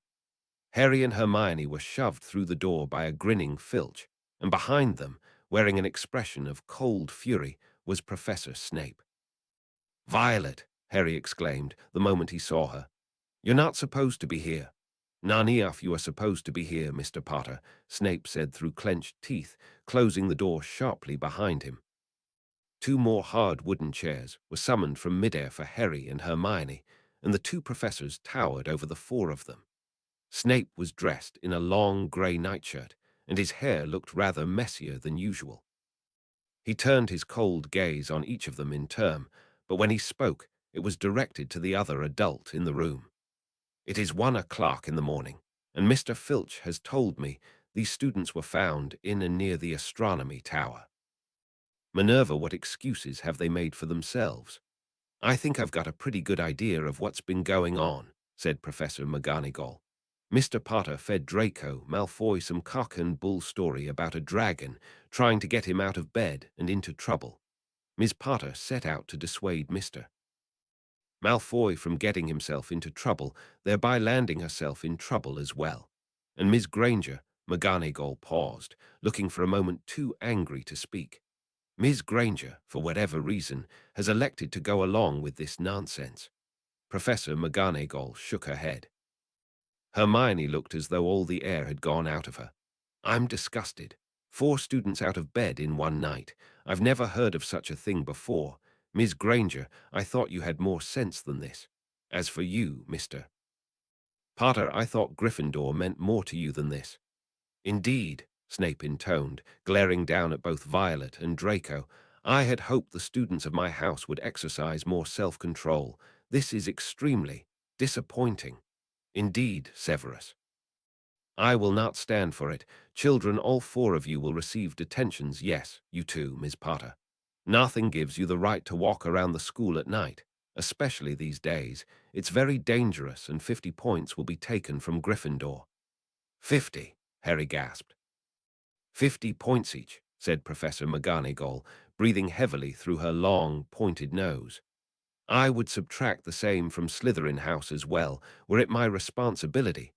[SPEAKER 1] Harry and Hermione were shoved through the door by a grinning Filch, and behind them, wearing an expression of cold fury, was Professor Snape. "Violet," Harry exclaimed the moment he saw her. "You're not supposed to be here." "Naniaf, you are supposed to be here, Mr. Potter," Snape said through clenched teeth, closing the door sharply behind him. Two more hard wooden chairs were summoned from midair for Harry and Hermione, and the two professors towered over the four of them. Snape was dressed in a long grey nightshirt, and his hair looked rather messier than usual. He turned his cold gaze on each of them in turn, but when he spoke, it was directed to the other adult in the room. "It is 1 o'clock in the morning, and Mr. Filch has told me these students were found in and near the astronomy tower. Minerva, what excuses have they made for themselves?" "I think I've got a pretty good idea of what's been going on," said Professor McGonagall. "Mr. Potter fed Draco Malfoy some cock and bull story about a dragon trying to get him out of bed and into trouble. Miss Potter set out to dissuade Mr. Malfoy from getting himself into trouble, thereby landing herself in trouble as well. And Miss Granger," McGonagall paused, looking for a moment too angry to speak. "Miss Granger, for whatever reason, has elected to go along with this nonsense." Professor McGonagall shook her head. Hermione looked as though all the air had gone out of her. "I'm disgusted. 4 students out of bed in one night. I've never heard of such a thing before. Miss Granger, I thought you had more sense than this. As for you, Mr. Potter, I thought Gryffindor meant more to you than this." "Indeed," Snape intoned, glaring down at both Violet and Draco. "I had hoped the students of my house would exercise more self-control. This is extremely disappointing." "Indeed, Severus. I will not stand for it. Children, all 4 of you will receive detentions. Yes, you too, Miss Potter. Nothing gives you the right to walk around the school at night, especially these days. It's very dangerous, and 50 points will be taken from Gryffindor." "50," Harry gasped. 50 points each," said Professor McGonagall, breathing heavily through her long, pointed nose. "I would subtract the same from Slytherin House as well, were it my responsibility."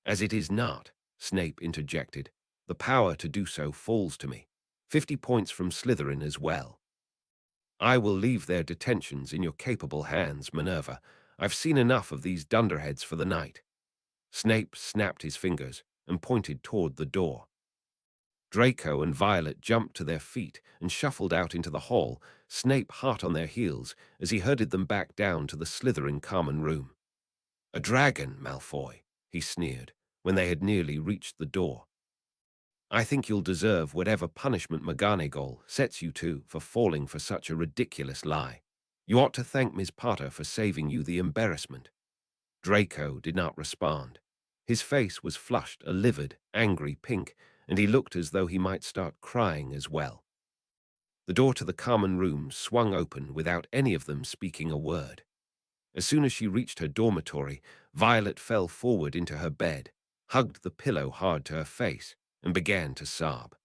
[SPEAKER 1] "As it is not," Snape interjected. "The power to do so falls to me. 50 points from Slytherin as well." "I will leave their detentions in your capable hands, Minerva. I've seen enough of these dunderheads for the night." Snape snapped his fingers and pointed toward the door. Draco and Violet jumped to their feet and shuffled out into the hall, Snape hot on their heels as he herded them back down to the Slytherin common room. "A dragon, Malfoy," he sneered, when they had nearly reached the door. "I think you'll deserve whatever punishment McGonagall sets you to for falling for such a ridiculous lie. You ought to thank Miss Potter for saving you the embarrassment." Draco did not respond. His face was flushed a livid, angry pink, and he looked as though he might start crying as well. The door to the common room swung open without any of them speaking a word. As soon as she reached her dormitory, Violet fell forward into her bed, hugged the pillow hard to her face, and began to sob.